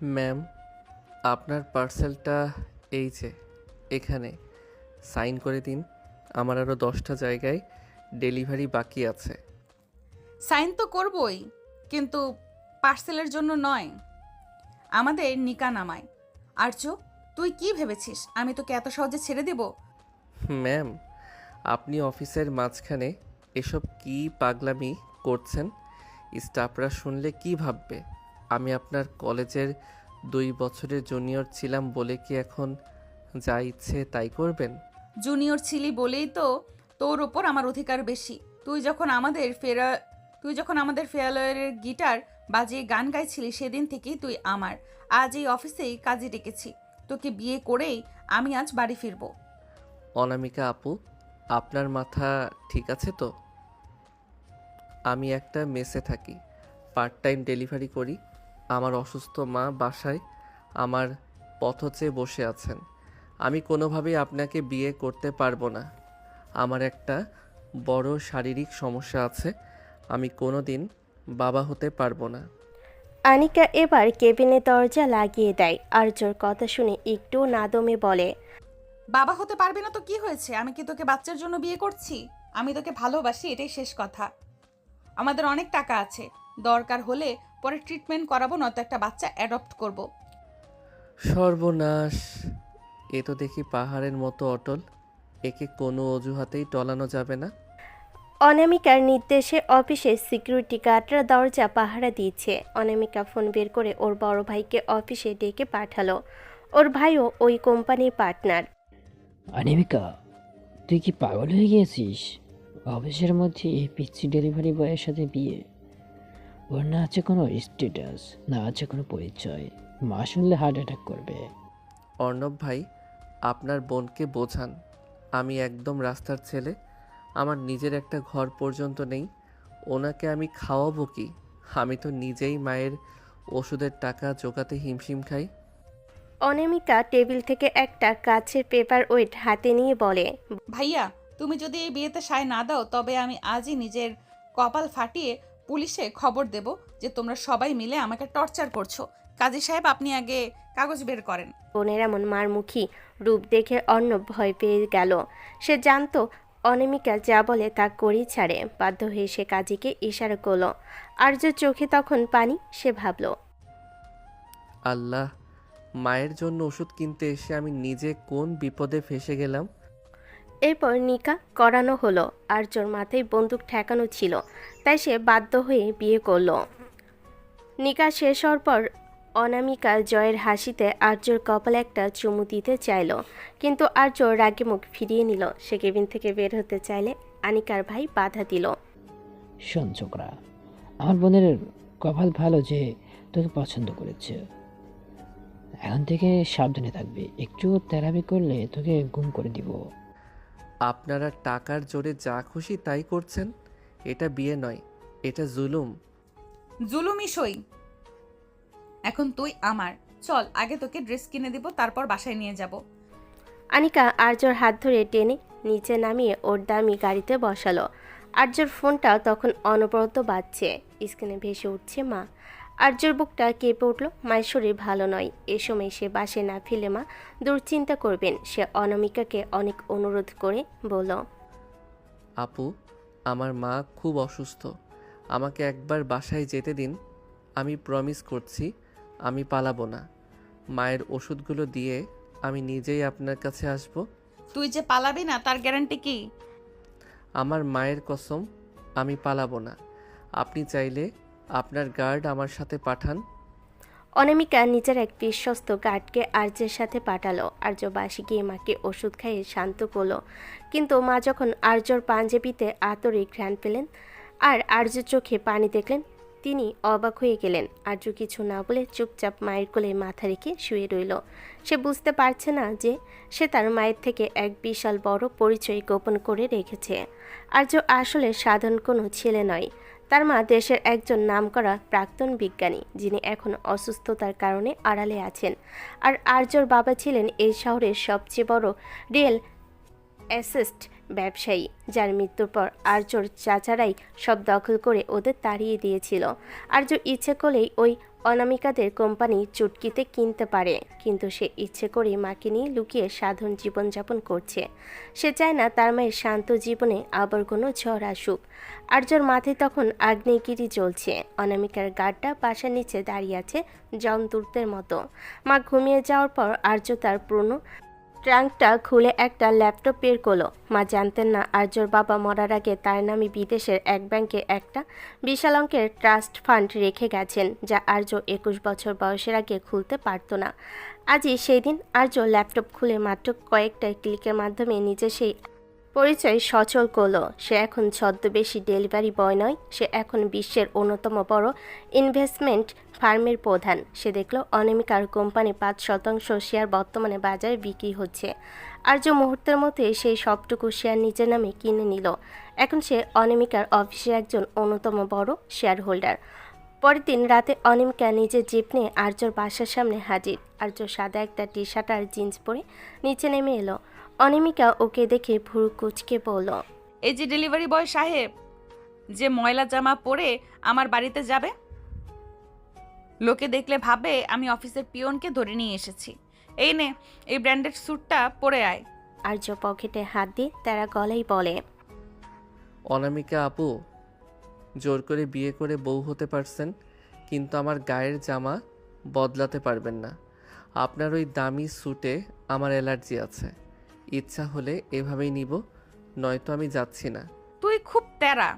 Ma'am, আপনার পার্সেলটা এই যে এখানে সাইন করে দিন। আমার আরও 10টা জায়গায় ডেলিভারি বাকি আছে। সাইন তো করবই, কিন্তু পার্সেলের জন্য নয়, আমাদের নিকা নামায়। আর্য, তুই কি ভেবেছিস আমি তোকে এত সহজে ছেড়ে দেব? ম্যাম, আপনি অফিসের মাঝখানে এসব কি পাগলামি করছেন? স্টাফরা শুনলে কি ভাববে? আমি আপনার কলেজের 2 বছরের জুনিয়র ছিলাম বলে কি এখন যা ইচ্ছে তাই করবেন? জুনিয়র ছিলি বলেই তো তোর ওপর আমার অধিকার বেশি। তুই যখন আমাদের ফেয়ারওয়েলের গিটার বাজিয়ে গান গাইছিলি সেদিন থেকেই তুই আমার। আজ এই অফিসেই কাজে ডেকেছি, তোকে বিয়ে করেই আমি আজ বাড়ি ফিরবো। অনামিকা আপু, আপনার মাথা ঠিক আছে তো? আমি একটা মেসে থাকি, পার্ট টাইম ডেলিভারি করি। আমার অসুস্থ মা বাসায় আমার পথ চেয়ে বসে আছেন। আমি কোনোভাবেই আপনাকে বিয়ে করতে পারবো না। আমার একটা বড় শারীরিক সমস্যা আছে। আমি কোনো দিন বাবা হতে পারবো না। আনিকা এবার কেবিনের দরজা লাগিয়ে দেয়। আর্যর কথা শুনে একটু না দমে বলে, বাবা হতে পারবি না তো কি হয়েছে? আমি কি তোকে বাচ্চার জন্য বিয়ে করছি? আমি তোকে ভালোবাসি, এটাই শেষ কথা। আমাদের অনেক টাকা আছে, দরকার হলে পরে ট্রিটমেন্ট করাবো, নয়তো একটা বাচ্চা অ্যাডপ্ট করব। সর্বনাশ! এ তো দেখি পাহাড়ের মতো অটল। একে কোনো অজুহাতেই টলানো যাবে না। অনামিকার নির্দেশে অফিসে সিকিউরিটি গার্ডরা দরজা পাহারা দিচ্ছে। অনামিকা ফোন বের করে ওর বড় ভাইকে অফিসে ডেকে পাঠালো। ওর ভাইও ওই কোম্পানির পার্টনার। অনামিকা, তুই কি পাগল হয়ে গিয়েছিস? অফিসের মধ্যে এই পিচ্ছি ডেলিভারি বয়ের সাথে বিয়ে? ওর না আছে কোনো স্ট্যাটাস, না আছে কোনো পরিচয়। মা শুনলে হার্ট অ্যাটাক করবে। অর্ণব ভাই, আপনার বোনকে বোঝান। আমি একদম রাস্তার ছেলে। আমার নিজের একটা ঘর পর্যন্ত নেই। ওনাকে আমি খাওয়াবো কি? আমি তো নিজেই মায়ের ওষুধের টাকা জোগাতে হিমশিম খাই। অনামিকা টেবিল থেকে একটা কাচের পেপার ওয়েট হাতে নিয়ে বলে, ভাইয়া, তুমি যদি এই বিয়েতে সায় না দাও তবে আমি আজই নিজের কপাল ফাটিয়ে পুলিশে খবর দেব যে তোমরা সবাই মিলে আমাকে টর্চার করছো। কাজী সাহেব, আপনি আগে কাগজ বের করেন। বোনের এমন মারমুখী রূপ দেখে অর্ণব ভয় পেয়ে গেল। সে জানতো অনামিকা যা বলে তা করেই ছাড়ে। বাধ্য হয়ে সে কাজীকে ইশারা করলো। আর্যর চোখে তখন পানি। সে ভাবল, আল্লাহ, মায়ের জন্য ওষুধ কিনতে এসে আমি নিজে কোন বিপদে ফেসে গেলাম। এরপর নিকা করানো হলো। আর্যর মাথায় বন্দুক ঠেকানো ছিল, তাই সে বাধ্য হয়ে বিয়ে করলো। নিকা শেষ হওয়ার পর অনামিকা জয়ের হাসিতে আর্যর কপালে একটা চুমু দিতে চাইল, কিন্তু আর্য রাগে মুখ ফিরিয়ে নিল। সে কেবিন থেকে বের হতে চাইলে আনিকার ভাই বাধা দিল। শোন ছোকরা, আমার বোনের কপাল ভালো যে তোকে পছন্দ করেছে। এখন থেকে সাবধানে থাকবি, একটু তেরামি করলে তোকে গুম করে দিব। আপনারা টাকার জোরে যা খুশি তাই করছেন। এটা বিয়ে নয়, এটা জুলুম। জুলুমি সই। এখন তুই আমার। চল, আগে তোকে ড্রেস কিনে দিব, তারপর বাসায় নিয়ে যাব। আনিকা আর্যর হাত ধরে টেনে নিচে নামিয়ে ওর দামি গাড়িতে বসালো। আর্যর ফোনটা তখন অনবরত বাজছে। স্ক্রিনে ভেসে উঠছে মা। আর্যর বুকটা কেঁপে উঠল। মায়ের শরীর ভালো নয়। এ সময় সে বাসে না ফিরলে মা দুশ্চিন্তা করবেন। সে অনামিকাকে অনেক অনুরোধ করে বলল, আপু, আমার মা খুব অসুস্থ। আমাকে একবার বাসায় যেতে দিন। আমি প্রমিস করছি আমি পালাবো না। মায়ের ওষুধগুলো দিয়ে আমি নিজেই আপনার কাছে আসব। তুই যে পালাবি না তার গ্যারান্টি কি? আমার মায়ের কসম, আমি পালাবো না। আপনি চাইলে আপনার গার্ড আমার সাথে পাঠান। অনামিকা নিজের এক বিশ্বস্ত গার্ডকে আর্যের সাথে পাঠালো। আর্য বাসে গিয়ে মাকে ওষুধ খাইয়ে শান্ত করলো, কিন্তু মা যখন আর্যর পাঞ্জাবিতে আতরে ঘ্রাণ পেলেন আর আর্যর চোখে পানি দেখলেন, তিনি অবাক হয়ে গেলেন। আর্য কিছু না বলে চুপচাপ মায়ের কোলে মাথা রেখে শুয়ে রইল। সে বুঝতে পারছে না যে সে তার মায়ের থেকে এক বিশাল বড় পরিচয় গোপন করে রেখেছে। আর্য আসলে সাধারণ কোনো ছেলে নয়। তার মা দেশের একজন নামকরা প্রাক্তন বিজ্ঞানী, যিনি এখন অসুস্থতার কারণে আড়ালে আছেন। আর আর্যর বাবা ছিলেন এই শহরের সবচেয়ে বড় রিয়েল অ্যাসেট ব্যবসায়ী, যার মৃত্যুর পর আর্যর চাচারাই সব দখল করে ওদের তাড়িয়ে দিয়েছিল। আর্য ইচ্ছে করলেই ওই অনামিকাদের কোম্পানি চুটকিতে কিনতে পারে, কিন্তু সে ইচ্ছে করেই মাকে নিয়ে লুকিয়ে সাধারণ জীবনযাপন করছে। সে চায় না তার মায়ের শান্ত জীবনে আবার কোনো ঝড় আসুক। আর্যর মাথায় তখন আগ্নেয়গিরি জ্বলছে। অনামিকার গাড্ডা বাসার নিচে দাঁড়িয়ে আছে জমদূতের মতো। মা ঘুমিয়ে যাওয়ার পর আর্য তার পুরনো ট্রাঙ্কটা খুলে একটা ল্যাপটপ বের করলো। মা জানতেন না আর্যর বাবা মরার আগে তার নামে বিদেশের এক ব্যাংকে একটা বিশাল অঙ্কের ট্রাস্ট ফান্ড রেখে গেছেন, যা আর্য 21 বছর বয়সের আগে খুলতে পারত না। আজই সেই দিন। আর্য ল্যাপটপ খুলে মাত্র কয়েকটা ক্লিকের মাধ্যমে নিজে সেই পরিচয় সচল করলো। সে এখন ছদ্মবেশী ডেলিভারি বয় নয়, সে এখন বিশ্বের অন্যতম বড় ইনভেস্টমেন্ট ফার্মের প্রধান। সে দেখল অনামিকার কোম্পানি 5% শেয়ার বর্তমানে বাজারে বিক্রি হচ্ছে। আর্য মুহূর্তের মধ্যে সেই সবটুকু শেয়ার নিজের নামে কিনে নিল। এখন সে অনামিকার অফিসের একজন অন্যতম বড় শেয়ার হোল্ডার। পরের দিন রাতে অনামিকা নিজের জিপ নিয়ে আর্যর বাসার সামনে হাজির। আর্য সাদা একটা টি শার্ট আর জিন্স পরে নিচে নেমে এলো। অনামিকা ওকে দেখে ভুরু কুচকে বলল, এই যে ডেলিভারি বয় সাহেব, যে ময়লা জামা পরে আমার বাড়িতে যাবে, লোকে দেখলে ভাবে আমি অফিসের পিয়নকে ধরে নিয়ে এসেছি। এই নে, এই ব্র্যান্ডেড স্যুটটা পরে আয়। আর্য পকেটে হাত দিয়ে তারা গলায় বলে, অনামিকা আপু, জোর করে বিয়ে করে বউ হতে পারছেন, কিন্তু আমার গায়ের জামা বদলাতে পারবেন না। আপনার ওই দামি স্যুটে আমার অ্যালার্জি আছে। ইচ্ছা হলে এভাবেই নিব, নয়তো আমি যাচ্ছি না। তুই খুব তেরা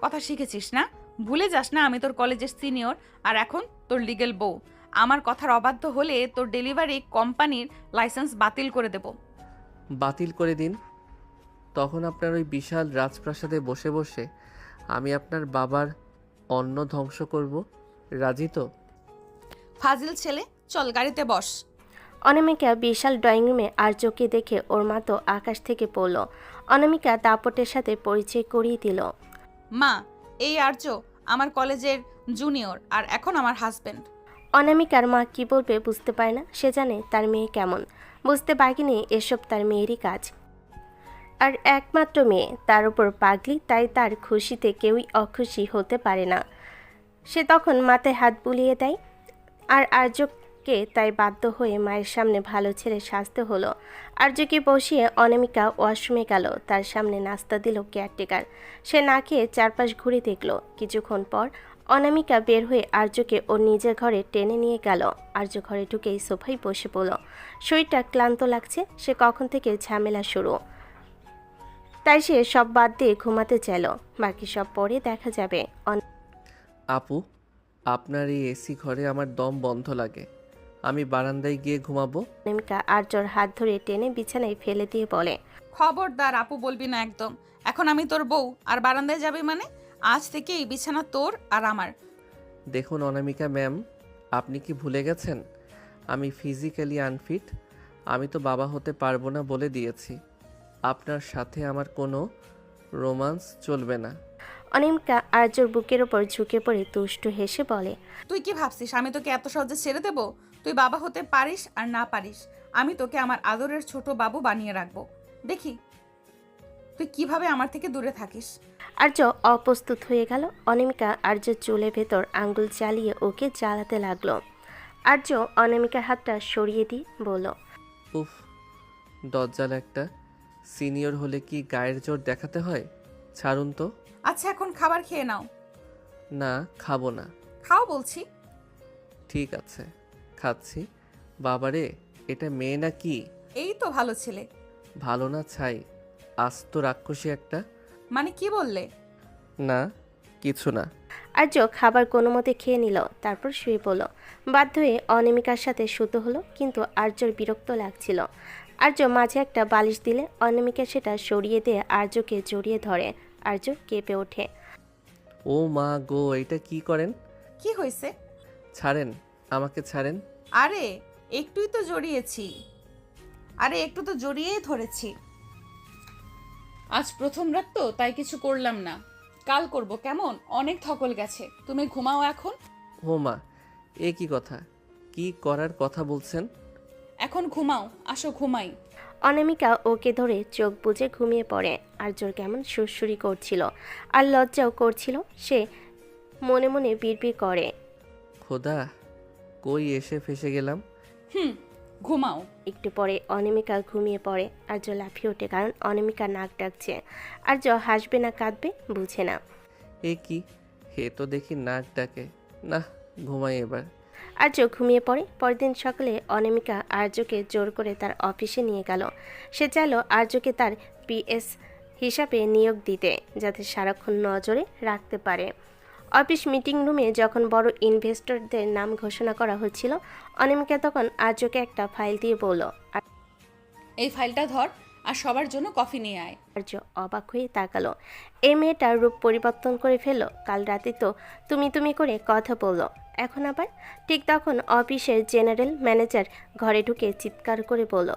কথা শিখেছিস না? ভুলে যাস না আমি তোর কলেজের সিনিয়র, আর এখন তোর লিগ্যাল বউ। আমার কথার অবাধ্য হলে তোর ডেলিভারি কোম্পানির লাইসেন্স বাতিল করে দেব। বাতিল করে দিন। তখন আপনার ওই বিশাল রাজপ্রাসাদে বসে বসে আমি আপনার বাবার অন্ন ধ্বংস করব। রাজি তো? ফাজিল ছেলে, চল গাড়িতে বস। অনামিকা বিশাল ড্রয়িং রুমে আর্যকে দেখে ওর মা তো আকাশ থেকে পড়ল। অনামিকা দাপটের সাথে পরিচয় করিয়ে দিল। মা, এই আর্য আমার কলেজের জুনিয়র, আর এখন আমার হাজবেন্ড। অনামিকার মা কি বলবে বুঝতে পারে না। সে জানে তার মেয়ে কেমন, বুঝতে পারেনি এসব তার মেয়েরই কাজ। আর একমাত্র মেয়ে, তার উপর পাগলি, তাই তার খুশিতে কেউই অখুশি হতে পারে না। সে তখন মাথায় হাত বুলিয়ে দেয়। আর আর্যকে তাই বাধ্য হয়ে মায়ের সামনে ভালো ছেলে সাজতে হলো। আর্যকে বসিয়ে অনামিকা ওয়াশরুমে গেল। তার সামনে নাস্তা দিল কেয়ারটেকার। সে না খেয়ে চারপাশ ঘুরে দেখল। কিছুক্ষণ পর অনামিকা বের হয়ে আর্যকে ওর নিজের ঘরে টেনে নিয়ে গেল। আর্য ঘরে ঢুকেই সোফায় বসে পড়ল। শরীরটা ক্লান্ত লাগছে। সে কখন থেকে ঝামেলা শুরু, তাই সে সব বাদ দিয়ে ঘুমাতে চাইল। বাকি সব পরে দেখা যাবে। আপু, আপনার এই এসি ঘরে আমার দম বন্ধ লাগে। আমি বারান্দায় গিয়ে ঘুমাবো। অনামিকা আর্যর হাত ধরে টেনে বিছানায় ফেলে দিয়ে বলে, খবরদার আপু বলবি না একদম। এখন আমি তোর বউ, আর বারান্দায় যাবি মানে? আজ থেকে এই বিছানা তোর আর আমার। দেখুন অনামিকা ম্যাম, আপনি কি ভুলে গেছেন আমি ফিজিক্যালি আনফিট? আমি তো বাবা হতে পারবো না বলে দিয়েছি। আপনার সাথে আমার কোনো রোমান্স চলবে না। অনামিকা আর্যর বুকের ওপর ঝুঁকে পড়ে দুষ্টু হেসে বলে, তুই কি ভাবছিস আমি তোকে এত সহজে ছেড়ে দেব? তুই বাবা হতে পারিস আর না পারিস, আমি তোকে আমার আদরের ছোট বাবু বানিয়ে রাখবো। দেখি তুই কিভাবে আমার থেকে দূরে থাকিস। আর্য অপ্রস্তুত হয়ে গেল। অনামিকা আর্যের চুলের ভেতর আঙ্গুল চালিয়ে ওকে জ্বালাতে লাগলো। আর্য অনামিকার হাতটা সরিয়ে দিয়ে বলল, উফ, দজ্জাল একটা। সিনিয়র হলে কি গায়ের জোর দেখাতে হয়? ছাড়ুন তো। আচ্ছা এখন খাবার খেয়ে নাও। না, খাবো না। খাও বলছি। ঠিক আছে, খাচ্ছি। বাবারে, এটা মেয়ে না কি? এই তো ভালো ছেলে। ভালো না ছাই, আস্ত রাক্ষসী একটা। মানে কি বললে? না, কিছু না। আর্য খাবার কোনো মতে খেয়ে নিল, তারপর শুয়ে পড়ল। বাধ্য হয়ে অনামিকার সাথে শুতে হলো, কিন্তু আর্যর বিরক্ত লাগছিল। আর্য মাঝে একটা বালিশ দিলে অনামিকা সেটা সরিয়ে দিয়ে আর্যকে জড়িয়ে ধরে। আর্য কেঁপে ওঠে। ও মা গো, এটা কি করেন? কি হয়েছে? ছাড়েন, আমাকে ছাড়েন। আরে একটুই তো জড়িয়েছি, আরে একটু তো জড়িয়েই ধরেছি। আজ প্রথম রাত তো, তাই কিছু করলাম না। কাল করব কেমন? অনেক ধকল গেছে। তুমি ঘুমাও এখন। ও মা, এ কি কথা? কি করার কথা বলছেন? এখন ঘুমাও, আসো ঘুমাই। অনামিকা ওকে ধরে চোখ বুজে ঘুমিয়ে পড়ে। আর্যর কেমন সুরসুরি করছিল আর লজ্জাও করছিল। সে মনে মনে বিড়বিড় করে, খোদা, কই এসে ফেসে গেলাম। ঘুমাও। একটু পরে অনামিকা ঘুমিয়ে পড়ে। আর্য লাফিয়ে ওঠে, কারণ অনামিকা নাক ডাকছে। আর্য হাসবে না কাঁদবে বুঝে না। এ কি, হে তো দেখি নাক ডাকে। না, ঘুমাই এবার। আর্য ঘুমিয়ে পড়ে। পরের দিন সকালে অনামিকা আর্যকে জোর করে তার অফিসে নিয়ে গেল। সে চাইল আর্যকে তার পিএস হিসাবে নিয়োগ দিতে, যাতে সারাক্ষণ নজরে রাখতে পারে। অফিস মিটিং রুমে যখন বড় ইনভেস্টরদের নাম ঘোষণা করা হচ্ছিল, অনামিকা তখন আর্যকে একটা ফাইল দিয়ে বলল। এই ফাইলটা ধর আর সবার জন্য কফি নিয়ে আয়। আর্য অবাক হয়ে তাকালো। এই মেয়েটার রূপ পরিবর্তন করে ফেললো। কাল রাতে তো তুমি করে কথা বললো, এখন আবার? ঠিক তখন অফিসের জেনারেল ম্যানেজার ঘরে ঢুকে চিৎকার করে বলল,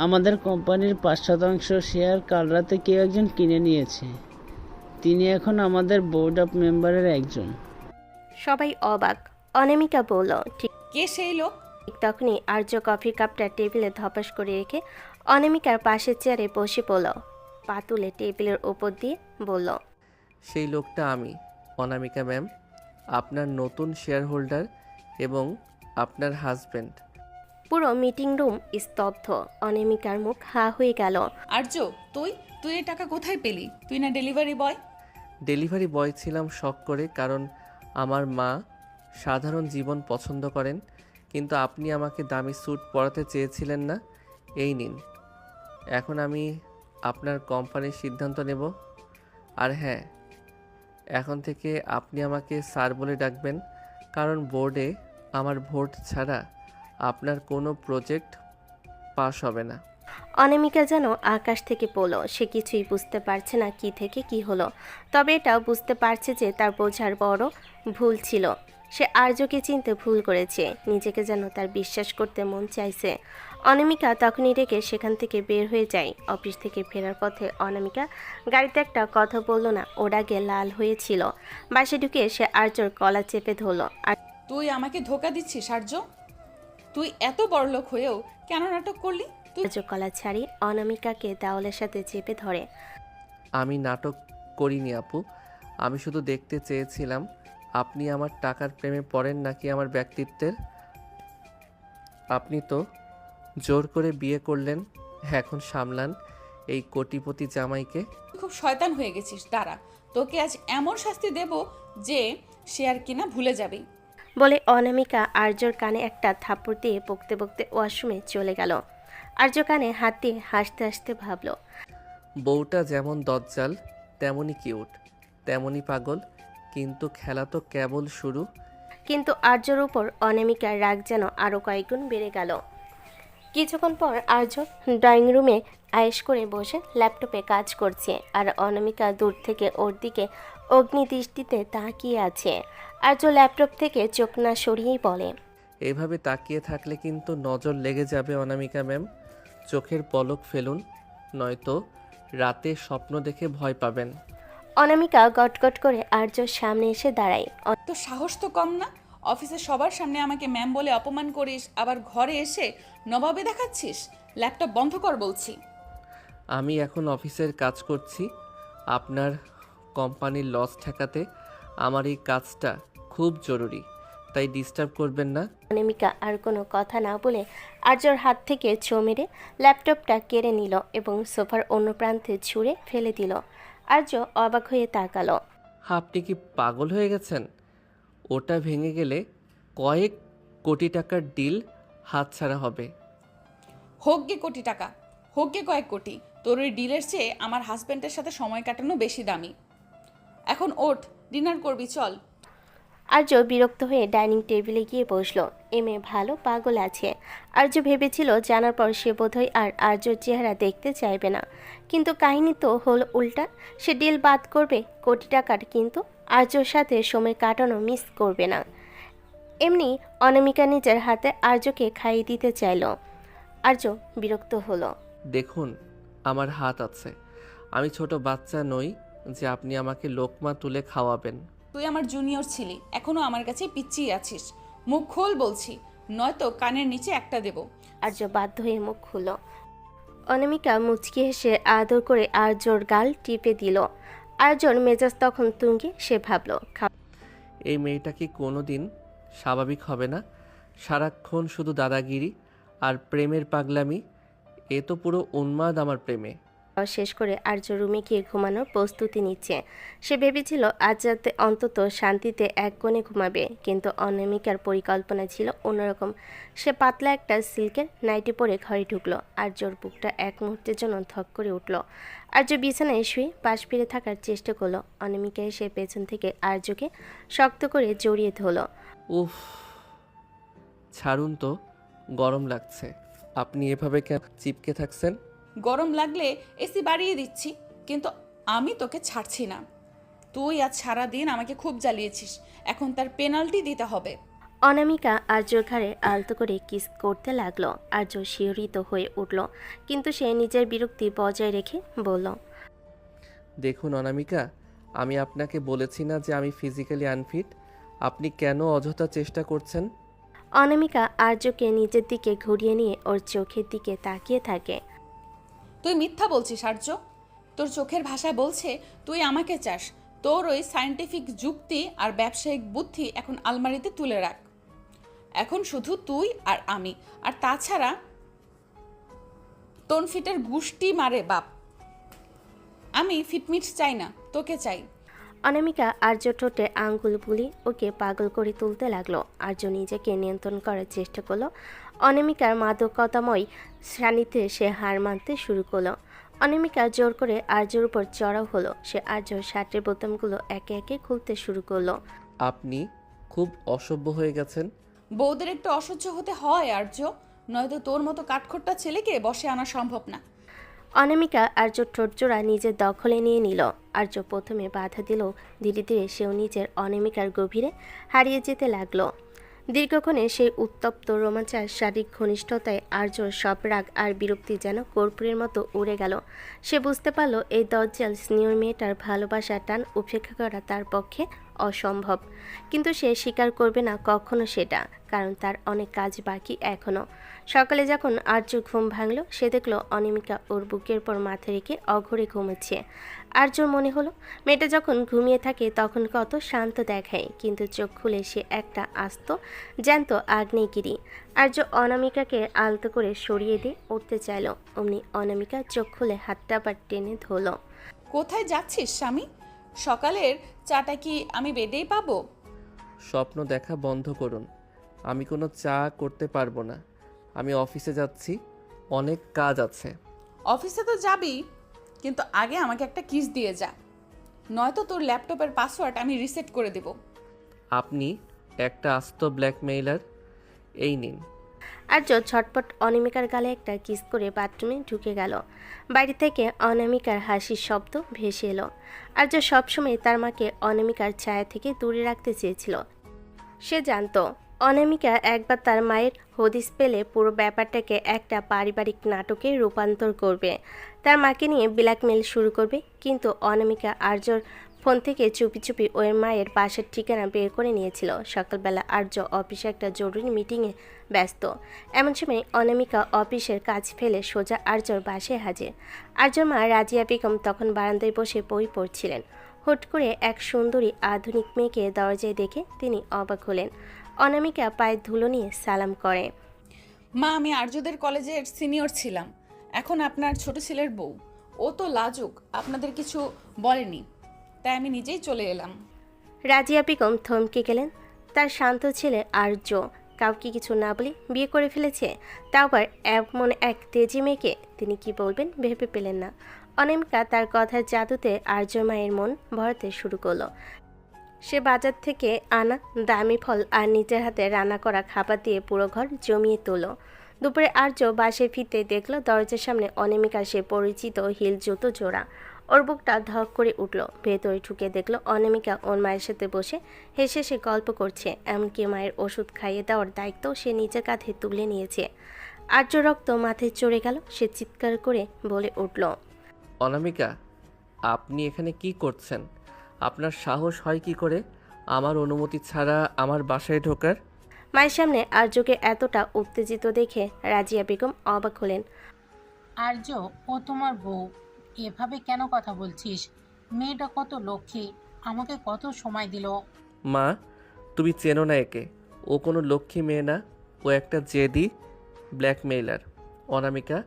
আমাদের কোম্পানির 5% শেয়ার কাল রাতে কেউ একজন কিনে নিয়েছে। তিনি এখন আমাদের বোর্ড অফ মেম্বারের একজন। সবাই অবাক। অনামিকা বলল, ঠিক কে সেই লোক? তখনই আর্য কফির কাপটা টেবিলে ধপাস করে রেখে অনামিকার পাশের চেয়ারে বসে পড়ল। পা তুলে টেবিলের ওপর দিয়ে বলল, সেই লোকটা আমি, অনামিকা ম্যাম, আপনার নতুন শেয়ার হোল্ডার এবং আপনার হাজব্যান্ড। পুরো মিটিং রুম স্তব্ধ। অনামিকার মুখ হা হয়ে গেল। আর্য, তুই তুই এই টাকা কোথায় পেলি? তুই না ডেলিভারি বয়? ডেলিভারি বয় ছিলাম শখ করে, কারণ আমার মা সাধারণ জীবন পছন্দ করেন, কিন্তু আপনি আমাকে দামি স্যুট পরাতে চেয়েছিলেন না। এই নিন, এখন আমি আপনার কোম্পানির সিদ্ধান্ত নেব। আর হ্যাঁ, এখন থেকে আপনি আমাকে স্যার বলে ডাকবেন, কারণ বোর্ডে আমার ভোট ছাড়া আপনার কোনো প্রজেক্ট পাস হবে না। অনামিকা যেন আকাশ থেকে পড়ল। সে কিছুই বুঝতে পারছে না কি থেকে কি হলো, তবে এটাও বুঝতে পারছে যে তার বোঝার বড় ভুল ছিল। সে আর্যকে চিনতে ভুল করেছে। নিজেকে যেন তার বিশ্বাস করতে মন চাইছে। অনামিকা তখনই রেখে সেখান থেকে বের হয়ে যায়। অফিস থেকে ফেরার পথে অনামিকা গাড়িতে একটা কথা বলল না, ওর আগে লাল হয়েছিল। বাসে ঢুকে সে আর্যর গলা চেপে ধরল। আর তুই আমাকে ধোকা দিচ্ছিস আর্য? তুই এত বড়লোক হয়েও কেন নাটক করলি? তুই আর্য গলা ছাড়িয়ে অনামিকাকে দেওয়ালের সাথে চেপে ধরে। আমি নাটক করিনি আপু, আমি শুধু দেখতে চেয়েছিলাম আপনি আমার টাকার প্রেমে পড়েন নাকি আমার ব্যক্তিত্বের। আপনি তো জোর করে বিয়ে করলেন, এখন সামলান এই কোটিপতি জামাইকে। খুব শয়তান হয়ে গেছিস। দাঁড়া, তোকে আজ এমন শাস্তি দেব যে সে আর কিনা ভুলে যাবে। বলে অনামিকা আর্যর কানে একটা থাপ্পড় দিয়ে বকতে বকতে ওয়াশরুমে চলে গেল। আর্য কানে হাত দিয়ে হাসতে হাসতে ভাবল, বউটা যেমন দজ্জাল, তেমনই কিউট, তেমনই পাগল, কিন্তু খেলা তো কেবল শুরু। কিন্তু আর্যর উপর অনামিকার রাগ যেন আরও কয়েকগুণ বেড়ে গেল। কিছুক্ষণ পর আর্য ড্রয়িং রুমে আয়েশ করে বসে ল্যাপটপে কাজ করছে, আর অনামিকা দূর থেকে ওর দিকে অগ্নিদৃষ্টিতে তাকিয়ে আছে। আর্য ল্যাপটপ থেকে চোখ না সরিয়েই বলে, এভাবে তাকিয়ে থাকলে কিন্তু নজর লেগে যাবে অনামিকা ম্যাম। চোখের পলক ফেলুন, নয়তো রাতে স্বপ্ন দেখে ভয় পাবেন। অনামিকা গটগট করে আর্যর সামনে এসে দাঁড়ায়। তোর সাহস তো কম না? অফিসের সবার সামনে আমাকে ম্যাম বলে অপমান করিস, আবার ঘরে এসে নবাবে দেখাচ্ছিস। ল্যাপটপ বন্ধ কর বলছি। আমি এখন অফিসের কাজ করছি, আপনার কোম্পানির লস ঠেকাতে আমার এই কাজটা খুব জরুরি, তাই ডিস্টার্ব করবেন না। অনামিকা আর কোনো কথা না বলে আর্যর হাত থেকে ছো মেরে ল্যাপটপটা কেড়ে নিল এবং সোফার অন্য প্রান্তে ছুঁড়ে ফেলে দিল। আর্য অবাক হয়ে তাকালো। আপনি কি পাগল হয়ে গেছেন? ওটা ভেঙে গেলে কয়েক কোটি টাকার ডিল হাতছাড়া হবে। হোক গে কোটি টাকা, হোক গে কয়েক কোটি, তোর ওই ডিলের চেয়ে আমার হাজব্যান্ডের সাথে সময় কাটানো বেশি দামি। এখন ওঠ, ডিনার করবি, চল। আর্য বিরক্ত হয়ে ডাইনিং টেবিলে গিয়ে বসলো। এ মেয়ে ভালো পাগল আছে। আর্য ভেবেছিল জানার পর সে বোধহয় আর আর্যর চেহারা দেখতে চাইবে না, কিন্তু কাহিনী তো হলো উল্টা। সে ডিল বাদ করবে কোটি টাকার, কিন্তু আর্যর সাথে সময় কাটানো মিস করবে না। এমনি অনামিকা নিজের হাতে আর্যকে খাইয়ে দিতে চাইল। আর্য বিরক্ত হলো। দেখুন, আমার হাত আছে, আমি ছোট বাচ্চা নই যে আপনি আমাকে লোকমা তুলে খাওয়াবেন। তুই আমার জুনিয়র ছিলি, এখনো আমার কাছে পিচ্চিই আছিস। মুখ খোল বলছি, নয়তো কানের নিচে একটা দেব। আর্য বাধ্য হয়ে মুখ খুলল। অনামিকা মুচকি হেসে আদর করে আর্যর গাল টিপে দিল। আর্যর মেজাজ তখন তুঙ্গে। সে ভাবল, এই মেয়েটা কি কোনো দিন স্বাভাবিক হবে না? সারাক্ষণ শুধু দাদাগিরি আর প্রেমের পাগলামি। এ তো পুরো উন্মাদ আমার প্রেমে। খাওয়া শেষ করে আর্য রুমে গিয়ে ঘুমানোর প্রস্তুতি নিচ্ছে। সে ভেবেছিল আজ রাতে অন্তত শান্তিতে এক কোণে ঘুমাবে, কিন্তু অনামিকার পরিকল্পনা ছিল অন্যরকম। সে পাতলা একটা সিল্কের নাইটি পরে ঘরে ঢুকলো। আর্যর বুকটা এক মুহূর্তের জন্য ধক করে উঠল। আর্য বিছানায় শুয়ে পাশ ফিরে থাকার চেষ্টা করলো। অনামিকা এসে পেছন থেকে আর্যকে শক্ত করে জড়িয়ে ধরলো। উফ, ছাড়ুন তো, গরম লাগছে। আপনি এভাবে কেন চিপকে থাকছেন? গরম লাগলে এসি বাড়িয়ে দিচ্ছি, কিন্তু আমি তোকে ছাড়ছি না। তুই আজ সারাদিন আমাকে খুব জ্বালিয়েছিস, এখন তার পেনাল্টি দিতে হবে। অনামিকা আর্যর ঘাড়ে আলতো করে কিস করতে লাগলো। আর্য শিহরিত হয়ে উঠল, কিন্তু সে নিজের বিরক্তি বজায় রেখে বলল, দেখুন অনামিকা, আমি আপনাকে বলেছি না যে আমি ফিজিক্যালি আনফিট? আপনি কেন অযথা চেষ্টা করছেন? অনামিকা আর্যকে নিজের দিকে ঘুরিয়ে নিয়ে ওর চোখের দিকে তাকিয়ে থাকে। তুই মিথ্যা বলছিস আর্য। তোর চোখের ভাষা বলছে তুই আমাকে চাস। তোর ওই সায়েন্টিফিক যুক্তি আর ব্যবসায়িক বুদ্ধি এখন আলমারিতে তুলে রাখ। এখন শুধু তুই আর আমি, আর তাছাড়া তনফিটের গুষ্টি মারে বাপ। আমি ফিটমিট চাই না, তোকে চাই। অনামিকা আর্য ঠোঁটে আঙ্গুল বুলি ওকে পাগল করে তুলতে লাগলো। আর্য নিজেকে নিয়ন্ত্রণ করার চেষ্টা করলো। অনামিকার মাদকতাময় সান্নিধ্যে সে হার মানতে শুরু করলো। অনামিকা জোর করে আর্যর উপর চড়াও হলো। সে আর্যর শার্টের বোতামগুলো একে একে খুলতে শুরু করলো। আপনি খুব অসভ্য হয়ে গেছেন। বউদের একটু অসহ্য হতে হয় আর্য, নয়তো তোর মতো কাঠখোট্টা ছেলেকে বশে আনা সম্ভব না। অনামিকা আর্য ঠোঁটজোড়া নিজের দখলে নিয়ে নিল। আর্য প্রথমে বাধা দিল, ধীরে ধীরে সেও নিজের অনামিকার গভীরে হারিয়ে যেতে লাগলো। দীর্ঘক্ষণে সেই উত্তপ্ত রোমাঞ্চার শারীরিক ঘনিষ্ঠতায় আর্যর সব রাগ আর বিরক্তি যেন কর্পূরের মতো উড়ে গেল। সে বুঝতে পারল এই দজ্জাল স্নেহর মেয়েটার ভালোবাসার টান উপেক্ষা করা তার পক্ষে অসম্ভব। কিন্তু সে স্বীকার করবে না কখনো সেটা, কারণ তার অনেক কাজ বাকি এখনও। সকালে যখন আর্য ঘুম ভাঙল, সে দেখল অনামিকা ওর বুকের পর মাথা রেখে অঘরে ঘুমোচ্ছে। আর্যর মনে হলো মেয়েটা যখন ঘুমিয়ে থাকে তখন কত শান্ত দেখায়, কিন্তু চোখ খুলে সে একটা আস্ত জ্যান্ত আগ্নেয়গিরি। আর্য অনামিকাকে আলতো করে সরিয়ে দিয়ে উঠতে চাইল, অমনি অনামিকা চোখ খুলে হাতটা আবার টেনে ধরল। কোথায় যাচ্ছিস স্বামী? সকালের চাটা কি আমি বেডেই পাবো? স্বপ্ন দেখা বন্ধ করুন। আমি কোনো চা করতে পারবো না। আমি অফিসে যাচ্ছি, অনেক কাজ আছে। অফিসে তো যাবি, কিন্তু আগে আমাকে একটা কিস দিয়ে যা, নয়তো তোর ল্যাপটপের পাসওয়ার্ড আমি রিসেট করে দেব। আপনি একটা আস্ত ব্ল্যাকমেইলার। এই নিন। আর্য ঝটপট অনামিকার গালে একটা কিস করে বাথরুমে ঢুকে গেল। বাইরে থেকে অনামিকার হাসির শব্দ ভেসে এলো। আর্য সবসময় তার মাকে অনামিকার ছায়া থেকে দূরে রাখতে চেয়েছিল। সে জানতো অনামিকা একবার তার মায়ের হদিস পেলে পুরো ব্যাপারটাকে একটা পারিবারিক নাটকে রূপান্তর করবে, তার মাকে নিয়ে ব্ল্যাকমেল শুরু করবে। কিন্তু অনামিকা আর্যর ফোন থেকে চুপি চুপি ওর মায়ের বাসার ঠিকানা বের করে নিয়েছিল। সকালবেলা আর্য অফিসে একটা জরুরি মিটিংয়ে ব্যস্ত। এমন সময় অনামিকা অফিসের কাজ ফেলে সোজা আর্যর বাসায় হাজির। আর্যর মা রাজিয়া বেগম তখন বারান্দায় বসে বই পড়ছিলেন। হুট করে এক সুন্দরী আধুনিক মেয়েকে দরজায় দেখে তিনি অবাক হলেন। অনামিকা পায়ে ধুলো নিয়ে সালাম করে। মা, আমি আর্যদের কলেজের সিনিয়র ছিলাম, এখন আপনার ছোট ছেলের বউ। ও তো লাজুক, আপনাদের কিছু বলেনি, তাই আমি নিজেই চলে এলাম। রাজিয়া বেগম থমকে গেলেন। তার শান্ত ছেলে আর্য কাউকে কিছু না বলে বিয়ে করে ফেলেছে, তাও আবার এমন এক তেজি মেয়েকে। তিনি কি বলবেন ভেবে পেলেন না। অনামিকা তার কথার জাদুতে আর্য মায়ের মন ভরাতে শুরু করলো। সে বাজার থেকে আনা দামি ফল আর নিজের হাতে রান্না করা খাবার দিয়ে পুরো ঘর জমিয়ে তোলো। দুপুরে আর্য বাসায় ফিরতে দেখলো দরজার সামনে অনামিকার সে পরিচিত হিল জুতো জোড়া। ওর বুকটা ধক করে উঠল। ভেতরে ঢুকে দেখলো অনামিকা ওর মায়ের সাথে বসে হেসে সে গল্প করছে, এমনকি মায়ের ওষুধ খাইয়ে দেওয়ার দায়িত্ব সে নিজের কাঁধে তুলে নিয়েছে। আর্য রক্ত মাথায় চড়ে গেল। সে চিৎকার করে বলে উঠল, অনামিকা, আপনি এখানে কি করছেন? আপনার সাহস হয় কি করে আমার অনুমতি ছাড়া আমার বাসায় ঢোকার? মায়ের সামনে আর্যকে এতটা উত্তেজিত দেখে রাজিয়া বেগম অবাক হলেন। আর্য, ও তোমার বউ, এভাবে কেন কথা বলছিস? মেয়েটা কত লক্ষ্মী, আমাকে কত সময় দিল। মা, তুমি চেনো না একে। ও কোনো লক্ষ্মী মেয়ে না, ও একটা জেদি ব্ল্যাকমেইলার। অনামিকা,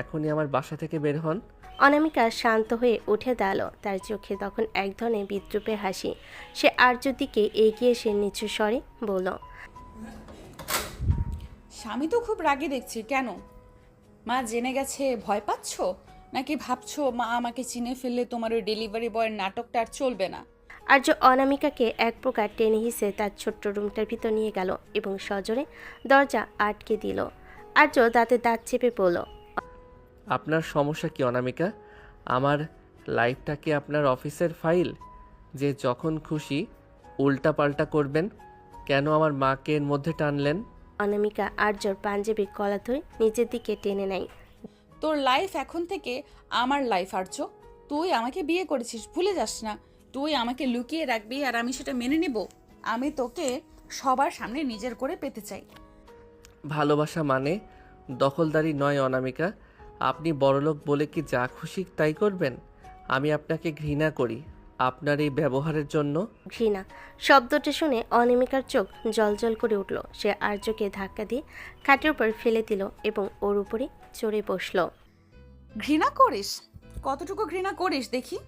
এখনই আমার বাসা থেকে বের হন। অনামিকা শান্ত হয়ে উঠে দাঁড়ালো। তার চোখে তখন এক ধরনের বিদ্রুপের হাসি। সে আর্যর দিকে এগিয়ে এসে নিচু স্বরে বলল, স্বামী তো খুব রাগী দেখছি, কেন? মা জেনে গেছে ভয় পাচ্ছো, নাকি ভাবছো মা আমাকে চিনে ফেললে তোমার ওই ডেলিভারি বয়ের নাটকটা আর চলবে না? আর্য অনামিকাকে এক প্রকার টেনে হিসে তার ছোট্ট রুমটার ভিতর নিয়ে গেল এবং সজোরে দরজা আটকে দিল। আর্য দাঁতে দাঁত চেপে বলল, আপনার সমস্যা কি অনামিকা? আমার লাইফটা কি আপনার অফিসের ফাইল যে যখন খুশি উল্টা পাল্টা করবেন? কেন আমার মাকে এর মধ্যে টানলেন? অনামিকা আর্যর পাঞ্জাবির কলা ধরে নিচের দিকে টেনে নেয়। তোর লাইফ এখন থেকে আমার লাইফ আর্য। তুই আমাকে বিয়ে করেছিস, ভুলে যাস না। তুই আমাকে লুকিয়ে রাখবি আর আমি সেটা মেনে নেব? আমি তোকে সবার সামনে নিজের করে পেতে চাই। ভালোবাসা মানে দখলদারি নয় অনামিকা। আপনি বড়লোক বলে কি যা খুশি তাই করবেন? আমি আপনাকে ঘৃণা করি আপনার এই ব্যবহারের জন্য। ঘৃণা শব্দটা শুনে অনামিকার চোখ জলজল করে উঠল। সে আর্যকে ধাক্কা দিয়ে খাটের উপর ফেলে দিল এবং ওর উপরে চড়ে বসল। ঘৃণা করিস? কতটুকু ঘৃণা করিস দেখি।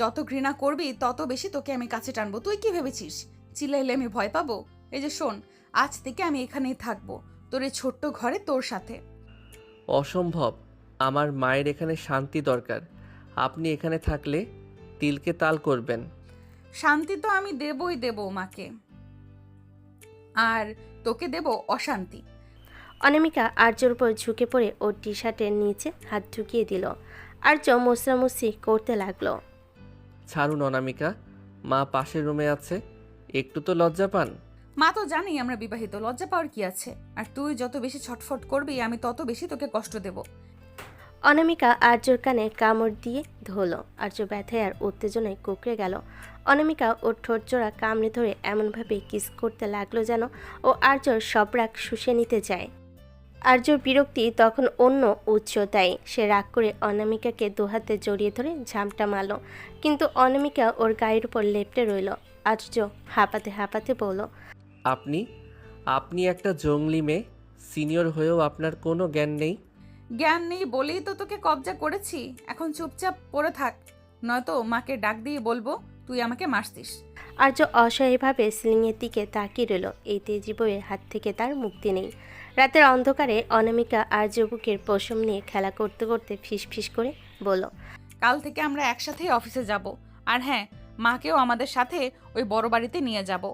যত ঘৃণা করবি তত বেশি তোকে আমি কাছে টানবো। তুই কি ভেবেছিস চিল্লাইলে আমি ভয় পাবো? এই যে শোন, আজ থেকে আমি এখানেই থাকবো, তোর এই ছোট্ট ঘরে তোর সাথে। অসম্ভব। আমার মায়ের এখানে শান্তি দরকার। আপনি এখানে থাকলে তিলকে তাল করবেন। শান্তি তো আমি দেবই দেব মাকে, আর তোকে দেব অশান্তি। অনামিকা আর্যর উপর ঝুঁকে পড়ে ওর টি শার্টের নিচে হাত ঢুকিয়ে দিল। আর্য মুসরামুসি করতে লাগলো। ছাড়ুন অনামিকা, মা পাশের রুমে আছে, একটু তো লজ্জা পান। মা তো জানি আমরা বিবাহিত, লজ্জা পাওয়ার কি আছে? আর তুই যত বেশি ছটফট করবি আমি তত বেশি তোকে কষ্ট দেব। অনামিকা আর্যর কানে কামড় দিয়ে ধরল। আর্য ব্যথায় আর উত্তেজনায় কুঁকড়ে গেল। অনামিকা ওর ঠোঁটজোড়া কামড়ে ধরে এমনভাবে কিস করতে লাগলো যেন ও আর্যর সব রাগ শুষে নিতে চায়। আর্যর বিরক্তি তখন অন্য উচ্চতায়। সে রাগ করে অনামিকাকে দুহাতে জড়িয়ে ধরে ঝামটা মারল, কিন্তু অনামিকা ওর গায়ের উপর লেপ্টে রইল। আর্য হাঁপাতে হাঁপাতে বলল, আপনি আপনি একটা জঙ্গলি মেয়ে, সিনিয়র হয়েও আপনার কোনো জ্ঞান নেই। জ্ঞান নেই বলেই তো তোকে কবজা করেছি। এখন চুপচাপ পড়ে থাক, নয়তো মাকে ডাক দিয়ে বলবো তুই আমাকে মারছিস। আর্য অসহায়ভাবে সিলিংয়ের দিকে তাকিয়ে রইল। এই তেজি বইয়ের হাত থেকে তার মুক্তি নেই। রাতের অন্ধকারে অনামিকা আর্য বুকের পশম নিয়ে খেলা করতে করতে ফিসফিস করে বলল, কাল থেকে আমরা একসাথেই অফিসে যাব, আর হ্যাঁ, মাকেও আমাদের সাথে ওই বড় বাড়িতে নিয়ে যাব।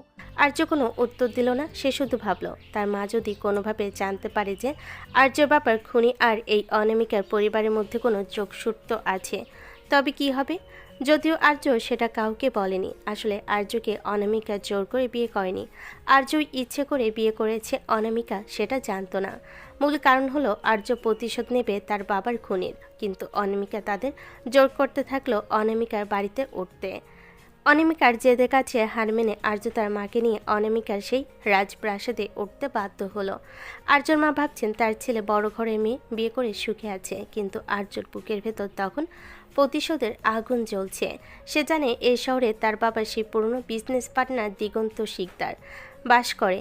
আর্য কোনো উত্তর দিল না। সে শুধু ভাবল, তার মা যদি কোনোভাবে জানতে পারে যে আর্যর বাবার খুনি আর এই অনামিকার পরিবারের মধ্যে কোনো যোগসূত্র আছে, তবে কি হবে? যদিও আর্য সেটা কাউকে বলেনি। আসলে আর্যকে অনামিকা জোর করে বিয়ে করেনি। আর্যই ইচ্ছে করে বিয়ে করেছে অনামিকা, সেটা জানতো না। মূল কারণ হলো আর্য প্রতিশোধ নেবে তার বাবার খুনির, কিন্তু অনামিকা তাদের জোর করতে থাকলো অনামিকার বাড়িতে উঠতে। অনামিকার জেদের কাছে হার মেনে আর্য তার মাকে নিয়ে অনামিকার সেই রাজপ্রাসাদে উঠতে বাধ্য হলো। আর্যর মা ভাবছেন তার ছেলে বড় ঘরের মেয়ে বিয়ে করে সুখে আছে, কিন্তু আর্যর বুকের ভেতর তখন প্রতিশোধের আগুন জ্বলছে। সে জানে এই শহরে তার বাবার সেই পুরনো বিজনেস পার্টনার দিগন্ত শিকদার বাস করে,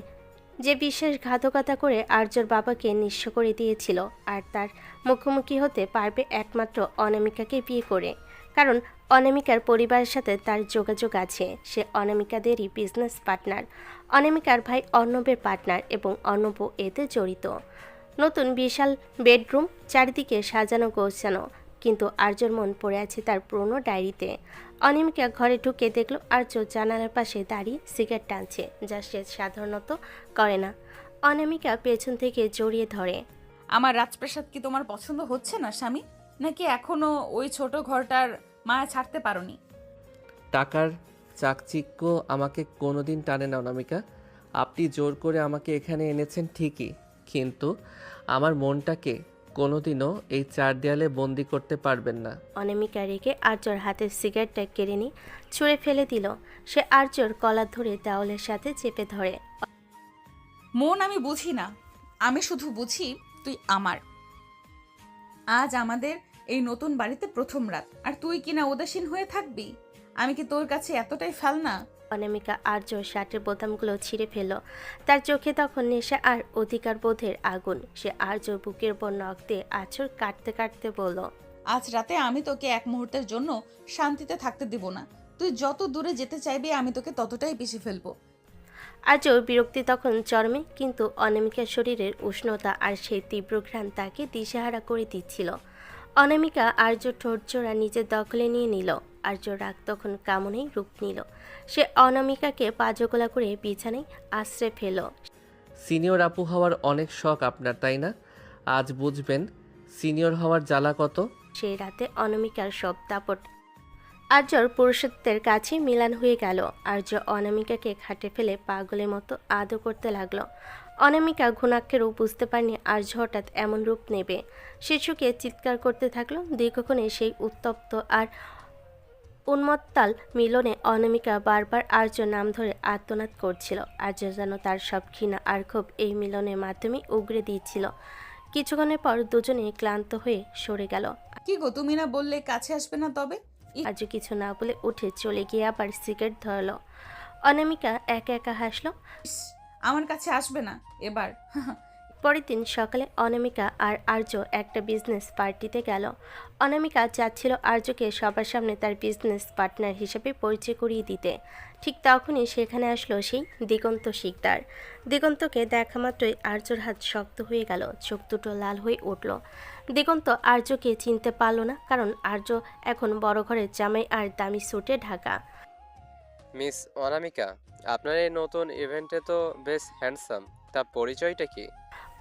যে বিশ্বাসঘাতকতা করে আর্যর বাবাকে নিঃস্ব করে দিয়েছিল। আর তার মুখোমুখি হতে পারবে একমাত্র অনামিকাকে বিয়ে করে, কারণ অনামিকার পরিবারের সাথে তার যোগাযোগ আছে। সে অনামিকাদেরই বিজনেস পার্টনার, অনামিকার ভাই অর্ণবের পার্টনার, এবং অর্ণব এতে জড়িত। নতুন বিশাল বেডরুম, চারিদিকে সাজানো গোছানো, কিন্তু আর্যর মন পড়ে আছে তার পুরনো ডায়েরিতে। অনামিকা ঘরে ঢুকে দেখল আর্য জানালার পাশে দাঁড়িয়ে সিগারেট টানছে, যা সে সাধারণত করে না। অনামিকা পেছন থেকে জড়িয়ে ধরে। আমার রাজপ্রাসাদ কি তোমার পছন্দ হচ্ছে না স্বামী? নাকি এখনো ওই ছোট ঘরটার মায়া ছাড়তে পারোনি? টাকার চাকচিক্য আমাকে কোনোদিন টানে না অনামিকা। আপনি জোর করে আমাকে এখানে এনেছেন ঠিকই, কিন্তু আমার মনটাকে কোনোদিনও এই চার দেয়ালে বন্দি করতে পারবেন না। অনামিকা রেখে আর্যর হাতের সিগারেটটা কেড়ে নিয়ে ছুঁড়ে ফেলে দিল। সে আর্যর কলার ধরে দেওয়ালের সাথে চেপে ধরে। মন আমি বুঝি না, আমি শুধু বুঝি তুই আমার। আজ আমাদের এই নতুন বাড়িতে প্রথম রাত, আর তুই কিনা উদাসীন হয়ে থাকবি? আমি কি তোর কাছে এতটাই ফেলনা অনামিকা আর্য শার্টের বোতামগুলো ছিঁড়ে ফেলল। তার চোখে তখন নেশা আর অধিকার বোধের আগুন। সে আর্য বুকের উপর নখ দিয়ে আঁচড় কাটতে কাটতে বলল, আজ রাতে আমি তোকে এক মুহূর্তের জন্য শান্তিতে থাকতে দিব না। তুই যত দূরে যেতে চাইবি আমি তোকে ততটাই পিষে ফেলবো। আর্যর বিরক্তি তখন চরমে, কিন্তু অনামিকার শরীরের উষ্ণতা আর সেই তীব্র ঘ্রাণ তাকে দিশেহারা করে দিচ্ছিল। অনামিকা আর্য ঠোঁটজোড়া নিজের দখলে নিয়ে নিল। আর্য রাগ তখন কামনেই রূপ নিল। সে অনামিকাকে পাজকোলা করে বিছানায় আশ্রে ফেল। সিনিয়র আপু হওয়ার অনেক শখ আপনার, তাই না? আজ বুঝবেন সিনিয়র হওয়ার জ্বালা কত। সেই রাতে অনামিকার সব দাপট আর্যর পুরুষত্বের কাছে মিলান হয়ে গেল। আর্য অনামিকাকে খাটে ফেলে পাগলের মতো আদর করতে লাগলো। অনামিকা ঘুণাক্ষেরও বুঝতে পারেনি আর্য হঠাৎ এমন রূপ নেবে। শিশুকে চিৎকার করতে থাকলো। দীর্ঘক্ষণে সেই উত্তপ্ত আর উন্মত্তাল মিলনে অনামিকা বারবার আর্য নাম ধরে আর্তনাদ করছিল। আর্য যেন তার সব ঘৃণা আর ক্ষোভ এই মিলনের মাধ্যমে উগরে দিয়েছিল। কিছুক্ষণের পর দুজনে ক্লান্ত হয়ে সরে গেল। কি গো, তুমি না বললে কাছে আসবে না? তবে আর্য কিছু না বলে উঠে চলে গিয়ে আবার সিগারেট ধরল। অনামিকা একা একা হাসলো। ইস, আমার কাছে আসবে না এবার। পরের দিন সকালে অনামিকা আর আর্য একটা বিজনেস পার্টিতে গেল। অনামিকা চাচ্ছিল আর্যকে সবার সামনে তার বিজনেস পার্টনার হিসেবে পরিচয় করিয়ে দিতে। ঠিক তখনই সেখানে আসলো সেই দিগন্ত শিকদার। দিগন্তকে দেখা মাত্রই আর্যর হাত শক্ত হয়ে গেল, চোখ দুটো লাল হয়ে উঠল। দিগন্ত আর্যকে চিনতে পারল না, কারণ আর্য এখন বড় ঘরের জামাই আর দামি স্যুটে ঢাকা। মিস অনামিকা, আপনার এই নতুন ইভেন্টে তো বেশ হ্যান্ডসাম। তা পরিচয়টা কি?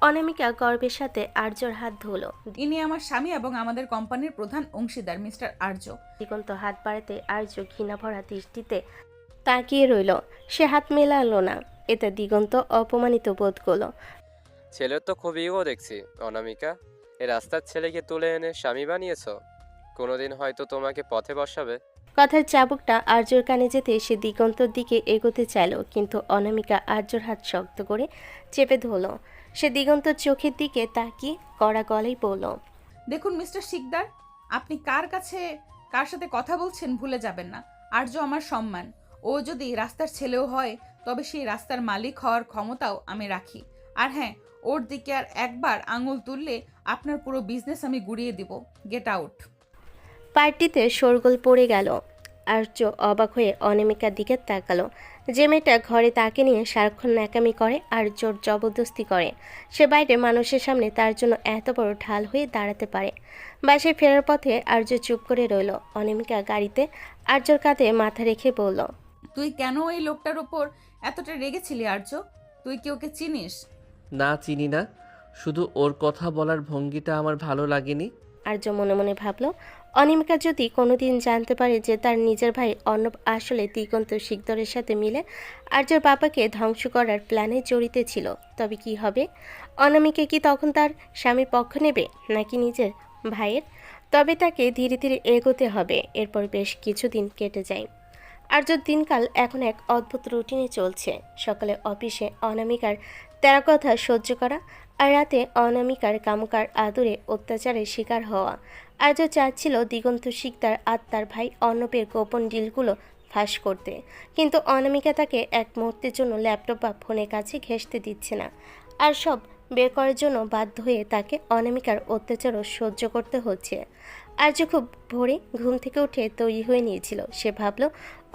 অনামিকা গর্বের সাথে আর্যর হাত ধরল। ইনি আমার স্বামী এবং আমাদের কোম্পানির প্রধান অংশীদার মিস্টার আর্য। দিগন্ত হাত বাড়াতে আর্য ঘৃণা ভরা দৃষ্টিতে তাকিয়ে রইল। সে হাত মেলালো না। এতে দিগন্ত অপমানিত বোধ করলো। ছেলের তো খুব ইগো দেখছি অনামিকা। এই রাস্তার ছেলেকে তুলে এনে স্বামী বানিয়েছো। কোনোদিন হয়তো তোমাকে পথে বসাবে। কথার চাবুকটা আর্যর কানে যেতে সে দিগন্তর দিকে এগোতে চাইল, কিন্তু অনামিকা আর্যর হাত শক্ত করে চেপে ধরল। সে দিগন্তর চোখের দিকে তাকিয়ে কড়া গলায় বলল, দেখুন মিস্টার শিকদার, আপনি কার সাথে কথা বলছেন ভুলে যাবেন না। আর্য আমার সম্মান। ও যদি রাস্তার ছেলেও হয় তবে সেই রাস্তার মালিক হওয়ার ক্ষমতাও আমি রাখি। আর হ্যাঁ, ওর দিকে আর একবার আঙুল তুললে আপনার পুরো বিজনেস আমি গুড়িয়ে দিব। Get out. পার্টিতে শোরগোল পড়ে গেল। আর্য অবাক হয়ে অনামিকার দিকে তাকালো। যে মেয়েটা ঘরে তাকে নিয়ে সারাক্ষণ ন্যাকামি করে আর জোর জবরদস্তি করে, সে বাইরে মানুষের সামনে তার জন্য এত বড় ঢাল হয়ে দাঁড়াতে পারে। বাসায় ফেরার পথে আর্য চুপ করে রইল। অনামিকা গাড়িতে আর্যর কাঁধে মাথা রেখে বলল, তুই কেন এই লোকটার ওপর এতটা রেগেছিলি আর্য? তুই কি ওকে চিনিস? না, চিনি না, শুধু ওর কথা বলার ভঙ্গিটা আমার ভালো লাগেনি। আর্য মনে মনে ভাবল, অনামিকা যদি কোনোদিন জানতে পারে যে তার নিজের ভাই অর্ণব আসলে দিগন্ত শিকদরের সাথে মিলে আর্যর বাবাকে ধ্বংস করার প্ল্যানে জড়িত ছিল, তবে কি হবে? অনামিকা কি তখন তার স্বামীর পক্ষ নেবে নাকি নিজের ভাইয়ের? তবে তাকে ধীরে ধীরে এগোতে হবে। এরপর বেশ কিছুদিন কেটে যায়। আর্যর দিনকাল এখন এক অদ্ভুত রুটিনে চলছে। সকালে অফিসে অনামিকার তেরা কথা সহ্য করা, আর রাতে অনামিকার কামকার আদরে অত্যাচারের শিকার হওয়া। আর্য চাচ্ছিল দিগন্ত শিকদার আর তার ভাই অর্ণবের গোপন ডিলগুলো ফাঁস করতে, কিন্তু অনামিকা তাকে এক মুহূর্তের জন্য ল্যাপটপ বা ফোনের কাছে ঘেঁষতে দিচ্ছে না। আর সব বের করার জন্য বাধ্য হয়ে তাকে অনামিকার অত্যাচারও সহ্য করতে হচ্ছে। আর্য খুব ভোরে ঘুম থেকে উঠে তৈরি হয়ে নিয়েছিল। সে ভাবল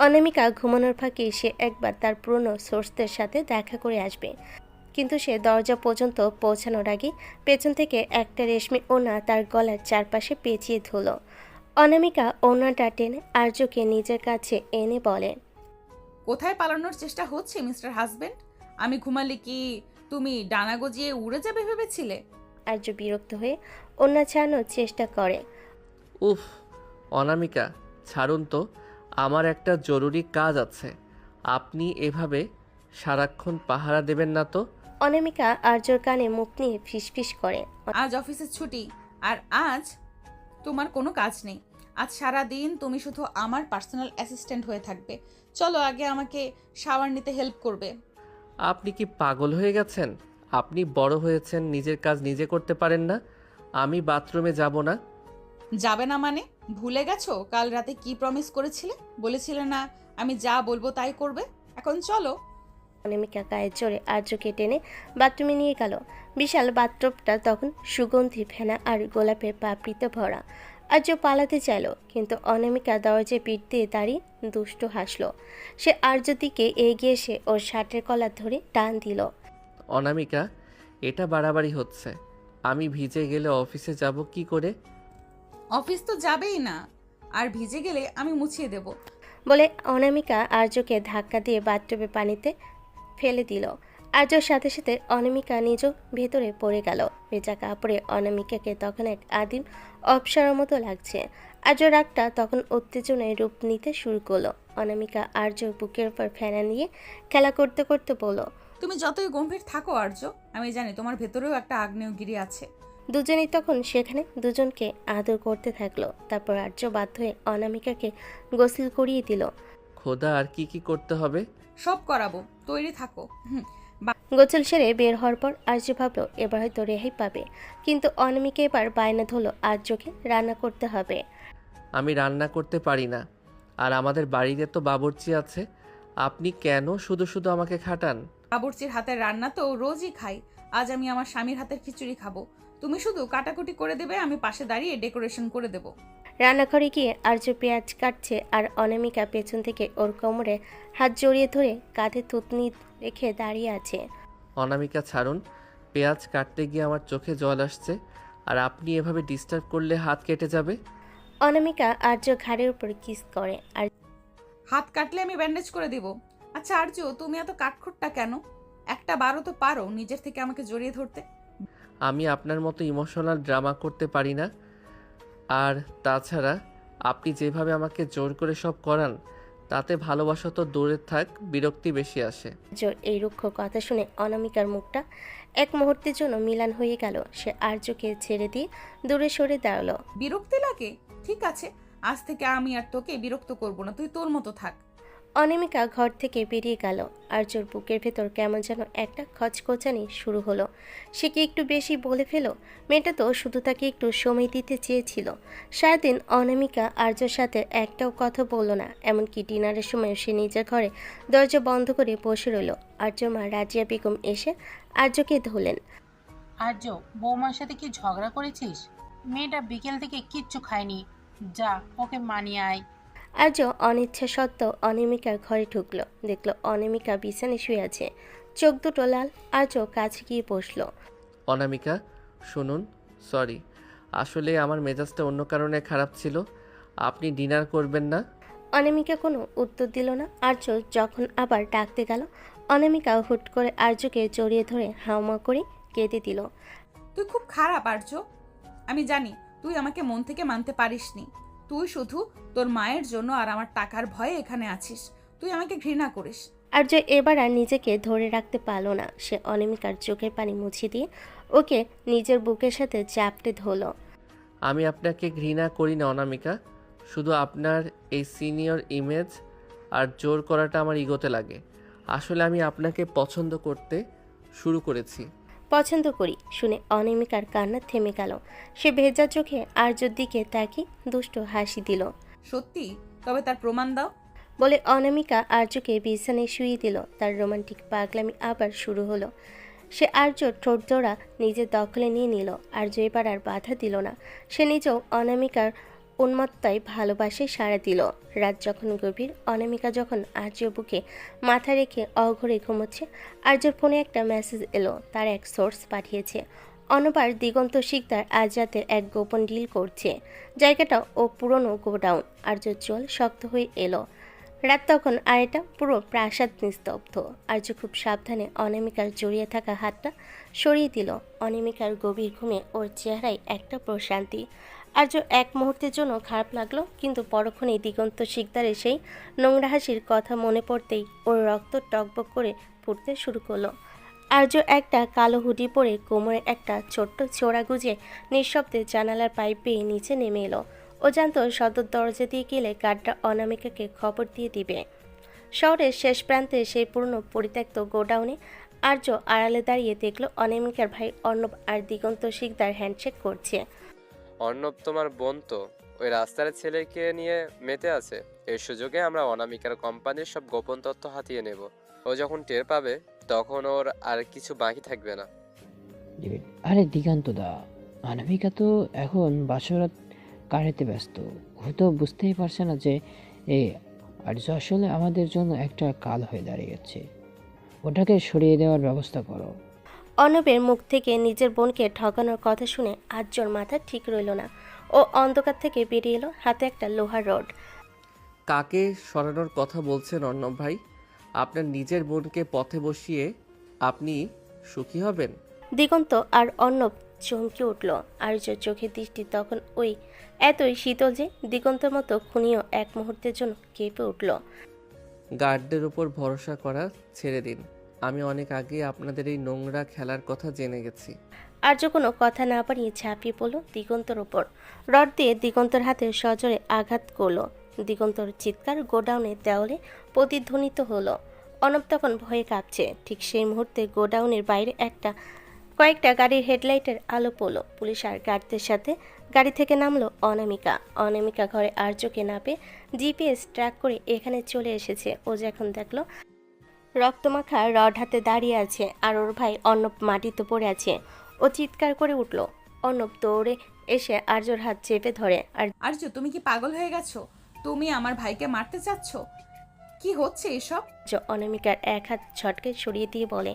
অনামিকা ঘুমানোর ফাঁকে সে একবার তার পুরনো সোর্সদের সাথে দেখা করে আসবে, কিন্তু সে দরজা পর্যন্ত পৌঁছানোর আগে পেছন থেকে একটা রেশমি ওড়না তার গলার চারপাশে পেঁচিয়ে ধরল। অনামিকা ওড়নাটা টেনে আর্যকে নিজের কাছে এনে বলে, কোথায় পালানোর চেষ্টা হচ্ছে মিস্টার হাজবেন্ড? আমি ঘুমালে কি তুমি ডানা গজিয়ে উড়ে যাবে ভেবেছিলে? আর্য বিরক্ত হয়ে ওড়না ছাড়ানোর চেষ্টা করে। উফ, অনামিকা ছাড়ুন তো, আমার একটা জরুরি কাজ আছে। আপনি এভাবে সারাক্ষণ পাহারা দেবেন না তো। অনামিকা আর্যর কানে মুখ নিয়ে ফিসফিস করে, আজ অফিসের ছুটি, আর আজ তোমার কোনো কাজ নেই। আজ সারা দিন তুমি শুধু আমার পার্সোনাল অ্যাসিস্ট্যান্ট হয়ে থাকবে। চলো আগে আমাকে শাওয়ার নিতে হেল্প করবে। আপনি কি পাগল হয়ে গেছেন? আপনি বড় হয়েছেন, নিজের কাজ নিজে করতে পারেন না। আমি বাথরুমে যাব না। যাবে না মানে? ভুলে গেছো কাল রাতে কি প্রমিস করেছিলে? বলেছিলে না আমি যা বলবো তাই করবে। এখন চলো। অনামিকা গায়ের জোরে আর্যকে টেনে বাথরুমে নিয়ে গেল। বিশাল বাথটবটা তখন সুগন্ধি ফেনা আর গোলাপের পাপড়িতে ভরা। আর্য পালাতে চাইল, কিন্তু অনামিকা দরজায় পিঠ দিয়ে দাঁড়িয়ে দুষ্টু হাসলো। সে আর্যর দিকে এগিয়ে এসে ওর শার্টের কলার ধরে টান দিল। অনামিকা, এটা বাড়াবাড়ি হচ্ছে। আমি ভিজে গেলে অফিসে যাব কি করে? অফিস তো যাবেই না, আর ভিজে গেলে আমি মুছিয়ে দেব। বলে অনামিকা আর্যকে ধাক্কা দিয়ে বাথটবে পানিতে ফেলে দিল। আর্যর সাথে সাথে অনামিকা নিজও ভেতরে পড়ে গেল। ভেজা কাপড়ে অনামিকাকে তখন এক আদিম অপসরার মতো লাগছে। আর্য রাগটা তখন উত্তেজনায় রূপ নিতে শুরু করলো। অনামিকা আর্যর বুকের উপর ফেনা নিয়ে খেলা করতে করতে বলল, তুমি যতই গম্ভীর থাকো আর্য, আমি জানি তোমার ভেতরেও একটা আগ্নেয়গিরি আছে। দুজনেই তখন সেখানে দুজনকে আদর করতে থাকলো। তারপর আর্য বাধ্য হয়ে অনামিকাকে গোসল করিয়ে দিল। খোদা, আর কি কি করতে হবে? সব করাবো, তৈরি থাকো। গোসল সেরে বের হওয়ার পর আর্য ভাবলো এবার হয়তো রেহাই পাবে, কিন্তু অনামিকা এবার বায়না ধরলো আর্যকে রান্না করতে হবে। আমি রান্না করতে পারি না, আর আমাদের বাড়িতে তো বাবুর্চি আছে। আপনি কেন শুধু শুধু আমাকে খাটান? বাবুর্চির হাতের রান্না তো রোজই খাই। আজ আমি আমার স্বামীর হাতের খিচুড়ি খাবো। তুমি শুধু কাটাকুটি করে দেবে, আমি পাশে দাঁড়িয়ে ডেকোরেশন করে দেবো। রান্নাঘরে গিয়ে আর্য পেঁয়াজ কাটছে, আর অনামিকা পেছন থেকে ওর কোমরে হাত জড়িয়ে ধরে কাঁধে থুতনি রেখে দাঁড়িয়ে আছে। অনামিকা, ছাড়ুন। পেঁয়াজ কাটতে গিয়ে আমার চোখে জল আসছে, আর আপনি এভাবে ডিস্টার্ব করলে হাত কেটে যাবে। অনামিকা আর্য ঘাড়ের উপর কিস করে। আর হাত কাটলে আমি ব্যান্ডেজ করে দিব। আচ্ছা আর্য, তুমি এত কাঠখোট্টা কেন? একটা বারও তো পারো নিজের থেকে আমাকে জড়িয়ে ধরতে। আমি আপনার মতো ইমোশনাল ড্রামা করতে পারি না। আর তাছাড়া আপনি যেভাবে আমাকে জোর করে সব করান, তাতে ভালোবাসা তো দূরে থাক, বিরক্তি বেশি আসে। আর্যর এই রুক্ষ কথা শুনে অনামিকার মুখটা এক মুহূর্তের জন্য মিলান হয়ে গেল। সে আর্যকে ছেড়ে দিয়ে দূরে সরে দাঁড়ালো। বিরক্তি লাগে? ঠিক আছে, আজ থেকে আমি আর তোকে বিরক্ত করব না, তুই তোর মতো থাক। অনামিকা ঘর থেকে বেরিয়ে গেল। আর্যর বুকের ভেতর কেমন যেন একটা খচখচানি শুরু হলো। সে কি একটু বেশি বলে ফেলো? মেয়েটা তো শুধু তাকে একটু সময় দিতে চেয়েছিল। সারাদিন অনামিকা আর্যর সাথে একটাও কথা বলল না। এমনকি ডিনারের সময় সে নিজের ঘরে দরজা বন্ধ করে বসে রইল। আর্যর মা রাজিয়া বেগম এসে আর্যকে ধরলেন। আর্য, বৌমার সাথে কি ঝগড়া করেছিস? মেয়েটা বিকেল থেকে কিচ্ছু খায়নি, যা ওকে মানিয়ে আয়। আর্য অনিচ্ছা সত্ত্বেও অনামিকার ঘরে ঢুকলো। দেখলো অনামিকা বিছানে শুয়ে আছে, চোখ দুটো লাল। আর্য কাছে গিয়ে বসলো। অনামিকা, শুনুন, সরি, আসলে আমার মেজাজটা অন্য কারণে খারাপ ছিল। আপনি ডিনার করবেন না? অনামিকা কোনো উত্তর দিল না। আর্য যখন আবার ডাকতে গেল, অনামিকা হুট করে আর্যকে জড়িয়ে ধরে হাওমা করে কেঁদে দিল। তুই খুব খারাপ আর্য। আমি জানি তুই আমাকে মন থেকে মানতে পারিসনি। তুই শুধু তোর মায়ের জন্য আর আমার টাকার ভয়ে এখানে আছিস। তুই আমাকে ঘৃণা করিস। আর্য এবার আর নিজেকে ধরে রাখতে পারল না। সে অনামিকার চোখের পানি মুছে দিয়ে ওকে নিজের বুকের সাথে চাপটে ধরল। আমি আপনাকে ঘৃণা করি না অনামিকা, শুধু আপনার এই সিনিয়র ইমেজ আর জোর করাটা আমার ইগোতে লাগে। আসলে আমি আপনাকে পছন্দ করতে শুরু করেছি। পছন্দ করি শুনে অনামিকার কান্না থেমে গেল। সে ভেজা চোখে আর্যর দিকে তাকিয়ে দুষ্ট হাসি দিল। সত্যি? তবে তার প্রমাণ দাও। বলে অনামিকা আর্যকে বিছানায় শুইয়ে দিল। তার রোমান্টিক পাগলামি আবার শুরু হলো। সে আর্যর ঠোঁট জোড়া নিজের দখলে নিয়ে নিল। আর্য এবার আর বাধা দিল না। সে নিজেও অনামিকার উন্মত্তায় ভালোবাসে সাড়া দিল। রাত যখন গভীর, অনামিকা যখন আর্যর বুকে মাথা রেখে অঘরে ঘুমোচ্ছে, আর্যর ফোনে একটা মেসেজ এলো। তার এক সোর্স পাঠিয়েছে, অনবার দিগন্ত শিকদার আজ রাতের এক গোপন ডিল করছে। জায়গাটা ও পুরনো গোডাউন। আর্যর চোল শক্ত হয়ে এলো। রাত তখন, আর এটা পুরো প্রাসাদ নিস্তব্ধ। আর্য খুব সাবধানে অনামিকার জড়িয়ে থাকা হাতটা সরিয়ে দিল। অনামিকার গভীর ঘুমে ওর চেহারায় একটা প্রশান্তি। আর্য এক মুহূর্তের জন্য খারাপ লাগলো, কিন্তু পরক্ষণেই দিগন্ত শিকদারের সেই নোংরা হাসির কথা মনে পড়তেই ওর রক্ত টকবক করে ফুটতে শুরু করলো। আর্য একটা কালো হুডি পরে কোমরে একটা ছোট্ট ছোড়া গুজে নিঃশব্দে জানালার পাইপ বেয়ে নিচে নেমে এলো। ও জানতো সদর দরজা দিয়ে গেলে গার্ডরা অনামিকাকে খবর দিয়ে দিবে। শহরের শেষ প্রান্তে সেই পুরনো পরিত্যক্ত গোডাউনে আর্য আড়ালে দাঁড়িয়ে দেখলো অনামিকার ভাই অর্ণব আর দিগন্ত শিকদার হ্যান্ডশেক করছে। অর্ণব তোমার বোন তো ওই রাস্তার ছেলেকে নিয়ে মেতে আছে। এই সুযোগে আমরা অনামিকার কোম্পানির সব গোপন তথ্য হাতিয়ে নেব। ও যখন টের পাবে তখন ওর আর কিছু বাকি থাকবে না। ডেভিড, আরে দিগান্ত দা, অনামিকা তো এখন বাসরাত কাটাতে ব্যস্ত। ও তো বুঝতেই পারছে না যে এই আর্য আসলে আমাদের জন্য একটা কাল হয়ে দাঁড়িয়েছে। ওটাকে সরিয়ে দেওয়ার ব্যবস্থা করো। অর্ণবের মুখ থেকে নিজের বোনকে ঠকানোর কথা শুনে আর্যর মাথা ঠিক রইল না। ও অন্ধকার থেকে বেরিয়ে এলো, হাতে একটা লোহার রড। কাকে সরানোর কথা বলছেন অর্ণব ভাই? আপনার নিজের বোনকে পথে বসিয়ে আপনি সুখী হবেন? দিগন্ত আর অর্ণব চমকে উঠল। আর্যর চোখের দৃষ্টি তখন ওই এতই শীতল যে দিগন্তের মতো খুনিও এক মুহূর্তের জন্য কেঁপে উঠল। গার্ডদের উপর ভরসা করা ছেড়ে দিন। আমি অনেক আগে আপনাদের এই নোংরা খেলার কথা জেনে গেছি। আর্য কোনো কথা না পারিয়ে ঝাঁপিয়ে পড়ল দিগন্তর ওপর। রড দিয়ে দিগন্তর হাতে সজোরে আঘাত করলো। দিগন্তর চিৎকার গোডাউনের দেওয়ালে প্রতিধ্বনিত হলো। অর্ণব তখন ভয়ে কাঁপছে। ঠিক সেই মুহূর্তে গোডাউনের বাইরে কয়েকটা গাড়ির হেডলাইটের আলো পড়ল। পুলিশ আর গার্ডদের সাথে গাড়ি থেকে নামলো অনামিকা। অনামিকা ঘরে আর্যকে না পেয়ে জিপিএস ট্র্যাক করে এখানে চলে এসেছে। ও যখন দেখলো রক্তমাখা রড হাতে দাঁড়িয়ে আছে আর ওর ভাই অর্ণব মাটিতে পড়ে আছে, ও চিৎকার করে উঠল। অর্ণব দৌড়ে এসে আর্যর হাত চেপে ধরে। আর আর্য, তুমি কি পাগল হয়ে গেছো? তুমি আমার ভাইকে মারতে চাচ্ছ? কি হচ্ছে এসব? অনামিকার এক হাত ছটকে সরিয়ে দিয়ে বলে,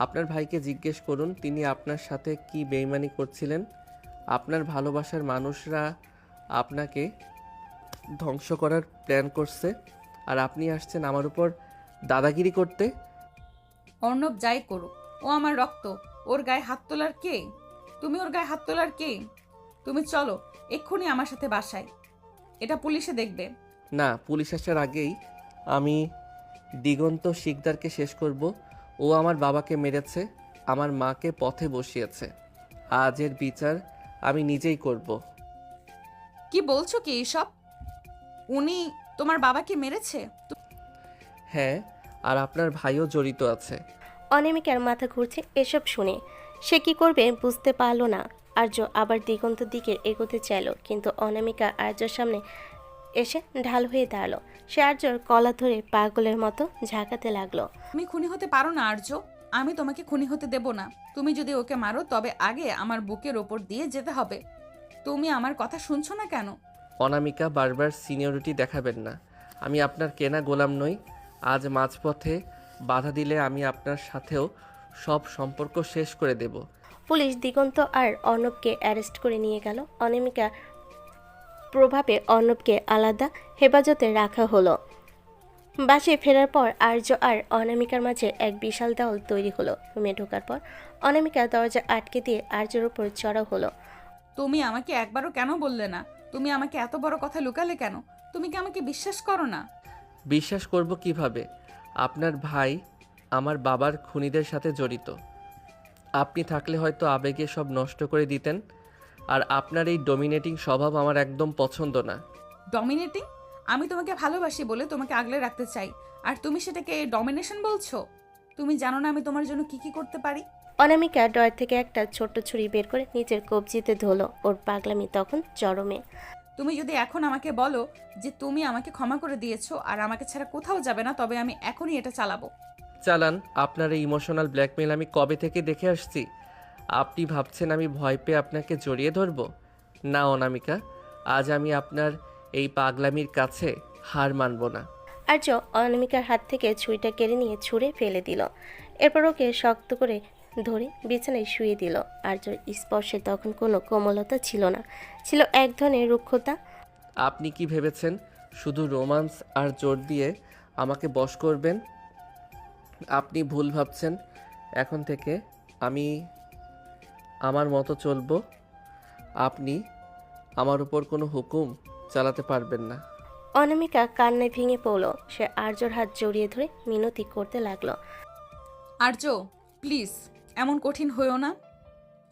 আপনার ভাইকে জিজ্ঞেস করুন তিনি আপনার সাথে কি বেইমানি করছিলেন। আপনার ভালোবাসার মানুষরা আপনাকে ধ্বংস করার প্ল্যান করছে, আর আপনি আসছেন আমার উপর দাদাগিরি করতে। অর্ণব যাই করুক, ও আমার রক্ত। ওর গায়ে হাত তোলার কে? তুমি ওর গায়ে হাত তোলার কে? তুমি চলো এক্ষুনি আমার সাথে বাসায়, এটা পুলিশে দেখবে। না, পুলিশ আসার আগেই আমি দিগন্ত শিকদারকে শেষ করব। ও আমার বাবাকে মেরেছে, আমার মাকে পথে বসিয়েছে। আজ এর বিচার আমি নিজেই করব। কি বলছো কি এসব? উনি তোমার বাবাকে মেরেছে? হ্যাঁ, আর আপনার ভাইও জড়িত আছে। অনামিকার মাথা ঘুরছে এসব শুনে। সে কি করবে বুঝতে পারল না। আর্য আবার দিগন্তর দিকে এগোতে চাইল, কিন্তু অনামিকা আর্যর সামনে এসে ঢাল হয়ে দাঁড়ালো। সে আর্যর কলা ধরে পাগলের মতো ঝাঁকাতে লাগলো। তুমি খুনি হতে পারো না আর্য, আমি তোমাকে খুনি হতে দেব না। তুমি যদি ওকে মারো তবে আগে আমার বুকের ওপর দিয়ে যেতে হবে। তুমি আমার কথা শুনছো না কেন? অনামিকা, বারবার সিনিয়রিটি দেখাবেন না। আমি আপনার কেনা গোলাম নই। আজ মাঝপথে বাধা দিলে আমি আপনার সাথেও সব সম্পর্ক শেষ করে দেব। পুলিশ দিগন্ত আর অর্ণবকে অ্যারেস্ট করে নিয়ে গেল। অনামিকা প্রভাবে অর্ণবকে আলাদা হেফাজতে রাখা হলো। বাসে ফেরার পর আর্য আর অনামিকার মাঝে এক বিশাল দেওয়াল তৈরি হলো। রুমে ঢোকার পর অনামিকা দরজা আটকে দিয়ে আর্যের উপর চড়াও হলো। তুমি আমাকে একবারও কেন বললে না? তুমি আমাকে এত বড় কথা লুকালে কেন? তুমি কি আমাকে বিশ্বাস করো না? বিশ্বাস করব কিভাবে? আপনার ভাই আমার বাবার খুনিদের সাথে জড়িত। আপনি থাকলে হয়তো আবেগে সব নষ্ট করে দিতেন। আর আপনার এই ডমিনেটিং স্বভাব আমার একদম পছন্দ না। ডমিনেটিং? আমি তোমাকে ভালোবাসি বলে তোমাকে আগলে রাখতে চাই, আর তুমি সেটাকে ডমিনেশন বলছো? তুমি জানো না আমি তোমার জন্য কি কি করতে পারি? অনামিকা ড্রয়ার থেকে একটা ছোট্ট ছুরি বের করে নিজের কবজিতে ধরলো। ওর পাগলামি তখন চরমে। তুমি যদি এখন আমাকে বলো যে তুমি আমাকে ক্ষমা করে দিয়েছো আর আমাকে ছাড়া কোথাও যাবে না, তবে আমি এখনই এটা চালাবো। চালান। আপনার এই ইমোশনাল ব্ল্যাকমেল আমি কবে থেকে দেখে আসছি। আপনি ভাবছেন আমি ভয় পেয়ে আপনাকে জড়িয়ে ধরব? না অনামিকা, আজ আমি আপনার এই পাগলামির কাছে হার মানব না। আর্য অনামিকার হাত থেকে ছুরিটা কেড়ে নিয়ে ছুঁড়ে ফেলে দিল। এরপর ওকে শক্ত করে ধরে বিছানায় শুয়ে দিল। আর্যর স্পর্শে তখন কোনো কোমলতা ছিল না, ছিল এক ধরনের রুক্ষতা। আপনি কি ভেবেছেন শুধু রোমান্স আর জোর দিয়ে আমাকে বশ করবেন? আপনি ভুল ভাবছেন। এখন থেকে আমি আমার মতো চলবো। আপনি আমার উপর কোনো হুকুম চালাতে পারবেন না। অনামিকা কান্নায় ভেঙে পড়ল। সে আর্যর হাত জড়িয়ে ধরে মিনতি করতে লাগলো। আর্য, প্লিজ এমন কঠিন হয়েও না।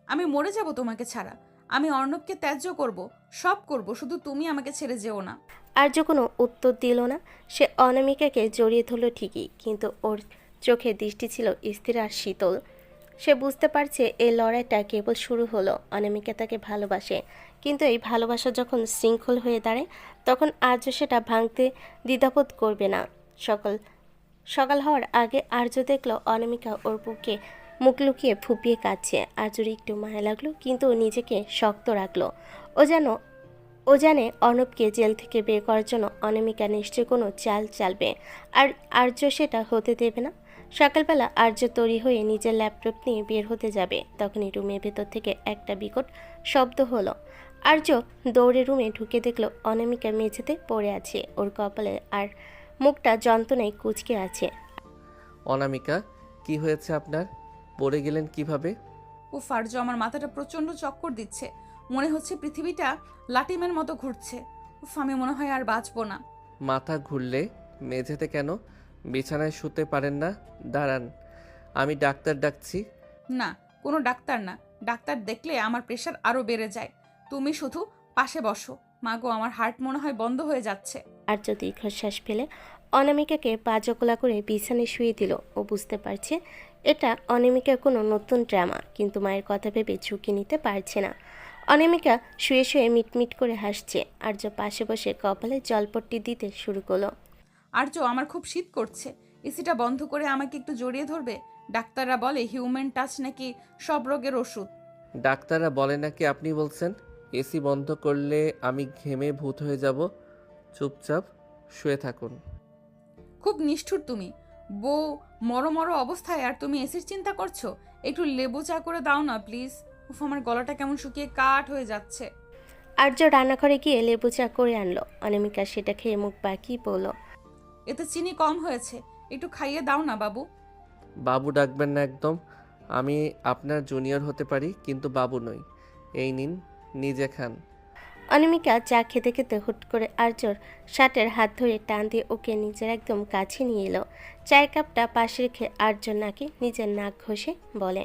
আমি মরে যাব তোমাকে ছাড়া। আমি অর্ণবকে ত্যায্য করব, সব করব, শুধু তুমি আমাকে ছেড়ে যেও না। আর্য কোনো উত্তর দিল না। সে অনামিকাকে জড়িয়ে ধরল ঠিকই, কিন্তু ওর চোখে দৃষ্টি ছিল স্থির আর শীতল। সে বুঝতে পারছে এই লড়াইটা কেবল শুরু হলো। অনামিকা তাকে ভালোবাসে, কিন্তু এই ভালোবাসা যখন শৃঙ্খল হয়ে দাঁড়ায় তখন আর্য সেটা ভাঙতে দ্বিধাবোধ করবে না। সকাল হওয়ার আগে আর্য দেখলো অনামিকা ওর বুকে মুখ লুকিয়ে ফুপিয়ে কাঁদছে। আর্যর একটু মায়া লাগলো, কিন্তু ও নিজেকে শক্ত রাখলো। ও জানে অর্ণবকে জেল থেকে বের করার জন্য অনামিকা নিশ্চয়ই কোনো চাল চালবে, আর আর্য সেটা হতে দেবে না। সকালবেলা আর্য তৈরি হয়ে নিজের ল্যাপটপ নিয়ে বের হতে যাবে, তখনই রুমের ভেতর থেকে একটা বিকট শব্দ হলো। আর্য দৌড়ে রুমে ঢুকে দেখলো অনামিকা মেঝেতে পড়ে আছে, ওর কপালে আর মুখটা যন্ত্রণায় কুঁচকে আছে। অনামিকা, কি হয়েছে আপনার? পড়ে গেলেন কিভাবে? উফ আর্য, আমার মাথাটা প্রচন্ড চক্কর দিচ্ছে, মনে হচ্ছে পৃথিবীটা লাটিমের মতো ঘুরছে। উফ, আমি মনে হয় আর বাঁচবো না। মাথা ঘুরলে মেঝেতে কেন? বিছানায় শুতে পারেন না? দাঁড়ান, আমি ডাক্তার ডাকছি। না, কোনো ডাক্তার না, ডাক্তার দেখলে আমার প্রেশার আরো বেড়ে যায়। তুমি শুধু পাশে বসো। মাগো, আমার হার্ট মনে হয় বন্ধ হয়ে যাচ্ছে। আর্য দীর্ঘশ্বাস ফেলে অনামিকাকে পা জকলা করে বিছানায় শুয়ে দিল। ও বুঝতে পারছে এটা অনামিকার কোনো নতুন ড্রামা, কিন্তু মায়ের কথা ভেবে ঝুঁকি নিতে পারছে না। অনামিকা শুয়ে শুয়ে মিটমিট করে হাসছে। আর্য পাশে বসে কপালে জলপট্টি দিতে শুরু করলো। আর্য, আমার খুব শীত করছে, এসিটা বন্ধ করে আমাকে একটু জড়িয়ে ধরবে? ডাক্তাররা বলে হিউম্যান টাচ নাকি সব রোগের ওষুধ। ডাক্তাররা বলে নাকি আপনি বলছেন? এসি বন্ধ করলে আমি ঘেমে ভূত হয়ে যাব। চুপচাপ শুয়ে থাকুন। খুব নিষ্ঠুর তুমি। বউ মরো অবস্থায় আর তুমি এসির চিন্তা করছো? একটু লেবু চা করে দাও না প্লিজ। উফ, আমার গলাটা কেমন শুকিয়ে কাঠ হয়ে যাচ্ছে। আর্য রান্নাঘরে গিয়ে লেবু চা করে আনলো। অনামিকা সেটা খেয়ে মুখ বাঁকিয়ে বলল, এতে চিনি কম হয়েছে, একটু খাইয়ে দাও না বাবু। বাবু ডাকবেন না একদম। আমি আপনার জুনিয়র হতে পারি, কিন্তু বাবু নই। এই নিন, নিজে খান। অনামিকা চা খেতে খেতে হুট করে আর্যর শার্টের হাত ধরে টান দিয়ে ওকে নিজের একদম কাছে নিয়ে এলো। চায়ের কাপটা পাশে রেখে আর্য নাকি নিজের নাক ঘষে বলে,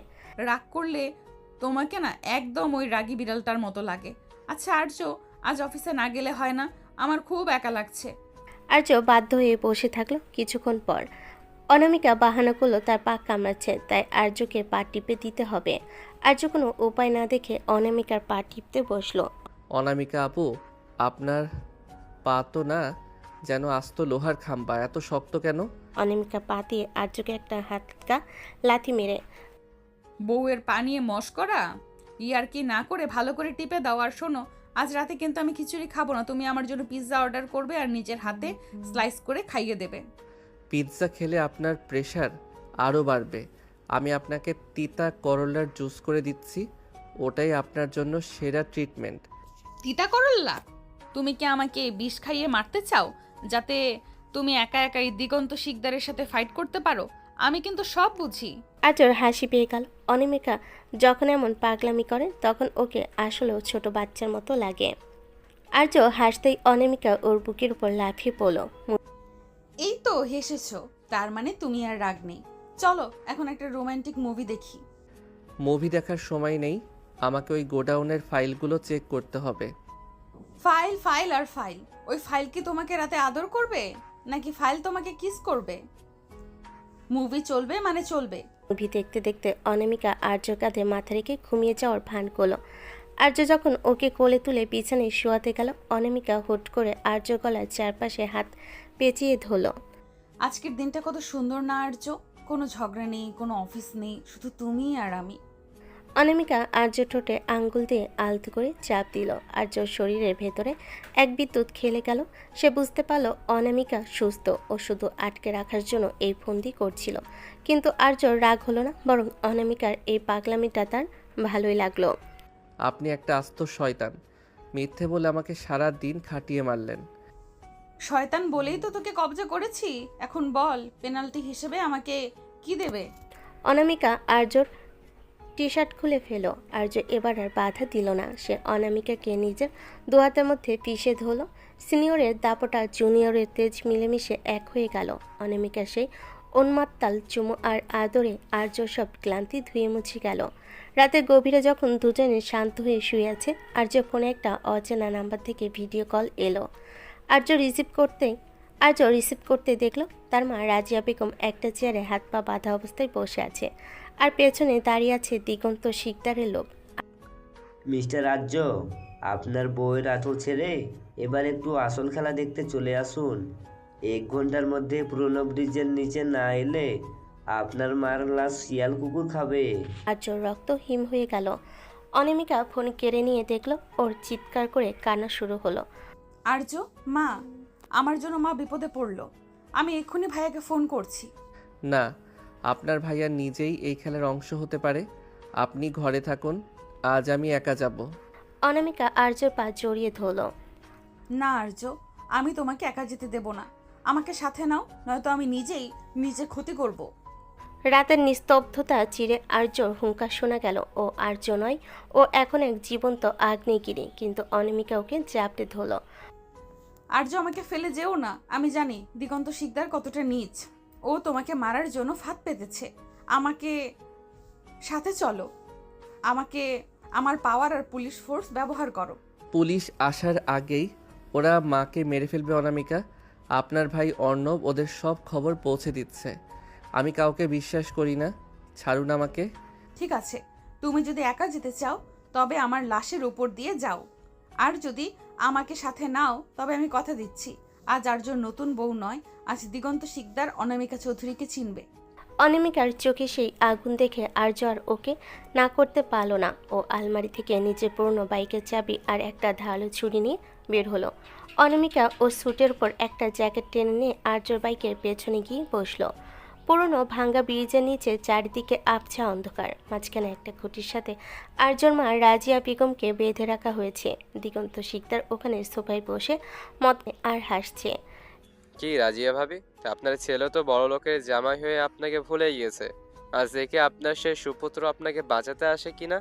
রাগ করলে তোমাকে না একদম ওই রাগী বিড়ালটার মতো লাগে। আচ্ছা আর্য, আজ অফিসে না গেলে হয় না? আমার খুব একা লাগছে। আর্য বাধ্য হয়ে বসে থাকলো। কিছুক্ষণ পর অনামিকা বাহানা করলো তার পা কামড়াচ্ছে, তাই আর্যকে পা টিপে দিতে হবে। আর্য কোনো উপায় না দেখে অনামিকার পা টিপতে বসলো। অনামিকা আপু, আপনার পা তো না যেন আস্ত লোহার খাম্বা, এত শক্ত কেন? অনামিকা পা দিয়ে আর্যকে একটা হাতকা লাথি মেরে, বউয়ের পা নিয়ে মশকরা ইয়ার কি না করে ভালো করে টিপে দাও। আর শোনো, আজ রাতে কিন্তু আমি খিচুড়ি খাবো না, তুমি আমার জন্য পিৎজা অর্ডার করবে আর নিজের হাতে স্লাইস করে খাইয়ে দেবে। পিৎজা খেলে আপনার প্রেশার আরও বাড়বে। আমি আপনাকে তিতা করলার জুস করে দিচ্ছি, ওটাই আপনার জন্য সেরা ট্রিটমেন্ট। তিতা করল্লা? তুমি কি আমাকে বিষ খাইয়ে মারতে চাও, যাতে তুমি একা একাই দিগন্ত শিকদারের সাথে ফাইট করতে পারো? আমি কিন্তু সব বুঝি। আর্যর হাসি পেয়ে গেল। অনামিকা যখন এমন পাগলামি করে তখন ওকে আসলেও ছোট বাচ্চার মতো লাগে। আর্য হাসতেই অনামিকা ওর বুকের উপর লাফিয়ে পড়ল। এই তো হেসেছো, তার মানে তুমি আর রাগ নেই। চলো এখন একটা রোমান্টিক মুভি দেখি। মুভি দেখার সময় নেই, আমাকে ওই গোডাউনের ফাইলগুলো চেক করতে হবে। ফাইল ফাইল আর ফাইল? ওই ফাইল কি তোমাকে রাতে আদর করবে, নাকি ফাইল তোমাকে কিস করবে? মুভি চলবে মানে চলবে। মুভি দেখতে দেখতে অনামিকা আর্যর কাঁধে মাথা রেখে ঘুমিয়ে যাওয়ার ভান করলো। আর্য যখন ওকে কোলে তুলে বিছানায় শোয়াতে গেল, অনামিকা হুট করে আর্য গলার চারপাশে হাত পেঁচিয়ে ধরল। আজকের দিনটা কত সুন্দর না আর্য? কোনো ঝগড়া নেই, কোনো অফিস নেই, শুধু তুমি আর আমি। অনামিকা আর্য ঠোঁটে আঙ্গুল দিয়ে আলতো করে চাপ দিল। আর্যর শরীরের ভেতরে এক বিদ্যুৎ খেলে গেল। সে বুঝতে পারল অনামিকা সুস্থ, ও শুধু আটকে রাখার জন্য এই ফন্দি করছিল। কিন্তু আর্যর রাগ হলো না, বরং অনামিকার এই পাগলামিটা তার ভালোই লাগলো। আপনি একটা আস্ত শয়তান, মিথ্যে বলে আমাকে সারা দিন খাটিয়ে মারলেন। শয়তান বলেই তো তোকে কবজা করেছি। এখন বল, পেনাল্টি হিসেবে আমাকে কি দেবে? অনামিকা আর্যর টি শার্ট খুলে ফেলো। আর্য এবার আর বাধা দিল না। সে অনামিকাকে নিজের দু হাতের মধ্যে পিষে ধরল। সিনিয়রের দাপটা জুনিয়রের তেজ মিলেমিশে এক হয়ে গেল। অনামিকা সেই উন্মাত্তাল চুমু আর আদরে আর্য সব ক্লান্তি ধুয়ে মুছে গেল। রাতের গভীরে যখন দুজনে শান্ত হয়ে শুয়ে আছে, আর্য ফোনে একটা অচেনা নাম্বার থেকে ভিডিও কল এলো। আর্য রিসিভ করতে দেখল তার মা রাজিয়া বেগম একটা চেয়ারে হাত পা বাঁধা অবস্থায় বসে আছে। আর পেছনে দাঁড়িয়ে আছে দিগন্ত শিকদারের লোক। মিস্টার রাজ্য, আপনার বউয়ের আঁচল ছেড়ে এবার একটু আসল খেলা দেখতে চলে আসুন। 1 ঘন্টার মধ্যে পুরনো ব্রিজের নিচে না এলে আপনার মার লাশ শিয়াল কুকুর খাবে। আর্যর রক্ত হিম হয়ে গেল। অনামিকা ফোন কেড়ে নিয়ে দেখলো ওর চিৎকার করে কান্না শুরু হলো। আর্য, মা, আমার জন্য মা বিপদে পড়লো। আমি এক্ষুনি ভাইয়াকে ফোন করছি। না, আপনার ভাইয়া নিজেই এই খেলার অংশ হতে পারে। আপনি ঘরে থাকুন, আজ আমি একা যাব। অনামিকা আর্যর পা জড়িয়ে ধরল। না আর্য, আমি তোমাকে একা যেতে দেব না। আমাকে সাথে নাও, নয়তো আমি নিজেই নিজে ক্ষতি করব। রাতের নিস্তব্ধতা চিরে আর্যর হুঙ্কার শোনা গেল। ও আর্য নয়, ও এখন এক জীবন্ত আগ্নেয়গিরি। কিন্তু অনামিকা ওকে জাপটে ধরল। আর্য, আমাকে ফেলে যেও না। আমি জানি দিগন্ত শিকদার কতটা নীচ। ও তোমাকে মারার জন্য ফাঁদ পেতেছে। আমাকে সাথে চলো। আমাকে আমার পাওয়ার আর পুলিশ ফোর্স ব্যবহার করো। পুলিশ আসার আগেই ওরা মাকে মেরে ফেলবে অনামিকা। আপনার ভাই অর্ণব ওদের সব খবর পৌঁছে দিচ্ছে। আমি কাউকে বিশ্বাস করি না, ছাড়ুন আমাকে। ঠিক আছে, তুমি যদি একা যেতে চাও তবে আমার লাশের উপর দিয়ে যাও। আর যদি আমাকে সাথে নাও তবে আমি কথা দিচ্ছি, আজ আর্যর নতুন বউ নয়, আজ দিগন্ত শিকদার অনামিকা চৌধুরীকে চিনবে। অনামিকার চোখে সেই আগুন দেখে আর্য আর ওকে না করতে পারল না। ও আলমারি থেকে নিজের পুরনো বাইকের চাবি আর একটা ধারালো ছুরি নিয়ে বের হলো। অনামিকা ও স্যুটের উপর একটা জ্যাকেট টেনে নিয়ে আর্যর বাইকের পেছনে গিয়ে বসলো। পুরনো ভাঙ্গা ব্রিজের নিচে চারিদিকে আবছা অন্ধকার। মাঝখানে একটা খুঁটির সাথে আর্যর মা রাজিয়া বেগমকে বেঁধে রাখা হয়েছে। দিগন্ত শিকদার ওখানে সোফায় বসে মদ আর হাসছে। কি রাজিয়া ভাবি, আপনার ছেলে তো বড় লোকের জামাই হয়ে আপনাকে ভুলে গিয়েছে। আজ দেখে আপনার সে সুপুত্র আপনাকে বাঁচাতে আসে কিনা।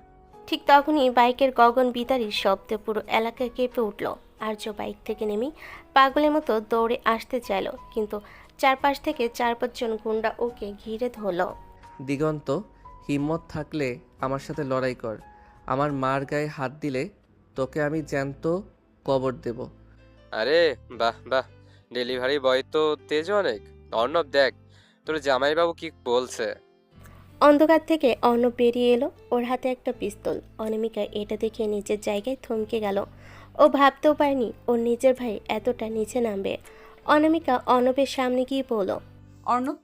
ঠিক তখনই বাইকের গগন বিদারী শব্দে পুরো এলাকা কেঁপে উঠল। আর্য বাইক থেকে নেমেই পাগলের মতো দৌড়ে আসতে চাইল, কিন্তু চারপাশ থেকে 4-5 জন গুন্ডা ওকে ঘিরে ধরল। দিগন্ত, হিম্মত থাকলে আমার সাথে লড়াই কর। আমার মার গায়ে হাত দিলে তোকে আমি জ্যান্ত কবর দেব। আরে বাহ বাহ, ডেলিভারি বয় তো তেজ অনেক। অর্ণব দেখ তোর জামাইবাবু কি বলছে। অন্ধকার থেকে অর্ণব বেরিয়ে এলো, ওর হাতে একটা পিস্তল। অনামিকা এটা দেখে নিজের জায়গায় থমকে গেল। ও ভাবতেও পারেনি ওর নিজের ভাই এতটা নিচে নামবে। অনামিকা অর্ণবের সামনে গিয়ে বলল, অর্ণব,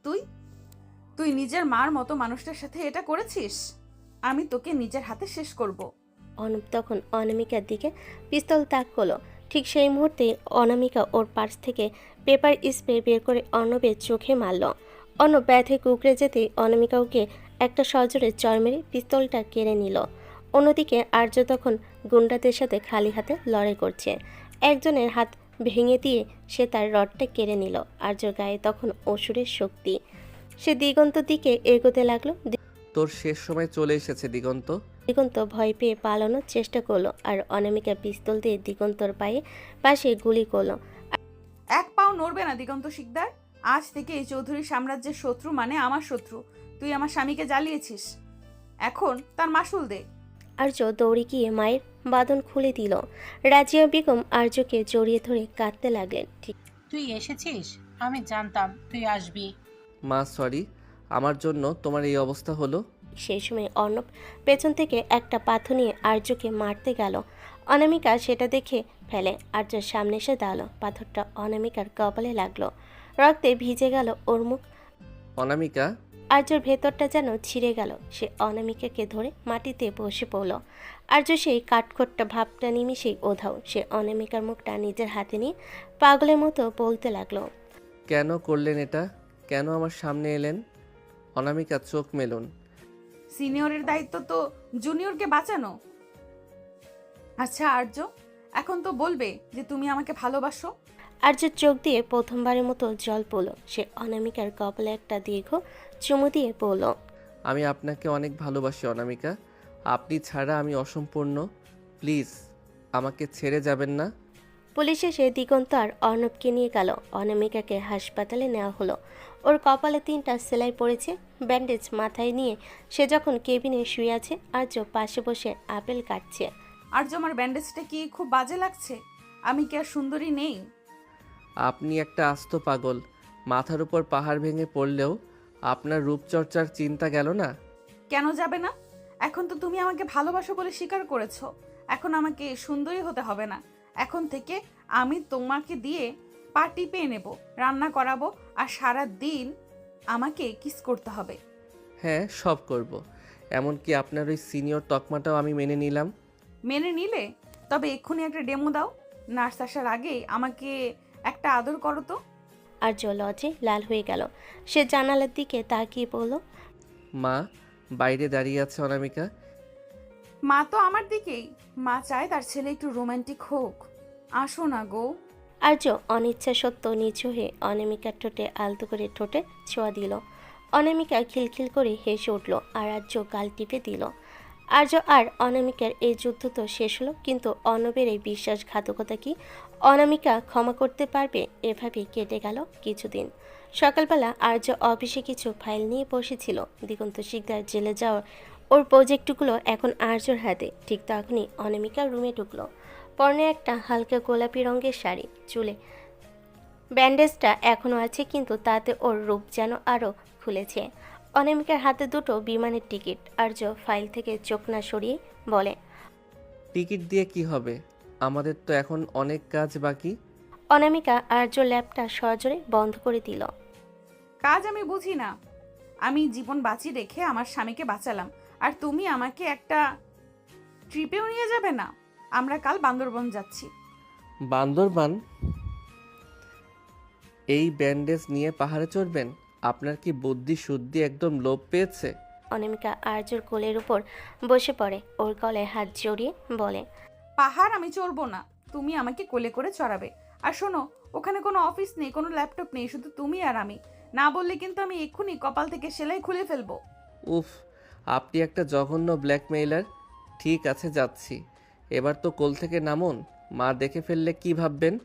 তুই নিজের মার মতো মানুষটার সাথে এটা করেছিস? আমি তোকে নিজের হাতে শেষ করব। অর্ণব তখন অনামিকার দিকে পিস্তল তাক করলো। ঠিক সেই মুহূর্তে অনামিকা ওর পার্স থেকে পেপার স্প্রে বের করে অর্ণবের চোখে মারল। অর্ণব ব্যথায় কুকড়ে যেতেই অনামিকা ওকে একটা সজোরে চড় মেরে পিস্তলটা কেড়ে নিল। অন্যদিকে আর্য তখন গুন্ডাদের সাথে খালি হাতে লড়াই করছে। একজনের হাত ভেঙে দিয়ে সে তার রডটা কেড়ে নিল। আর্যর গায়ে তখন অসুরের শক্তি। সে দিগন্তর দিকে এগোতে লাগলো। তোর শেষ সময় চলে এসেছে দিগন্ত। দিগন্ত ভয় পেয়ে পালানোর চেষ্টা করলো, আর অনামিকা পিস্তল দিয়ে দিগন্তর পাশে গুলি করলো। এক পাও নড়বে না দিগন্ত শিকদার। আজ থেকে এই চৌধুরী সাম্রাজ্যের শত্রু মানে আমার শত্রু। তুই আমার স্বামীকে জ্বালিয়েছিস, এখন তার মাসুল দে। আর্য দৌড়ে গিয়ে মায়ের বাঁধন খুলে দিল। রাজিয়া বেগম আর্যকে জড়িয়ে ধরে কাঁদতে লাগলেন। ঠিক তুই এসেছিস, আমি জানতাম তুই আসবি। মা সরি, আমার জন্য তোমার এই অবস্থা হলো। সেই সময় অর্ণব পেছন থেকে একটা পাথর নিয়ে আর্যকে মারতে গেল। অনামিকা সেটা দেখে ফেলে আর্যর সামনে এসে দাঁড়ালো। পাথরটা অনামিকার কপালে লাগলো। রক্তে ভিজে গেল ওর মুখ। অনামিকা, আর্যর ভেতরটা যেন ছিঁড়ে গেল। সে অনামিকাকে ধরে মাটিতে বসে পড়ল। আর্য সেই কাঠখোট্টা ভাবটা নিমিশেই ওধাও। সে অনামিকার মুখটা নিজের হাতে নিয়ে পাগলের মতো বলতে লাগলো, কেন করলেন এটা? কেন আমার সামনে এলেন? অনামিকা, চোখ মেলুন। সিনিয়রের দায়িত্ব তো জুনিয়রকে বাঁচানো। আচ্ছা আর্য, এখন তো বলবে যে তুমি আমাকে ভালোবাসো। আর্যের চোখ দিয়ে প্রথমবারের মতো জল পড়ল। সে অনামিকার কপালে একটা দীর্ঘ চুমু দিয়ে বলল, আমি আপনাকে অনেক ভালোবাসি অনামিকা। আপনি ছাড়া আমি অসম্পূর্ণ। প্লিজ আমাকে ছেড়ে যাবেন না। পুলিশ এসে দিগন্ত আর অর্ণবকে নিয়ে গেল। অনামিকাকে হাসপাতালে নেওয়া হলো। ওর কপালে 3টা সেলাই পড়েছে, ব্যান্ডেজ মাথায় নিয়ে সে যখন কেবিনে শুয়ে আছে, আর্য পাশে বসে আপেল কাটছে। আর্য, আমার ব্যান্ডেজটা কি খুব বাজে লাগছে? আমি কি আর সুন্দরী নেই? আপনি একটা আস্ত পাগল। মাথার উপর পাহাড় ভেঙে পড়লেও আপনার রূপচর্চার চিন্তা গেল না। কেন যাবে না? এখন তো তুমি আমাকে ভালোবাসো বলে স্বীকার করেছো। এখন আমাকে সুন্দরী হতে হবে না। এখন থেকে আমি তোমাকে দিয়ে পা টিপে নেব, রান্না করাবো, আর সারা দিন আমাকে কিস করতে হবে। হ্যাঁ, সব করব। এমনকি আপনার ওই সিনিয়র তকমাটাও আমি মেনে নিলাম। মেনে নিলে? তবে এক্ষুনি একটা ডেমো দাও। নার্স আসার আগেই আমাকে একটা আদর করো তো। আর্য লজ্জে লাল হয়ে গেল। সে জানালার দিকে তাকিয়ে বলল, মা বাইরে দাঁড়িয়ে আছে অনামিকা। মা তো আমার দিকেই। মা চায় তার ছেলে একটু রোমান্টিক হোক। আসো না গো। আর্য অনিচ্ছা সত্ত্বেও নিচু হয়ে অনামিকার ঠোঁটে আলতো করে ঠোঁটে ছোঁয়া দিল। অনামিকা খিলখিল করে হেসে উঠল আর আর্য গাল টিপে দিল। আর্য আর অনামিকার এই যুদ্ধ তো শেষ হলো, কিন্তু অর্ণবের এই বিশ্বাসঘাতকতা কি অনামিকা ক্ষমা করতে পারবে? এভাবেই কেটে গেল কিছুদিন। সকালবেলা আর্য অফিসে কিছু ফাইল নিয়ে বসেছিল। দিগন্ত শিকদার জেলে যাওয়ার ওর প্রজেক্টগুলো এখন আর্যর হাতে। ঠিক তখনই অনামিকা রুমে ঢুকলো। পরনে একটা হালকা গোলাপি রঙের শাড়ি, চুলে ব্যান্ডেজটা এখনও আছে, কিন্তু তাতে ওর রূপ যেন আরও খুলেছে। অনামিকার হাতে দুটো বিমানের টিকিট। আর্য ফাইল থেকে চোখ না সরিয়ে বলে, টিকিট দিয়ে কি হবে? আমাদের তো এখন অনেক কাজ বাকি। অনামিকা আর্য ল্যাপটা সজোরে বন্ধ করে দিল। কাজ আমি বুঝি না। আমি জীবন বাঁচি রেখে আমার স্বামীকে বাঁচালাম, আর তুমি আমাকে একটা ট্রিপেও নিয়ে যাবে না? আমরা কাল বান্দরবন যাচ্ছি। বান্দরবান? এই ব্যান্ডেজ নিয়ে পাহাড়ে চড়বেন? আপনার কি বুদ্ধি শুদ্ধি একদম লোপ পেয়েছে? অনামিকা আর্যর কোলের উপর বসে পড়ে, ওর গলায় হাত জড়িয়ে বলে, পাহাড় আমি চড়বো না, তুমি আমাকে কোলে করে চড়াবে। আর শোনো, ওখানে কোনো অফিস নেই, কোনো ল্যাপটপ নেই, শুধু তুমি আর আমি। না বললে কিন্তু আমি এক্ষুনি কপাল থেকে সেলাই খুলে ফেলবো। উফ, আপনি একটা জঘন্য ব্ল্যাকমেইলার। ঠিক আছে, যাচ্ছি। এবার তো কোল থেকে নামুন। মা দেখে ফেললে কি ভাববেন?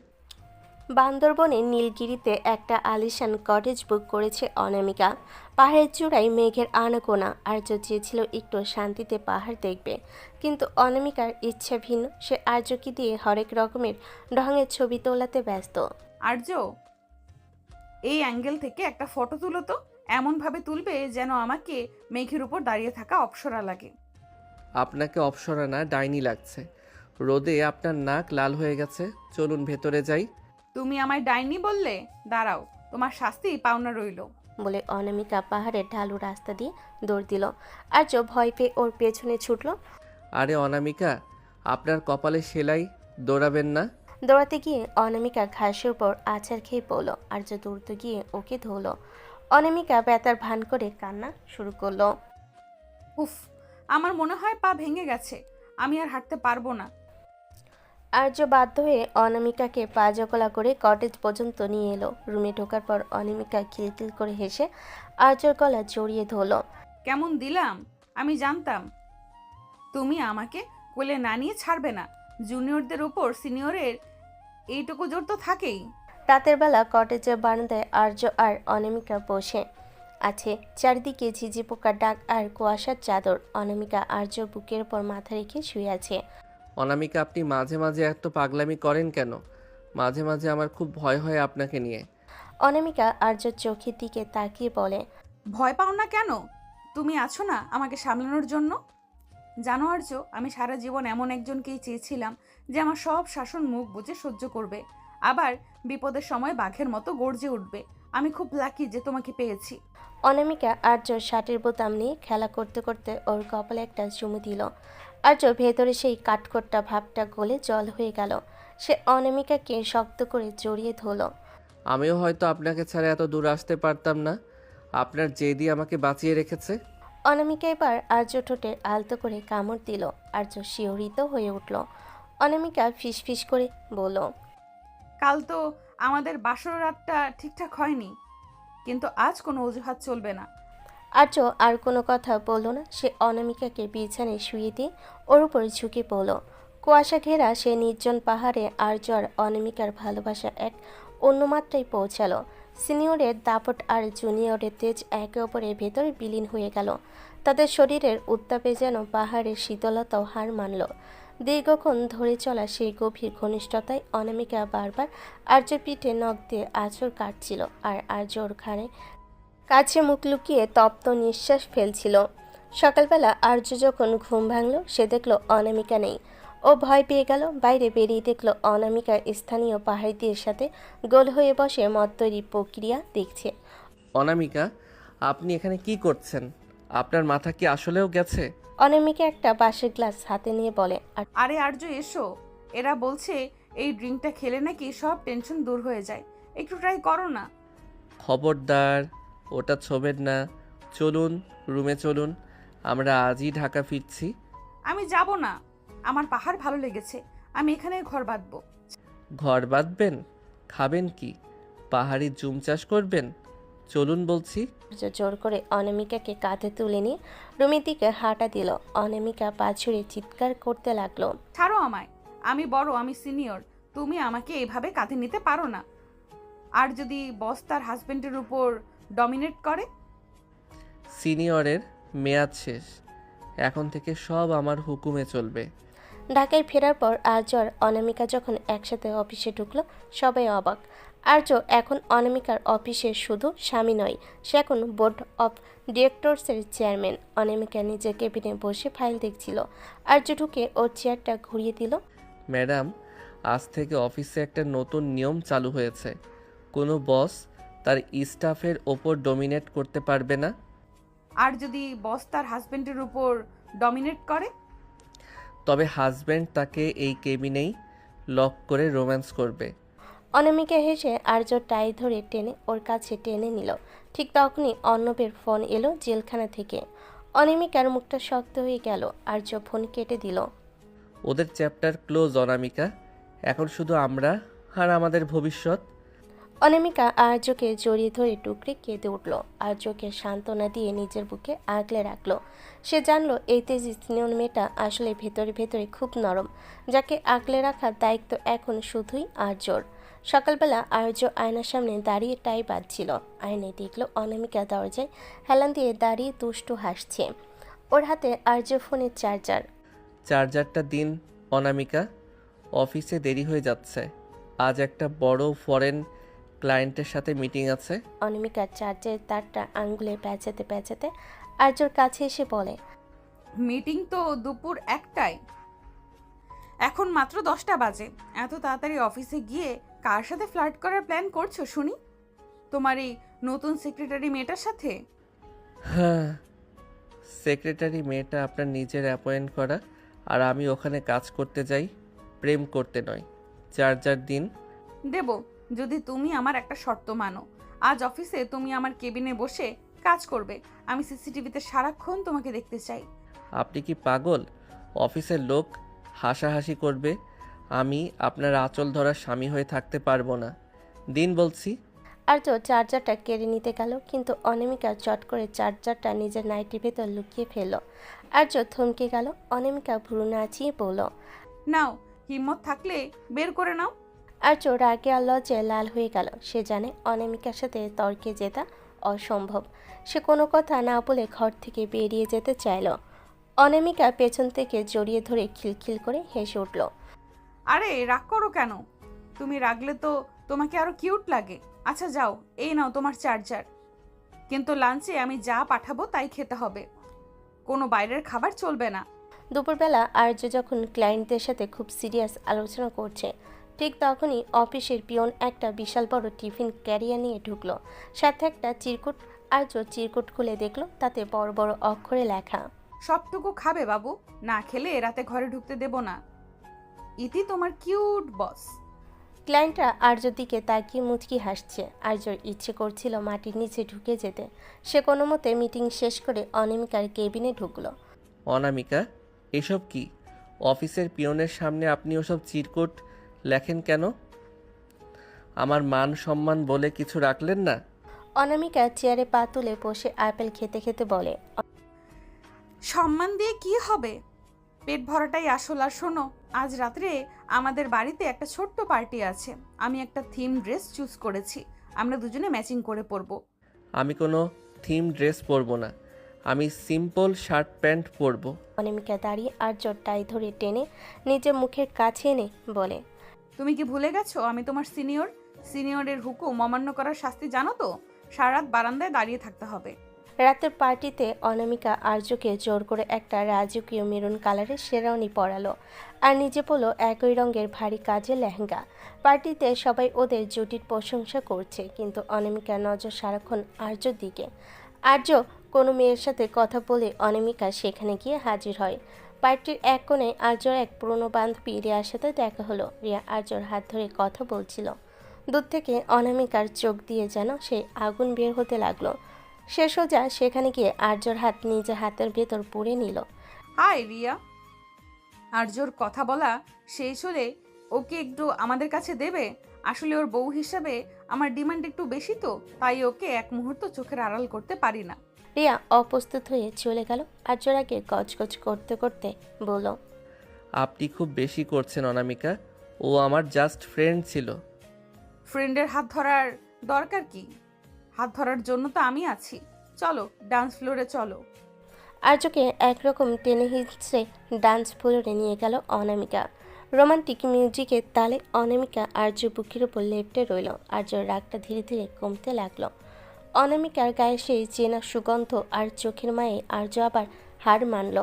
বান্দরবনের নীলগিরিতে একটা আলিশান কটেজ বুক করেছে অনামিকা। পাহাড়ের চূড়ায় মেঘের আনাগোনা। আর্য চেয়েছিল একটু শান্তিতে পাহাড় দেখবে, কিন্তু অনামিকার ইচ্ছা ভিন্ন। সে আর্যকে দিয়ে হরেক রকমের ঢঙের ছবি তোলাতে ব্যস্ত। আর্য, এই অ্যাঙ্গেল থেকে একটা ফটো তুলো তো। এমনভাবে তুলবে যেন আমাকে মেঘের উপর দাঁড়িয়ে থাকা অপ্সরা লাগে। আপনাকে অপসরা না, ডাইনি লাগছে। রোদে আপনার নাক লাল হয়ে গেছে। চলুন ভেতরে যাই। তুমি আমায় ডাইনি বললে? দাঁড়াও, তোমার শাস্তি পাওনা রইল। বলে অনামিকা পাহাড়ের ঢালু রাস্তা দিয়ে দৌড় দিল। আর্য ভয় পেয়ে ওর পেছনে ছুটল। আরে অনামিকা, আপনার কপালে সেলাই, দৌড়াবেন না। দৌড়াতে গিয়ে অনামিকা ঘাসের উপর আছাড় খেয়ে পড়ল। আর্য দৌড়তে গিয়ে ওকে ধরল। অনামিকা ব্যথার ভান করে কান্না শুরু করলো। উফ, আমার মনে হয় পা ভেঙে গেছে, আমি আর হাঁটতে পারবো না। আর্য বাধ্য হয়ে অনামিকাকে পা জকলা করে কটেজ পর্যন্ত নিয়ে এলো। রুমে ঢোকার পর অনামিকা খিলখিল করে হেসে আর্যর গলা জড়িয়ে ধরল। কেমন দিলাম? আমি জানতাম তুমি আমাকে কোলে না নিয়ে ছাড়বে না। জুনিয়রদের উপর সিনিয়রের এইটুকু জোর তো থাকেই। রাতের বেলা কটেজের বারান্দায় আর্য আর অনামিকা বসে আছে। চারিদিকে ঝিঝি পোকার ডাক আর কুয়াশার চাদর। অনামিকা আর্যর বুকের উপর মাথা রেখে শুয়ে আছে। অনামিকা, আপনি মাঝে মাঝে এত পাগলামি করেন কেন? মাঝে মাঝে আমার খুব ভয় হয় আপনাকে নিয়ে। অনামিকা আর্যর চোখের দিকে তাকিয়ে বলে, ভয় পাও না কেন? তুমি আছো না আমাকে সামলানোর জন্য। জানো আর্য, আমি সারা জীবন এমন একজনকেই চেয়েছিলাম যে আমার সব শাসন মুখ বুজে সহ্য করবে, আবার বিপদের সময় বাঘের মতো গর্জে উঠবে। আমি খুব লাকি যে তোমাকে পেয়েছি। অনামিকা আর্যর শার্টের বোতাম নিয়ে খেলা করতে করতে ওর কপালে একটা চুমু দিল। আর্য ভেতরে সেই কাঠখোট্টা ভাবটা গলে জল হয়ে গেল। সে অনামিকাকে শক্ত করে জড়িয়ে ধরল। আমিও হয়তো আপনাকে ছাড়া এত দূর আসতে পারতাম না। আপনার জেদি আমাকে বাঁচিয়ে রেখেছে। অনামিকা এবার আর্য ঠোঁটে আলতো করে কামড় দিল। আর্য শিহরিত হয়ে উঠল। অনামিকা ফিসফিস করে বলল, কাল তো আমাদের বাসর রাতটা ঠিকঠাক হয়নি, কিন্তু আজ কোনো অজুহাত চলবে না। আর্য আর কোনো কথা বলল না। সে অনামিকাকে বিছানায় শুয়ে দিয়ে ওর উপর ঝুঁকে পড়ল। কুয়াশা ঘেরা সে নির্জন পাহাড়ে আর্য আর অনামিকার ভালোবাসা এক অন্য মাত্রায় পৌঁছালো। সিনিয়রের দাপট আর জুনিয়রের তেজ একে অপরের ভেতরে বিলীন হয়ে গেল। তাদের শরীরের উত্তাপে যেন পাহাড়ের শীতলতাও হার মানল। দীর্ঘক্ষণ ধরে চলা সেই গভীর ঘনিষ্ঠতায় অনামিকা বারবার আর্যর পিঠে নখ দিয়ে আঁচড় কাটছিল, আর আর্য ওর ঘাড়ে কাছে মুখ লুকিয়ে তপ্ত নিঃশ্বাস ফেলছিল। সকালবেলা আর্য যখন ঘুম ভাঙল সে দেখল অনামিকা নেই। ও ভয় পেয়ে গেল। বাইরে বেরিয়ে দেখল অনামিকা স্থানীয় পাহাড়িদের সাথে গোল হয়ে বসে মদ তৈরি প্রক্রিয়া দেখছে। অনামিকা, আপনি এখানে কি করছেন? আপনার মাথা কি আসলেও গেছে? অনামিকা একটা বাঁশের গ্লাস হাতে নিয়ে বলে, আর আরে আর্য এসো, এরা বলছে এই ড্রিঙ্কটা খেলে নাকি সব টেনশন দূর হয়ে যায়, একটু ট্রাই করো না। খবরদার, ওটা ছোবেন না। চলুন রুমে চলুন, আমরা আজই ঢাকা ফিরছি। আমি যাব না, আমার পাহাড় ভালো লেগেছে, আমি এখানে ঘর বাঁধবো। ঘর বাঁধবেন? খাবেন কি? পাহাড়ি জুম চাষ করবেন? চলুন বলছি। আর্য জোর করে অনামিকাকে কাঁধে তুলে নিয়ে রুমের দিকে হাঁটা দিল। অনামিকা পা ছুঁড়ে চিৎকার করতে লাগলো। ছাড়ো আমায়, আমি বড়, আমি সিনিয়র, তুমি আমাকে এভাবে কাঁধে নিতে পারো না। আর যদি বস তার হাজবেন্ডের উপর ডমিনেট করে? সিনিয়রের মেয়াদ শেষ, এখন থেকে সব আমার হুকুমে চলবে। ঢাকায় ফেরার পর আর্য আর অনামিকা যখন একসাথে অফিসে ঢুকলো সবাই অবাক। আর্য এখন অনামিকার অফিসের শুধু স্বামী নয়, সে এখন বোর্ড অফ ডিরেক্টরসের চেয়ারম্যান। অনামিকা নিজের কেবিনে বসে ফাইল দেখছিল। আর্য ঢুকে ওর চেয়ারটা ঘুরিয়ে দিল। ম্যাডাম, আজ থেকে অফিসে একটা নতুন নিয়ম চালু হয়েছে। কোনো বস তার স্টাফের ওপর ডমিনেট করতে পারবে না। আর যদি বস তার হাজবেন্ডের উপর ডমিনেট করে? তবে হাজব্যান্ড তাকে এই কেবিনেই লক করে রোম্যান্স করবে। অনামিকা হেসে আর্য টাই ধরে টেনে ওর কাছে টেনে নিল। ঠিক তখনই অর্ণবের ফোন এলো জেলখানা থেকে। অনামিকার মুখটা শক্ত হয়ে গেল। আর্য ফোন কেটে দিল। ওদের চ্যাপ্টার ক্লোজ অনামিকা, এখন শুধু আমরা আর আমাদের ভবিষ্যৎ। অনামিকা আর্যকে জড়িয়ে ধরে টুকরে কেঁদে উঠল। আর্যকে সান্ত্বনা দিয়ে নিজের বুকে আগলে রাখলো। সে জানলো এই তেজি সিনিয়র মেয়েটা আসলে ভেতরে ভেতরে খুব নরম, যাকে আগলে রাখার দায়িত্ব এখন শুধুই আর্যর। সকালবেলা আর্য আয়নার সামনে দাঁড়িয়ে টাই বাঁধছিল। আয়নায় দেখলো অনামিকা দরজায় হেলান দিয়ে দাঁড়িয়ে দুষ্টু হাসছে। ওর হাতে আর্য ফোনের চার্জার। চার্জারটা দিন অনামিকা, অফিসে দেরি হয়ে যাচ্ছে। আজ একটা বড় ফরেন ক্লায়েন্টের সাথে মিটিং আছে। অনামিকার চার্জারের তারটা আঙ্গুলে প্যাঁচাতে প্যাঁচাতে আর্যর কাছে এসে বলে, মিটিং তো দুপুর 1টায়, এখন মাত্র 10টা বাজে। এত তাড়াতাড়ি অফিসে গিয়ে কার সাথে ফ্লার্ট করার প্ল্যান করছো শুনি? তোমার এই নতুন সেক্রেটারি মেয়েটার সাথে? হ্যাঁ, সেক্রেটারি মেয়েটা আপনার নিজের অ্যাপয়েন্ট করা, আর আমি ওখানে কাজ করতে যাই, প্রেম করতে নয়। চার্জার দিন। দেব, যদি তুমি আমার একটা শর্ত মানো। আজ অফিসে তুমি আমার কেবিনে বসে কাজ করবে, আমি সিসিটিভিতে সারাক্ষণ তোমাকে দেখতে চাই। আপনি কি পাগল? অফিসের লোক হাসাহাসি করবে, আমি আপনার আঁচল ধরার স্বামী হয়ে থাকতে পারবো না। দিন বলছি। আর্য চার্জারটা কেড়ে নিতে গেল, কিন্তু অনামিকা চট করে চার্জারটা নিজের নাইটির ভেতর লুকিয়ে ফেলল। আর্য থমকে গেল। অনামিকা ভ্রু নাচিয়ে বলল, নাও, হিম্মত থাকলে বের করে নাও। আর্য রাগে আর লজ্জায় লাল হয়ে গেল। সে জানে অনামিকার সাথে তর্কে জেতা অসম্ভব। সে কোনো কথা না বলে ঘর থেকে বেরিয়ে যেতে চাইল। অনামিকা পেছন থেকে জড়িয়ে ধরে খিলখিল করে হেসে উঠল। আরে রাগ করো কেন? তুমি রাগলে তো তোমাকে আরো কিউট লাগে। আচ্ছা যাও, এই নাও তোমার চার্জার, কিন্তু লাঞ্চে আমি যা পাঠাবো তাই খেতে হবে, কোনো বাইরের খাবার চলবে না। দুপুরবেলা আর্য যখন ক্লায়েন্টদের সাথে খুব সিরিয়াস আলোচনা করছে, ঠিক তখনই অফিসের পিয়ন একটা বিশাল বড় টিফিন ক্যারিয়ার নিয়ে ঢুকলো। সাথে একটা চিরকুট। আর্য চিরকুট খুলে দেখলো তাতে বড় বড় অক্ষরে লেখা, সবটুকু খাবে বাবু, না খেলে রাতে ঘরে ঢুকতে দেব না। ইতি তোমার কিউট বস। ক্লায়েন্টরা আর্যর দিকে তাকিয়ে মুচকি হাসছে। আর্যর ইচ্ছে করছিল মাটির নিচে ঢুকে যেতে। সে কোনো মতে মিটিং শেষ করে অনামিকার কেবিনে ঢুকলো। অনামিকা, এসব কি? অফিসের পিয়নের সামনে আপনি ওসব চিরকুট লেখেন কেন? আমার মান সম্মান বলে কিছু রাখলেন না? অনামিকা চেয়ারে পা তুলে বসে আপেল খেতে খেতে বলে, সম্মান দিয়ে কি হবে, পেট ভরাটাই আসল। আর শোনো, আজ রাত্রে আমাদের বাড়িতে একটা ছোট্ট পার্টি আছে। আমি একটা থিম ড্রেস চুজ করেছি, আমরা দুজনে ম্যাচিং করে পরবো। আমি কোনো থিম ড্রেস পরবো না, আমি সিম্পল শার্ট প্যান্ট পরবো। অনামিকা দাঁড়িয়ে আর্যর টাই ধরে টেনে নিজের মুখের কাছে এনে বলে, তুমি কি ভুলে গেছো আমি তোমার সিনিয়র? সিনিয়রের হুকুম অমান্য করার শাস্তি জানো তো? সারা রাত বারান্দায় দাঁড়িয়ে থাকতে হবে। রাতের পার্টিতে অনামিকা আর্যকে জোর করে একটা রাজকীয় মেরুন কালারের শেরওয়ানি পরালো আর নিজে পরলো একই রঙের ভারী কাজের লেহেঙ্গা। পার্টিতে সবাই ওদের জুটির প্রশংসা করছে, কিন্তু অনামিকার নজর সারাক্ষণ আর্যর দিকে। আর্য কোনো মেয়ের সাথে কথা বলে অনামিকা সেখানে গিয়ে হাজির হয়। পার্টির এক কোণে আর্যর এক পুরনো বান্ধবী রিয়ার সাথে দেখা হলো। রিয়া আর্যর হাত ধরে কথা বলছিল। দূর থেকে অনামিকার চোখ দিয়ে যেন সেই আগুন বের হতে লাগলো। সে সোজা সেখানে গিয়ে আর্যর হাত নিজের হাতের ভেতর পুরে নিল। হাই রিয়া। আর্যর কথা বলা শেষ হলে ওকে একটু আমাদের কাছে দেবে? আসলে ওর বউ হিসাবে আমার ডিমান্ড একটু বেশি, তো তাই ওকে এক মুহূর্ত চোখের আড়াল করতে পারি না। রিয়া অপ্রস্তুত হয়ে চলে গেল। আর্যর আগে গজগজ করতে করতে বলল, আপনি খুব বেশি করছেন অনামিকা, ও আমার জাস্ট ফ্রেন্ড ছিল। ফ্রেন্ডের হাত ধরার দরকার কি? হাত ধরার জন্য তো আমি আছি। চলো ডান্স ফ্লোরে চলো। আর্যকে একরকম টেনে হিঁচড়ে ডান্স ফ্লোরে নিয়ে গেল অনামিকা। রোমান্টিক মিউজিকের তালে অনামিকা আর্য বুকের উপর লেপ্টে রইল। আর্যর রাগটা ধীরে ধীরে কমতে লাগলো। অনামিকার গায়ে সেই চেনা সুগন্ধ আর চোখের মায়ে আর্য আবার হার মানল।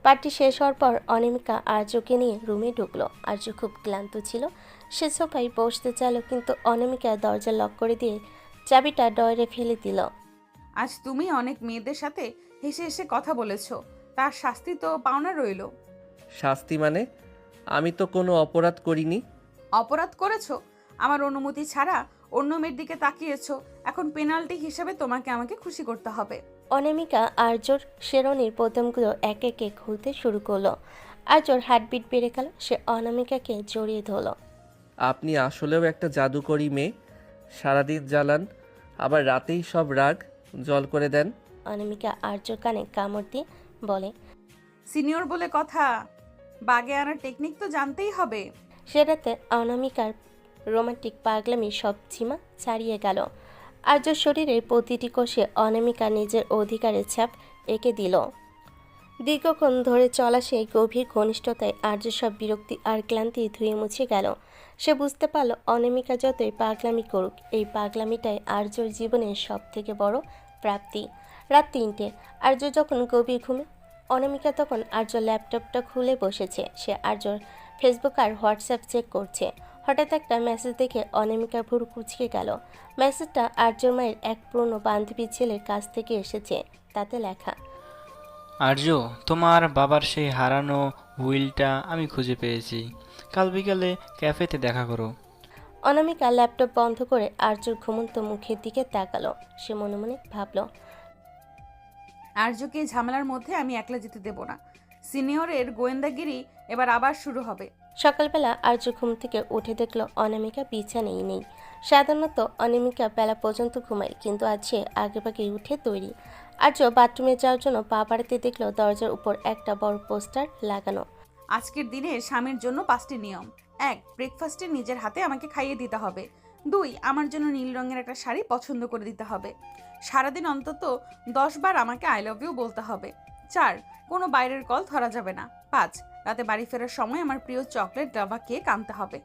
পার্টি শেষ হওয়ার পর অনামিকা আর্যকে নিয়ে রুমে ঢুকলো। আর্য খুব ক্লান্ত ছিল। সে সোফায় বসতে চাইল, কিন্তু অনামিকা দরজা লক করে দিয়ে চাবিটা ডয়ারে ফেলে দিল। আজ তুমি অনেক মেয়েদের সাথে হেসে হেসে কথা বলেছ, তার শাস্তি তো পাওনা রইল। শাস্তি মানে? আমি তো কোনো অপরাধ করিনি। অপরাধ করেছো, আমার অনুমতি ছাড়া অন্য মেয়ের দিকে তাকিয়েছো। এখন পেনাল্টি হিসেবে তোমাকে আমাকে খুশি করতে হবে। অনামিকা আর্যর শেরওয়ানির বোতামগুলো এক একে খুলতে শুরু করলো। আর্যর হার্টবিট বেড়ে গেল। সে অনামিকাকে জড়িয়ে ধরল। আপনি আসলেও একটা জাদুকরী মেয়ে, সারাদিন জ্বালান, আবার রাতেই সব রাগ জল করে দেন। অনামিকা আর্যর কানে কামড় দিয়ে বলে, সিনিয়র বলে কথা, বাগে আনার টেকনিক তো জানতেই হবে। সে রাতে অনামিকার রোমান্টিক পাগলামি সব সীমা ছাড়িয়ে গেল। আর্যর শরীরের প্রতিটি কোষে অনামিকা নিজের অধিকারের ছাপ এঁকে দিল। দীর্ঘক্ষণ ধরে চলা সেই গভীর ঘনিষ্ঠতায় আর্য সব বিরক্তি আর ক্লান্তি ধুয়ে মুছে গেল। সে বুঝতে পারল অনামিকা যতই পাগলামি করুক, এই পাগলামিটাই আর্যর জীবনের সব থেকে বড় প্রাপ্তি। রাত ৩টে। আর্য যখন গভীর ঘুমে, অনামিকা তখন আর্যর ল্যাপটপটা খুলে বসেছে। সে আর্যর ফেসবুক আর হোয়াটসঅ্যাপ চেক করছে। হঠাৎ একটা মেসেজ দেখে অনামিকার ভুরু কুঁচকে গেল। মেসেজটা আর্যর মায়ের এক পুরনো বান্ধবীর ছেলের কাছ থেকে এসেছে। তাতে লেখা, আর্য, তোমার বাবার সেই হারানো হুইলটা আমি খুঁজে পেয়েছি। কাল বিকালে ক্যাফেতে দেখা করো। অনামিকা ল্যাপটপ বন্ধ করে আর্যর ঘুমন্ত মুখের দিকে তাকালো। সে মনে মনে ভাবল, আর্যকে এই ঝামেলার মধ্যে আমি একলা যেতে দেব না। সিনিয়রের গোয়েন্দাগিরি এবার আবার শুরু হবে। সকালবেলা আর্য ঘুম থেকে উঠে দেখল অনামিকা বিছানেই নেই। সাধারণত অনামিকা বেলা পর্যন্ত ঘুমায়, কিন্তু আজ সে আগেভাগে উঠে তৈরি। আর্য বাথরুমে যাওয়ার জন্য পা বাড়াতে দেখল দরজার উপর একটা বড় পোস্টার লাগানো। আজকের দিনে স্বামীর জন্য 5টি নিয়ম। 1. ব্রেকফাস্টে নিজের হাতে আমাকে খাইয়ে দিতে হবে। 2. আমার জন্য নীল রঙের একটা শাড়ি পছন্দ করে দিতে হবে। সারাদিন অন্তত 10 বার আমাকে আই লাভ ইউ বলতে হবে। 4. কোনো বাইরের কল ধরা যাবে না। 5. রাতে বাড়ি ফেরার সময় আমার প্রিয় চকলেট ডাবা কেক আনতে হবে।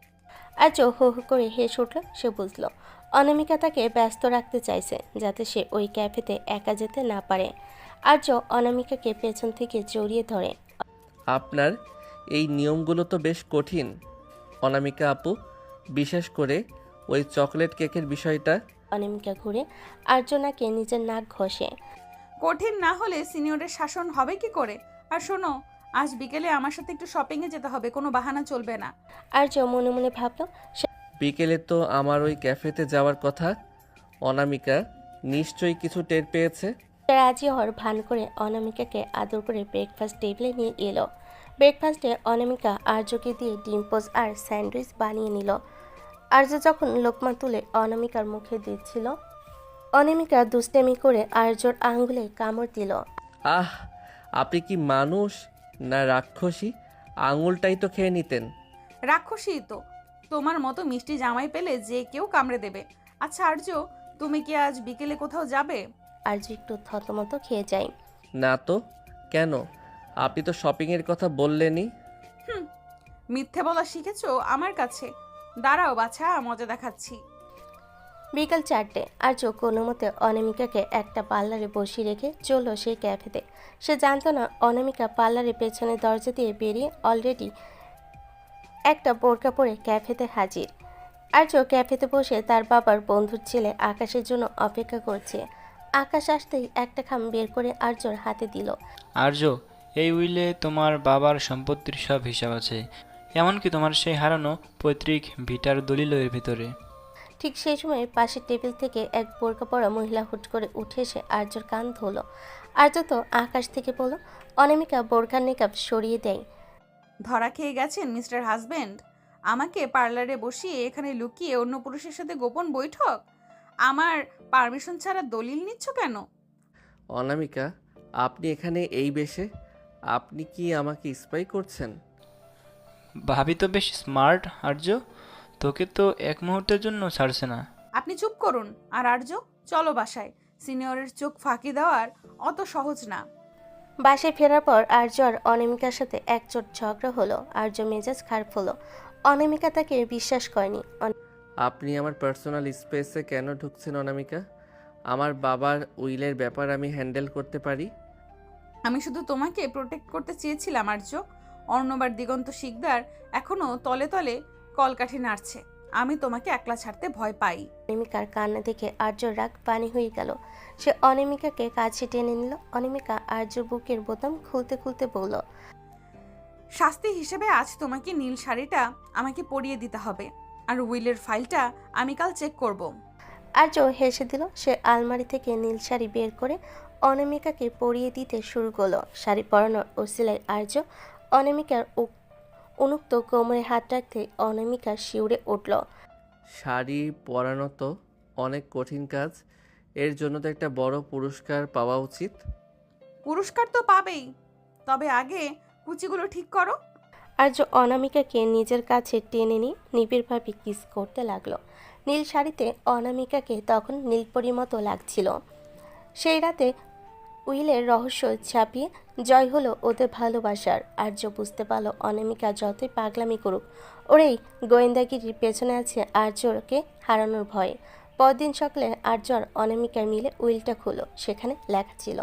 আর্য হো হো করে হেসে উঠল। সে বুঝল অনামিকা তাকে ব্যস্ত রাখতে চাইছে, যাতে সে ওই ক্যাফেতে একা যেতে না পারে। আর্য অনামিকাকে পেছন থেকে জড়িয়ে ধরে। আপনার এই নিয়মগুলো তো বেশ কঠিন অনামিকা আপু, বিশেষ করে ওই চকলেট কেকের বিষয়টা। অনামিকা ঘুরে আর্য নাকে নিজের নাক ঘষে। কঠিন না হলে সিনিয়রের শাসন হবে কি করে? আর শোনো, আজ বিকেলে আমার সাথে একটু শপিংয়ে যেতে হবে, কোনো বাহানা চলবে না। আর্য মনে মনে ভাবল, বিকেলে তো আমার ওই ক্যাফেতে যাওয়ার কথা। অনামিকা নিশ্চয়ই কিছু টের পেয়েছে। রাজি হওয়ার ভান করে অনামিকাকে আদর করে ব্রেকফাস্ট টেবিলে নিয়ে এলো। ব্রেকফাস্টে অনামিকা আর্যকে দিয়ে ডিম পোজ আর স্যান্ডউইচ বানিয়ে নিল। আর্য যখন লোকমা তুলে অনামিকার মুখে দিচ্ছিল, অনামিকা দুষ্টামি করে আর্যর আঙ্গুলে কামড় দিল। আহ, আপনি কি মানুষ না রাক্ষসী? আঙুলটাই তো খেয়ে নিতেন। রাক্ষসী তো, তোমার মতো মিষ্টি জামাই পেলে যে কেউ কামড়ে দেবে। আচ্ছা আর্য, তুমি কি আজ বিকেলে কোথাও যাবে? আর্য একটু থতমত খেয়ে যায়। না তো, কেন? আপনি তো শপিংয়ের কথা বললেনই। মিথ্যে বলা শিখেছো আমার কাছে? দাঁড়াও বাছা, মজা দেখাচ্ছি। বিকাল 4টে আর্য কোনো মতে অনামিকাকে একটা পার্লারে বসিয়ে রেখে চলল সেই ক্যাফেতে। সে জানতো না অনামিকা পার্লারের পেছনে দরজা দিয়ে বেরিয়ে অলরেডি একটা বোরকা পরে ক্যাফেতে হাজির। আর্য ক্যাফেতে বসে তার বাবার বন্ধুর ছেলে আকাশের জন্য অপেক্ষা করছে। আকাশ আসতেই একটা খাম বের করে আর্যর হাতে দিল। আর্য, এই উইলে তোমার বাবার সম্পত্তির সব হিসাব আছে, এমনকি তোমার সেই হারানো পৈতৃক ভিটার দলিলও এর ভিতরে। ঠিক সেই সময় পাশের টেবিল থেকে এক বোরকা পরা মহিলা হুট করে উঠে এসে আর্যর কান ধরল। আর্য তো আকাশ থেকে বলল, অনামিকা বোরকার নেকাব সরিয়ে দেয়। ধরা খেয়ে গেছেন মিস্টার হাজবেন্ড? আমাকে পার্লারে বসিয়ে এখানে লুকিয়ে অন্য পুরুষের সাথে গোপন বৈঠক? আমার পারমিশন ছাড়া দলিল নিচ্ছ কেন? অনামিকা, আপনি এখানে এই বেশে? আপনি কি আমাকে স্পাই করছেন? ভাবি তো বেশ স্মার্ট আর্য, তোকে তো এক মুহূর্তের জন্য ছাড়ছে না। আপনি চুপ করুন। আর আর্য, চলো বাসায়। সিনিয়রের চোখ ফাঁকি দেওয়ার অত সহজ না। বাসায় ফেরার পর আর্য আর অনামিকার সাথে একচোট ঝগড়া হলো। আর্য মেজাজ খারাপ হলো। অনামিকা তাকে বিশ্বাস করেনি। আপনি আমার পার্সোনাল স্পেসে কেন ঢুকছেন অনামিকা? আমার বাবার উইলের ব্যাপার আমি হ্যান্ডেল করতে পারি। আমি শুধু তোমাকে প্রোটেক্ট করতে চেয়েছিলাম আর্য। অর্ণবার দিগন্ত শিকদার এখনো তলে তলে কলকাঠি নাড়ছে। আমি তোমাকে একলা ছাড়তে ভয় পাই। অনামিকার কান্না দেখে আর্যর রাগ পানি হয়ে গেল। সে অনামিকাকে কাছে টেনে নিল। অনামিকা আর্যর বুকের বোতাম খুলতে খুলতে বলল, শাস্তি হিসেবে আজ তোমাকে নীল শাড়িটা আমাকে পরিয়ে দিতে হবে। আর উইলের ফাইলটা আমি কাল চেক করব। আর্য হেসে দিল। সে আলমারি থেকে নীল শাড়ি বের করে অনামিকাকে পরিয়ে দিতে শুরু করলো। শাড়ি পরানোর ওসিলায় আর্য অনামিকার উন্মুক্ত কোমরে হাত রাখতে অনামিকা শিউরে উঠল। শাড়ি পরানো তো অনেক কঠিন কাজ, এর জন্য তো একটা বড় পুরস্কার পাওয়া উচিত। পুরস্কার তো পাবেই, তবে আগে কুচিগুলো ঠিক করো। আর্য অনামিকাকে নিজের কাছে টেনে নিয়ে নিবিড়ভাবে কিস করতে লাগলো। নীল শাড়িতে অনামিকাকে তখন নীলপরির মতো লাগছিল। সেই রাতে উইলের রহস্য ছাপিয়ে জয় হলো ওদের ভালোবাসার। আর্য বুঝতে পারলো অনামিকা যতই পাগলামি করুক, ওরেই গোয়েন্দাগিরির পেছনে আছে আর্যকে হারানোর ভয়ে। পরদিন সকালে আর্য আর অনামিকা মিলে উইলটা খুলো। সেখানে লেখা ছিল,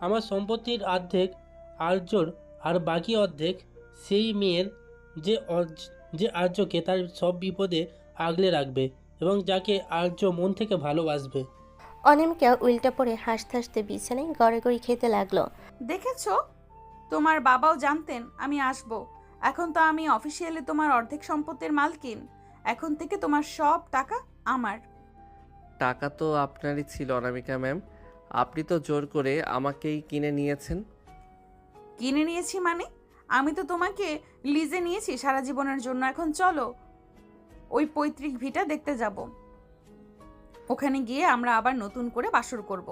আমার সম্পত্তির অর্ধেক আর্যর আর বাকি অর্ধেক সেই মেয়ের যে আর্যকে তার সব বিপদে আগলে রাখবে এবং যাকে আর্য মন থেকে ভালোবাসবে। অনামিকা উইলটা পরে হাসতে হাসতে বিছানায় গড়াগড়ি খেতে লাগলো। দেখেছো, তোমার বাবাও জানতেন আমি আসব। এখন তো আমি অফিসিয়ালি তোমার অর্ধেক সম্পত্তির মালকিন। এখন থেকে তোমার সব টাকা আমার। টাকা তো আপনারই ছিল অনামিকা ম্যাম, আপনি তো জোর করে আমাকেই কিনে নিয়েছেন। কিনে নিয়েছি মানে? আমি তো তোমাকে লিজে নিয়েছি সারা জীবনের জন্য। এখন চলো ওই পৈতৃক ভিটা দেখতে যাব। ওখানে গিয়ে আমরা আবার নতুন করে বাসর করব।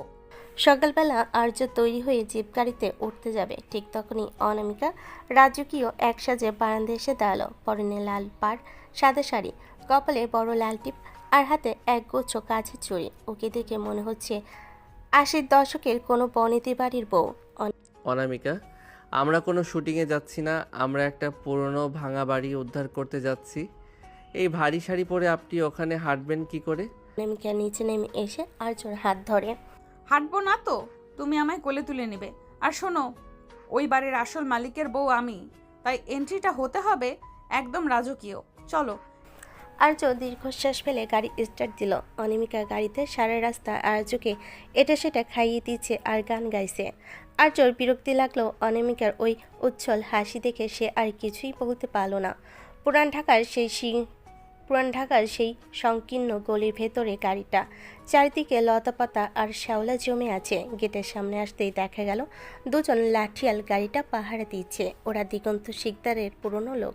সকালবেলা আর্য তৈরি হয়ে জিপ গাড়িতে উঠতে যাবে। ঠিক তখনই অনামিকা রাজকীয় এক সাজে বারান্দায় এসে দাঁড়ালো। পরনে লাল পাড়, সাদা শাড়ি, কপালে বড় লাল টিপ আর হাতে একগুচ্ছ কাছের চুড়ি। ওকে দেখে মনে হচ্ছে 80 দশকের কোনো বনেদি বাড়ির বউ। অনামিকা, আমরা কোনো শুটিংয়ে যাচ্ছি না, আমরা একটা পুরনো ভাঙা বাড়ি উদ্ধার করতে যাচ্ছি। এই ভারী শাড়ি পরে আপনি ওখানে হাঁটবেন কি করে? অনামিকা নিচে নেমে এসে আর্যর হাত ধরে, হাঁটবো না তো তুমি আমায় কোলে তুলে নেবে। আর শোনো, ওই বাড়ির আসল মালিকের বউ আমি, তাই এন্ট্রিটা হতে হবে একদম রাজকীয়। চলো। আর্য দীর্ঘশ্বাস ফেলে গাড়ি স্টার্ট দিল। অনামিকা গাড়িতে সারা রাস্তা আর্যকে এটা সেটা খাইয়ে দিচ্ছে আর গান গাইছে। আর্যর বিরক্তি লাগলো অনামিকার ওই উচ্ছল হাসি দেখে। সে আর কিছুই বলতে পারল না। পুরান ঢাকার সেই সংকীর্ণ গলির ভেতরে গাড়িটা, চারিদিকে লতাপাতা আর শ্যাওলা জমে আছে। গেটের সামনে আসতেই দেখা গেল দুজন লাঠিয়াল গাড়িটা পাহারা দিচ্ছে। ওরা দিগন্ত শিকদারের পুরনো লোক।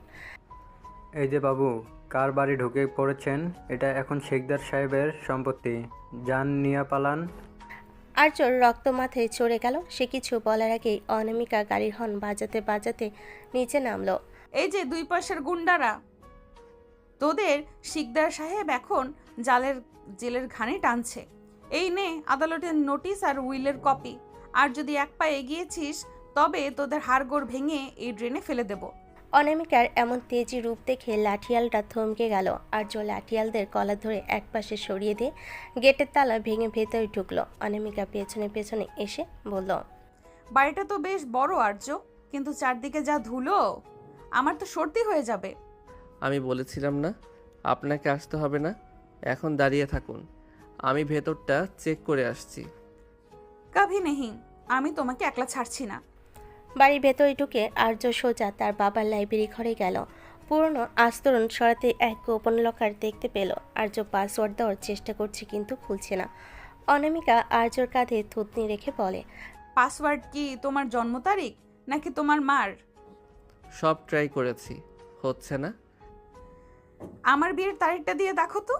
এই যে বাবু, কার বাড়ি ঢুকে পড়েছেন? এটা এখন শেখদার সাহেবের সম্পত্তি, যান নিয়ে পালান। আর্যর রক্ত মাথায় চড়ে গেল। সে কিছু বলার আগেই অনামিকা গাড়ির হর্ন বাজাতে বাজাতে নিচে নামলো। এই যে 2 পয়সার গুন্ডারা, তোদের শিকদার সাহেব এখন জেলের ঘানি টানছে। এই নে আদালতের নোটিশ আর উইলের কপি। আর যদি এক পা এগিয়েছিস তবে তোদের হাড়গোড় ভেঙে এই ড্রেনে ফেলে দেব। অনামিকার এমন তেজি রূপ দেখে লাঠিয়ালটা থমকে গেল। আর্য লাঠিয়ালদের কলা ধরে একপাশে সরিয়ে দিয়ে গেটের তালা ভেঙে ভেতরে ঢুকলো। অনামিকা পেছনে পেছনে এসে বলল, বাড়িটা তো বেশ বড় আর্য, কিন্তু চারদিকে যা ধুলো, আমার তো সর্দি হয়ে যাবে। আমি বলেছিলাম না আপনাকে আসতে হবে না, এখন দাঁড়িয়ে থাকুন, আমি ভেতরটা চেক করে আসছি। কাভি নেহি, আমি তোমাকে একলা ছাড়ছি না। বাড়ির ভেতরে ঢুকে আর্য সোজা তার বাবার লাইব্রেরি ঘরে গেল। পুরনো আস্তরণ সরাতে এক গোপন লকার দেখতে পেল। আর্য পাসওয়ার্ড দেওয়ার চেষ্টা করছে কিন্তু খুলছে না। অনামিকা আর্যর কাঁধে থুতনি রেখে বলে, পাসওয়ার্ড কি তোমার জন্ম তারিখ নাকি তোমার মার? সব ট্রাই করেছি, হচ্ছে না। আমার বিয়ের তারিখটা দিয়ে দেখো তো।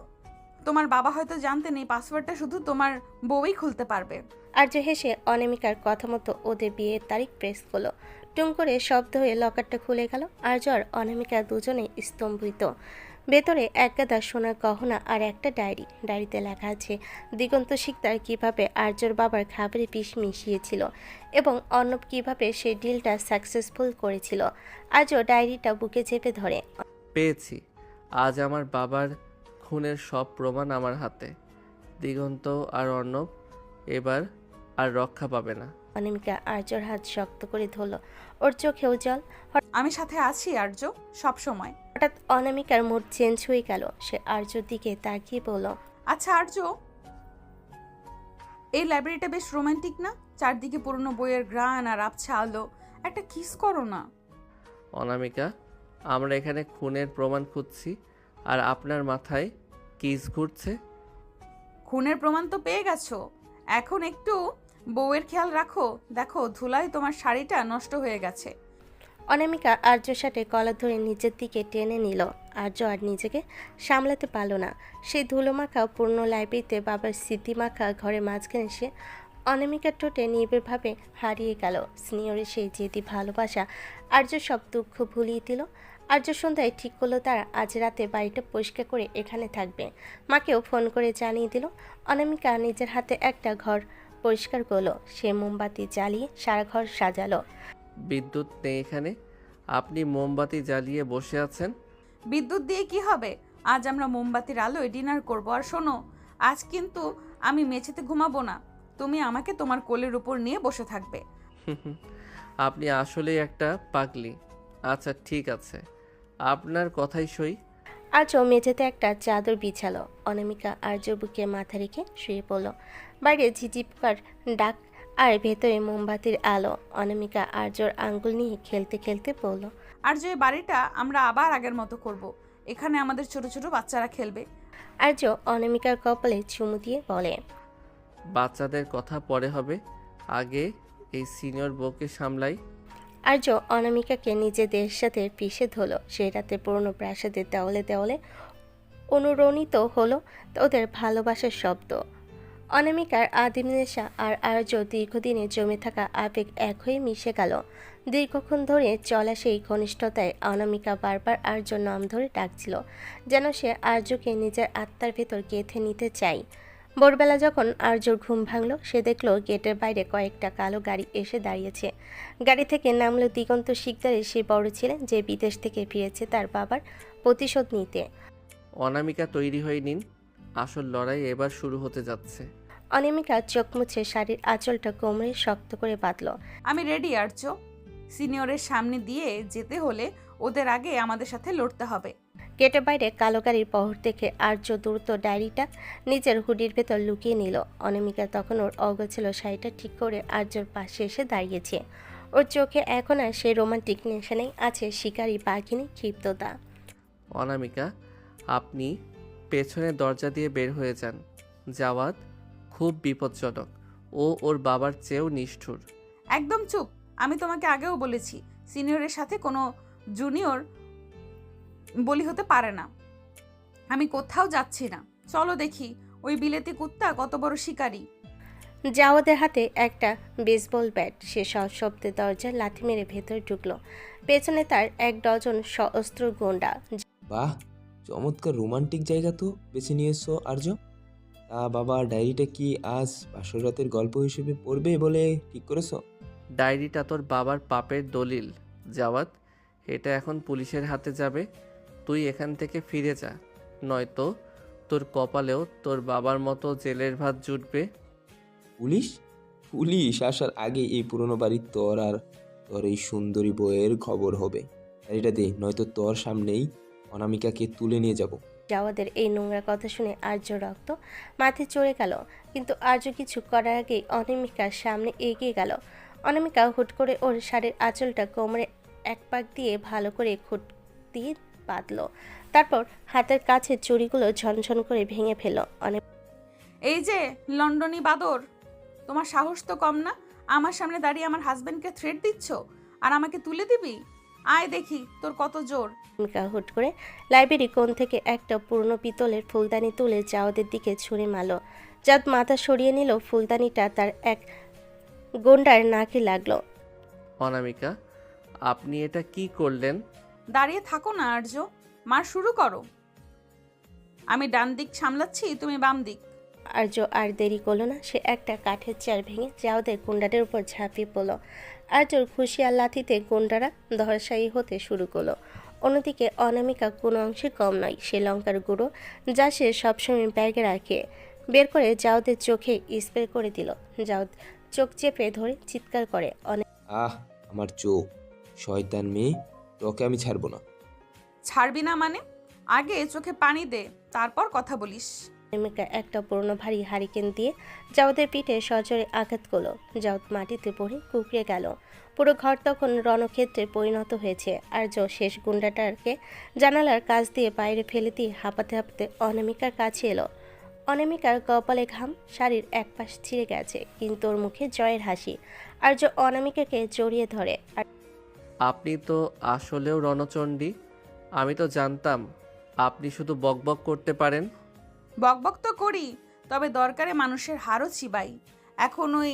তোমার বাবা হয়তো জানতে নেই পাসওয়ার্ডটা শুধু তোমার বউই খুলতে পারবে। আর্য হেসে অনামিকার কথা মতো ওদের বিয়ের তারিখ প্রেস করলো। টুম করে শব্দ হয়ে লকারটা খুলে গেল। আর্য আর অনামিকা দুজনে স্তম্ভিত। ভেতরে এক গাদা সোনার গহনা আর একটা ডায়েরিতে লেখা আছে দিগন্ত শিকদার কিভাবে আর্যর বাবার খাবারে বিষ মিশিয়েছিল এবং অর্ণব কিভাবে সেই ডিলটা সাকসেসফুল করেছিল। আর্য ডায়েরিটা বুকে চেপে ধরে। পেয়েছি, আজ আমার বাবার খুনের সব প্রমাণ আমার হাতে। দিগন্ত আর অর্ণব এবার আর রক্ষা পাবে না। অনামিকা আর্যর হাত শক্ত করে ধরল। ওর চোখেও জল। আমি সাথে আছি আর্য, সব সময়। হঠাৎ অনামিকার মুড চেঞ্জ হয়ে গেল। সে আর্যর দিকে তাকিয়ে বলল, আচ্ছা আর্য, এই লাইব্রেরিটা বেশ রোমান্টিক না? চারদিকে পুরনো বইয়ের ঘ্রাণ আর আবছা আলো। একটা কিস করো না। অনামিকা, আমরা এখানে খুনের প্রমাণ খুঁজছি আর আপনার মাথায় কিস ঘুরছে। খুনের প্রমাণ তো পেয়ে গেছো, এখন একটু বউয়ের খেয়াল রাখো। দেখো ধুলায় তোমার শাড়িটা নষ্ট হয়ে গেছে। অনামিকা আর্যর সাথে কলার ধরে নিচের দিকে টেনে নিল। আর্য আর নিজেকে সামলাতে পারল না। সেই ধুলোমাখা পূর্ণ লাইব্রেরিতে বাবার স্মৃতিমাখা ঘরের মাঝখানে সে অনামিকার ঠোঁটে নিবিড়ভাবে হারিয়ে গেল। সিনিয়রের সেই জেদি ভালোবাসা আর্য সব দুঃখ ভুলিয়ে দিল। আর্য সন্ধ্যায় ঠিক করলো তারা আজ রাতে বাড়িটা পরিষ্কার করে এখানে থাকবে। মাকেও ফোন করে জানিয়ে দিল। অনামিকা নিজের হাতে একটা ঘর পরিষ্কার করলো। সে মোমবাতি জ্বালিয়ে সারা ঘর সাজালো। বিদ্যুৎ নেই এখানে, আপনি মোমবাতি জ্বালিয়ে বসে আছেন। বিদ্যুৎ দিয়ে কি হবে? আজ আমরা মোমবাতির আলোয় ডিনার করব। আর শোনো, আজ কিন্তু আমি মেঝেতে ঘুমাবো না। তুমি আমাকে তোমার কোলের উপর নিয়ে বসে থাকবে। আপনি আসলেই একটা পাগলি। আচ্ছা ঠিক আছে, আপনার কথাই সই। আজও মেঝেতে একটা চাদর বিছালো। অনামিকা আর্যর বুকে মাথা রেখে শুয়ে পড়ল। বাইরে ঝিঝিপকার ডাক আর ভেতরে মোমবাতির আলো। অনামিকা আর্যর আঙ্গুল নিয়ে খেলতে খেলতে বলল, আর যে বাড়িটা আমরা আবার আগের মতো করব। এখানে আমাদের ছোট ছোট বাচ্চারা খেলবে। আর্য অনামিকার কপালে চুমু দিয়ে বলে, বাচ্চাদের কথা পরে হবে, আগে এই সিনিয়র বউকে সামলাই। আর্য অনামিকাকে নিজেদের সাথে পিষে ধরল। সেই রাতে পুরনো প্রাসাদের দেওয়ালে দেওয়ালে অনুরণিত হলো ওদের ভালোবাসার শব্দ। অনামিকার আদিম নেশা আর আর্য দীর্ঘদিনে জমে থাকা আবেগ এক হয়ে মিশে গেল। দীর্ঘক্ষণ ধরে চলা সেই ঘনিষ্ঠতায় অনামিকা বারবার আর্যর নাম ধরে ডাকছিল, যেন সে আর্যকে নিজের আত্মার ভেতর গেঁথে নিতে চায়। ভোরবেলা যখন আর্যর ঘুম ভাঙল, সে দেখল গেটের বাইরে কয়েকটা কালো গাড়ি এসে দাঁড়িয়েছে। গাড়ি থেকে নামলো দিগন্ত শিকদারের সেই বড় ছেলে, যে বিদেশ থেকে ফিরেছে তার বাবার প্রতিশোধ নিতে। অনামিকা তৈরি হয়ে নিন, আসল লড়াই এবার শুরু হতে যাচ্ছে। অনামিকা চোখ মুছে শাড়ির আঁচলটা কোমরে শক্ত করে বাঁধল। আমি রেডি আর্য। সিনিয়রের সামনে দিয়ে যেতে হলে ওদের আগে আমাদের সাথে লড়তে হবে। গেটের বাইরে কালো গাড়ির পহর দেখে আর্য দ্রুত ডায়েরিটা নিজের হুডির ভেতর লুকিয়ে নিল। অনামিকা তখন ওর অগোছালো শাড়িটা ঠিক করে আর্যর পাশে এসে দাঁড়িয়েছে। ওর চোখে এখন আর সেই রোমান্টিক নেশা নেই, আছে শিকারী বাঘিনী ক্ষিপ্ততা। অনামিকা, আপনি পেছনের দরজা দিয়ে বের হয়ে যান। জাওয়াদ খুব বিপজ্জনক, ও ওর বাবার চেয়েও নিষ্ঠুর। একদম চুপ। আমি তোমাকে আগেও বলেছি, সিনিয়রের সাথে কোনো জুনিয়র বলি হতে পারে না। আমি কোথাও যাচ্ছি না। চলো দেখি ওই বিলেতি কুত্তা কত বড় শিকারী। জাওয়াদের হাতে একটা বেসবল ব্যাট। সে সশব্দে দরজার লাথি মেরে ভেতরে ঢুকলো। পেছনে তার 1 ডজন সশস্ত্র গুন্ডা। বাহ, চমৎকার রোমান্টিক জায়গা তো বেছে নিয়েছো আর্য। তা বাবা, ডায়েরিটা কি আজ বাসর রাতের গল্প হিসেবে পড়বে বলে ঠিক করেছো? ডায়েরিটা তোর বাবার পাপের দলিল জাওয়াত। এটা এখন পুলিশের হাতে যাবে। তুই এখান থেকে ফিরে যা, নয়তো তোর কপালেও তোর বাবার মতো জেলের ভাত জুটবে। পুলিশ? পুলিশ আসার আগে এই পুরনো বাড়ির তোর এই সুন্দরী বউয়ের খবর হবে। গাড়িটা দে, নয়তো তোর সামনেই অনামিকাকে তুলে নিয়ে যাব। জাওয়াদের এই নোংরা কথা শুনে আর্য রক্ত মাথায় চড়ে গেল, কিন্তু আর্য কিছু করার আগেই অনামিকার সামনে এগিয়ে গেল। অনামিকা হুট করে ওর শাড়ির আঁচলটা কোমরে এক পাক দিয়ে ভালো করে খুঁট দিয়ে বাঁধল। তারপর হাতের কাছে চুড়িগুলো ঝনঝন করে ভেঙে ফেল। এই যে লন্ডনী বাদর, তোমার সাহস তো কম না। আমার সামনে দাঁড়িয়ে আমার হাজবেন্ডকে থ্রেট দিচ্ছ আর আমাকে তুলে দিবি? আয় দেখি তোর কত জোর। অনামিকা হুট করে লাইব্রেরি কোণ থেকে একটা পুরনো পিতলের ফুলদানি তুলে জাওদের দিকে ছুঁড়ে মারল। জাওদ মাথা সরিয়ে নিল। ফুলদানিটা তার এক গন্ডার নাকে লাগলো। অনামিকা, আপনি এটা কি করলেন? দাঁড়িয়ে থাকো না আর্য, মার শুরু করো। আমি ডান দিক সামলাচ্ছি, তুমি বাম দিক। আর্য আর দেরি করলো না, সে একটা কাঠের চেয়ার ভেঙে জাওদের গুন্ডাদের উপর ঝাঁপিয়ে পড়ল। আর্যর খুশি আর লাথিতে গুন্ডারা ধরাশায়ী হতে শুরু করলো। অন্যদিকে অনামিকা কোনো অংশে কম নয়। সে লঙ্কার গুঁড়ো, যা সে সবসময় ব্যাগে রাখে, বের করে জাওদের চোখে স্প্রে করে দিল। জাওদ চোখ চেপে ধরে চিৎকার করে। আহ, আমার চোখ! শয়তান মেয়ে, তোকে আমি ছাড়বো না। ছাড়বি না মানে? আগে চোখে পানি দে, তারপর কথা বলিস। অনামিকা একটা পুরনো ভারী হারিকেন দিয়ে জাওদের পিঠে সজোরে আঘাত করলো। জাওদ মাটিতে পড়ে কুঁকড়ে গেল। পুরো ঘর তখন রণক্ষেত্রে পরিণত হয়েছে। আর্য শেষ গুন্ডাটাকে জানালার কাছ দিয়ে বাইরে ফেলে দিয়ে হাঁপাতে হাঁপাতে অনামিকার কাছে এলো। অনামিকার কপালে ঘাম, শাড়ির এক পাশ ছিঁড়ে গেছে, কিন্তু ওর মুখে জয়ের হাসি। আর্য অনামিকাকে জড়িয়ে ধরে। আপনি তো আসলেও রণচণ্ডী। আমি তো জানতাম আপনি শুধু বকবক করতে পারেন। বকবক তো করি, তবে দরকারে মানুষের হাড়ও চিবাই। এখন ওই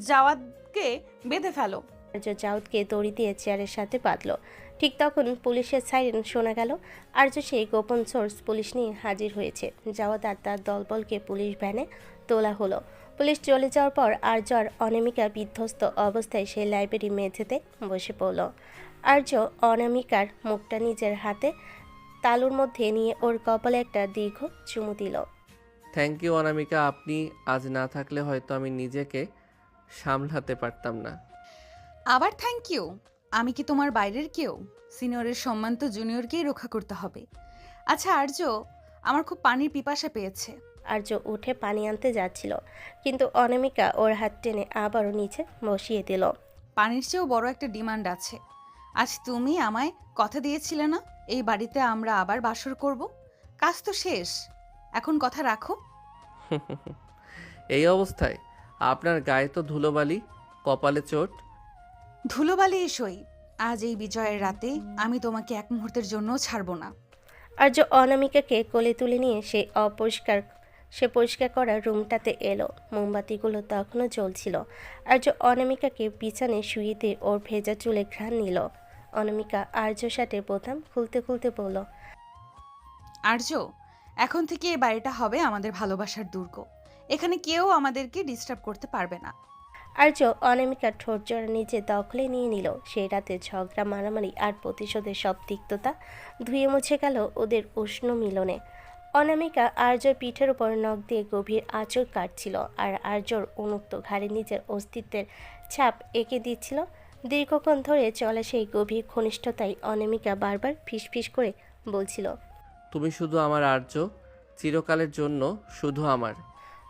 জাওয়াদকে বেঁধে ফেলো। আর্য জাওদকে দড়ি দিয়ে চেয়ারের সাথে বাঁধল। ঠিক তখন পুলিশের সাইরেন শোনা গেল। আর্য সেই গোপন সোর্স পুলিশ নিয়ে হাজির হয়েছে। জাওয়াদ আর তার দলবলকে পুলিশ ভ্যানে তোলা হলো। পুলিশ চলে যাওয়ার পর আর্য আর অনামিকা বিধ্বস্ত অবস্থায় সেই লাইব্রেরি মেঝেতে বসে পড়ল। আর্য অনামিকার মুখটা নিজের হাতে তালুর মধ্যে নিয়ে ওর কপালে একটা দীর্ঘ চুমু দিল। থ্যাংক ইউ অনামিকা, আপনি আজ না থাকলে হয়তো আমি নিজেকে সামলাতে পারতাম না। আবার থ্যাংক ইউ? আমি কি তোমার বাইরের কেউ? সিনিয়রের সম্মান তো জুনিয়রকেই রক্ষা করতে হবে। আচ্ছা আর্য, আমার খুব পানির পিপাসা পেয়েছে। আর্য উঠে পানি আনতে যাচ্ছিল, কিন্তু অনামিকা ওর হাত টেনে আবারও নিচে বসিয়ে দিল। পানির চেয়েও বড় একটা ডিমান্ড আছে। আজ তুমি আমায় কথা দিয়েছিলে না, এই বাড়িতে আমরা আবার বাসর করব? কাজ তো শেষ, এখন কথা রাখো। এই অবস্থায় আপনার গায়ে তো ধুলোবালি, কপালে চোট। ধুলোবালি সই, আজ এই বিজয়ের রাতে আমি তোমাকে এক মুহূর্তের জন্যও ছাড়বো না। আর্য অনামিকাকে কোলে তুলে নিয়ে সে পরিষ্কার করা রুমটাতে এলো। মোমবাতিগুলো তখনও জ্বলছিল। আর্য অনামিকাকে বিছানায় শুয়ে দিয়ে ওর ভেজা চুলে ঘ্রাণ নিল। অনামিকা আর্য শার্টের বোতাম খুলতে খুলতে বলল, আর্য, এখন থেকে এই বাড়িটা হবে আমাদের ভালোবাসার দুর্গ। এখানে কেউ আমাদেরকে ডিস্টার্ব করতে পারবে না। আর্য অনামিকার ঠোঁট জোড়া নিজে দখলে নিয়ে নিল। সেই রাতে ঝগড়া, মারামারি আর প্রতিশোধের সব তিক্ততা ধুয়ে মুছে গেল ওদের উষ্ণ মিলনে। অনামিকা আর্যর পিঠের উপর নখ দিয়ে গভীর আঁচড় কাটছিল, আর আর্যর উন্মুক্ত ঘাড়ে নিজের অস্তিত্বের ছাপ এঁকে দিচ্ছিল। দীর্ঘক্ষণ ধরে চলা সেই গভীর ঘনিষ্ঠতায় অনামিকা বারবার ফিসফিস করে বলছিল, তুমি শুধু আমার আর্য, চিরকালের জন্য শুধু আমার।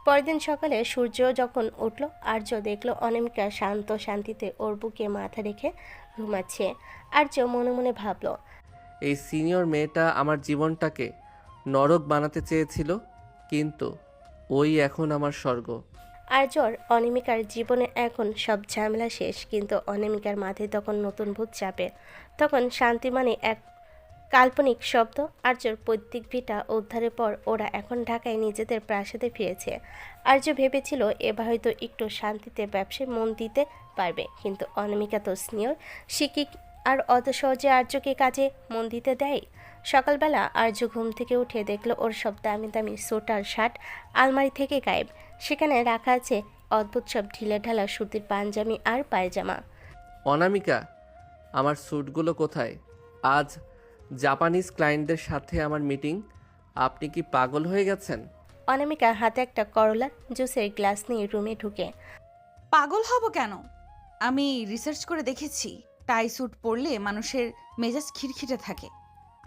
পরদিন সকালে সূর্য যখন উঠল, আর্য দেখল অনামিকা শান্ত শান্তিতে ওর বুকে মাথা রেখে ঘুমাচ্ছে। আর্য মনে মনে ভাবল, এই সিনিয়র মেয়েটা আমার জীবনটাকে নরক বানাতে চেয়েছিল, কিন্তু ওই এখন আমার স্বর্গ। আর্যর অনামিকার জীবনে এখন সব ঝামেলা শেষ, কিন্তু অনামিকার মাথায় তখন নতুন ভূত চাপে। তখন শান্তি মানে এক কাল্পনিক শব্দ। আর্যর পৈতৃক ভিটা উদ্ধারের পর ওরা এখন ঢাকায় নিজেদের প্রাসাদে ফিরেছে। আর্য ভেবেছিল এবার হয়তো একটু শান্তিতে ব্যবসায় মন দিতে পারবে, কিন্তু অনামিকা তো সিনিয়র শিক্ষিক, আর অত সহজে আর্যকে কাজে মন দিতে দেয়। সকালবেলা আর্য ঘুম থেকে উঠে দেখলো ওর সব দামি দামি স্যুট আর শার্ট আলমারি থেকে গায়েব। সেখানে রাখা আছে অদ্ভুত সব ঢিলেঢালা সুতির পাঞ্জাবি আর পায়জামা। অনামিকা, আমার স্যুটগুলো কোথায়? আজ জাপানিজ ক্লায়েন্টদের সাথে আমার মিটিং। আপনি কি পাগল হয়ে গেছেন? অনামিকা হাতে একটা করলার জুসের গ্লাস নিয়ে রুমে ঢুকে। পাগল হব কেন? আমি রিসার্চ করে দেখেছি টাই স্যুট পরলে মানুষের মেজাজ খিটখিটে থাকে।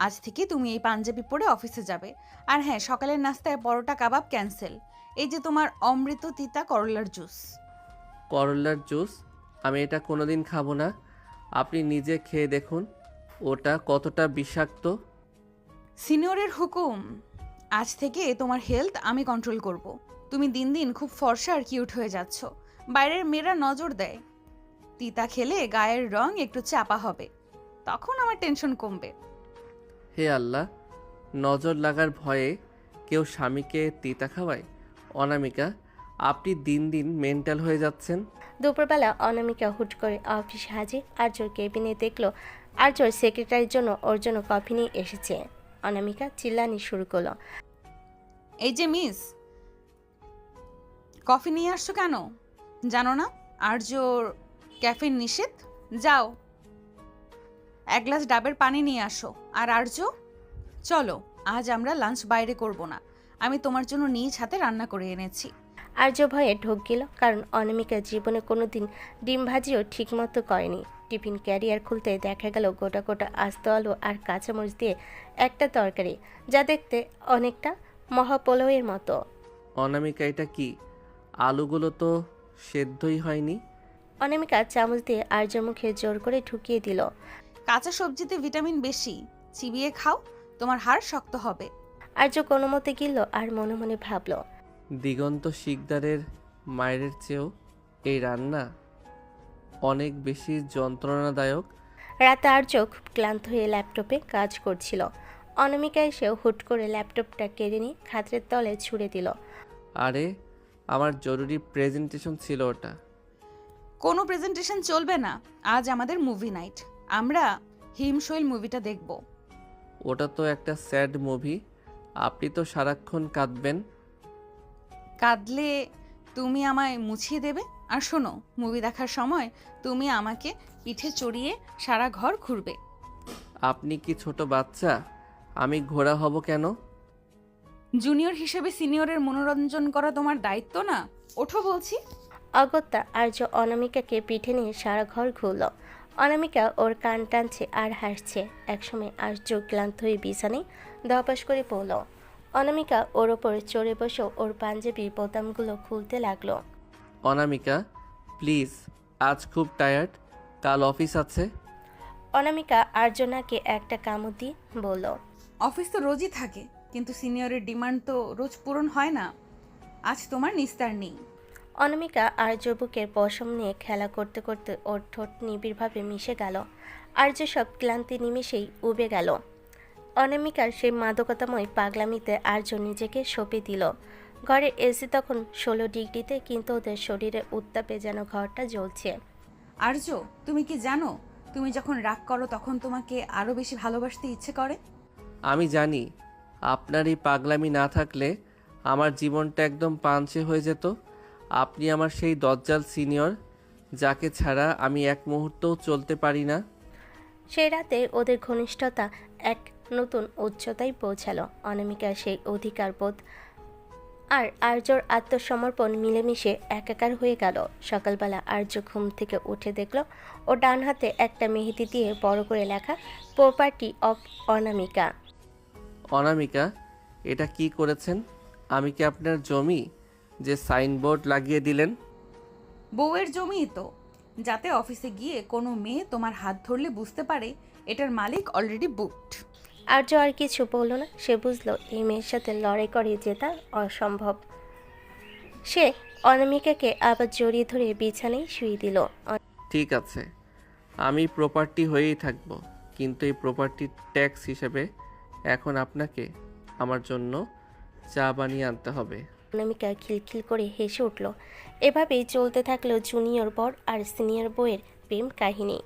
আজ থেকে তুমি এই পাঞ্জাবি পরে অফিসে যাবে। আর হ্যাঁ, সকালের নাস্তায় পরোটা কাবাব ক্যান্সেল। এই যে তোমার অমৃত তিতা করলার জুস। করলার জুস? আমি এটা কোনোদিন খাবো না। আপনি নিজে খেয়ে দেখুন ওটা কতটা বিষাক্ত। সিনিয়রের হুকুম। আজ থেকে তোমার হেলথ আমি কন্ট্রোল করব। তুমি দিন দিন খুব ফর্সা আর কিউট হয়ে যাচ্ছ। বাইরের মেয়েরা নজর দেয়। তিতা খেলে গায়ের রং একটু চাপা হবে, তখন আমার টেনশন কমবে। হে আল্লাহ, নজর লাগার ভয়ে কেউ স্বামীকে তিতা খাওয়ায়? অনামিকা, আপনি দিন দিন মেন্টাল হয়ে যাচ্ছেন। দুপুরবেলা অনামিকা হুট করে অফিসে হাজির। আর্যর কেবিনে দেখলো আর্যর সেক্রেটারির জন্য ওর জন্য কফি নিয়ে এসেছে। অনামিকা চিল্লানি শুরু করলো। এই যে মিস, কফি নিয়ে আসছো কেন? জানো না আর্যর ক্যাফেন নিষেধ? যাও এক গ্লাস ডাবের পানি নিয়ে আসো। আর আর্য, চলো আজ আমরা লাঞ্চ বাইরে করব না, আমি তোমার জন্য নিজ হাতে রান্না করে এনেছি। আর্য ভয়ে ঢোক গেল, কারণ অনামিকা জীবনে কোনোদিন ডিম ভাজিও ঠিকমতো করেনি। টিফিন ক্যারিয়ার খুলতে দেখা গেল গোটা গোটা আস্ত আলু আর কাঁচামরিচ দিয়ে একটা তরকারি, যা দেখতে অনেকটা মহাপোলাওয়ের মতো। অনামিকা, এটা কি? আলুগুলো তো সেদ্ধই হয়নি। অনামিকা চামচ দিয়ে আর্যর মুখে জোর করে ঢুকিয়ে দিল। কাঁচা সবজিতে ভিটামিন বেশি, চিবিয়ে খাও, তোমার হাড় শক্ত হবে। আর্য কোনো মতে গিলল আর মনে মনে ভাবল, দিগন্ত শিকদারের মায়ের চেয়েও এই রান্না অনেক বেশি যন্ত্রণাদায়ক। রাতে আর্য খুব ক্লান্ত হয়ে ল্যাপটপে কাজ করছিল। অনামিকা এসেও হুট করে ল্যাপটপটা কেড়ে নিয়ে খাটের তলে ছুঁড়ে দিল। আরে, আমার জরুরি প্রেজেন্টেশন ছিল ওটা। কোনো প্রেজেন্টেশন চলবে না, আজ আমাদের মুভি নাইট। আমরা হিমশৈল মুভিটা দেখব। ওটা তো একটা স্যাড মুভি, আপনি তো সারাক্ষণ কাঁদবেন। কাঁদলে তুমি আমায় মুছিয়ে দেবে। আর শোনো, মুভি দেখার সময় তুমি আমাকে পিঠে চড়িয়ে সারা ঘর ঘুরবে। আপনি কি ছোট বাচ্চা? আমি ঘোড়া হব কেন? জুনিয়র হিসেবে সিনিয়রের মনোরঞ্জন করা তোমার দায়িত্ব না? ওঠো বলছি। অগত্যা আর্য অনামিকাকে পিঠে নিয়ে সারা ঘর ঘুরল। অনামিকা ওর কান টানছে আর হাসছে। একসময় আর্য ক্লান্ত হয়ে বিছানায় ধপাস করে পড়ল। অনামিকা ওর ওপর চড়ে বসে ওর পাঞ্জাবির বোতামগুলো খুলতে লাগলো। অনামিকা, প্লিজ, আজ খুব টায়ার্ড, কাল অফিস আছে। অনামিকা আর্যনাকে একটা কামড় দিয়ে বলল, অফিস তো রোজই থাকে, কিন্তু সিনিয়রের ডিমান্ড তো রোজ পূরণ হয় না। আজ তোমার নিস্তার নেই। অনামিকা আর্য বুকের পশম নিয়ে খেলা করতে করতে ওর ঠোঁট নিবিড়ভাবে মিশে গেল। আর্য সব ক্লান্তি নিমেষেই উবে গেল। অনামিকার সেই মাদকতাময় পাগলামিতে আর্য নিজেকে সঁপে দিল। ঘরের এসি তখন 16 ডিগ্রিতে, কিন্তু ওদের শরীরে উত্তাপে যেন ঘরটা জ্বলছে। আর্য, তুমি কি জানো, তুমি যখন রাগ করো তখন তোমাকে আরো বেশি ভালোবাসতে ইচ্ছে করে। আমি জানি, আপনার এই পাগলামি না থাকলে আমার জীবনটা একদম পাঞ্চে হয়ে যেত। আপনি আমার সেই দজ্জাল সিনিয়র, যাকে ছাড়া আমি এক মুহূর্তও চলতে পারি না। সেই রাতে ওদের ঘনিষ্ঠতা এক নতুন উচ্চতায় পৌঁছালো। অনামিকার সেই অধিকারবোধ আর আর্যর আত্মসমর্পণ মিলেমিশে একাকার হয়ে গেল। সকালবেলা আর্য ঘুম থেকে উঠে দেখল ও ডান হাতে একটা মেহেদি দিয়ে বড় করে লেখা প্রপার্টি অফ অনামিকা। অনামিকা, এটা কি করেছেন? আমি কি আপনার জমি যে সাইনবোর্ড লাগিয়ে দিলেন? বউয়ের জমিই তো, যাতে অফিসে গিয়ে কোনো মেয়ে তোমার হাত ধরলে বুঝতে পারে এটার মালিক অলরেডি বুকড। আর্য আর কিছু বলল না। সে বুঝলো এই মেয়ের সাথে লড়াই করে জেতা অসম্ভব। সে অনামিকাকে আবার জড়িয়ে ধরে বিছানায় শুয়ে দিল। ঠিক আছে, আমি প্রপার্টি হয়েই থাকব, কিন্তু এই প্রপার্টির ট্যাক্স হিসেবে এখন আপনাকে আমার জন্য চা বানিয়ে আনতে হবে। অনামিকা খিলখিল করে হেসে উঠল। এভাবেই চলতে থাকলো জুনিয়র বর আর সিনিয়র বউয়ের প্রেম কাহিনী।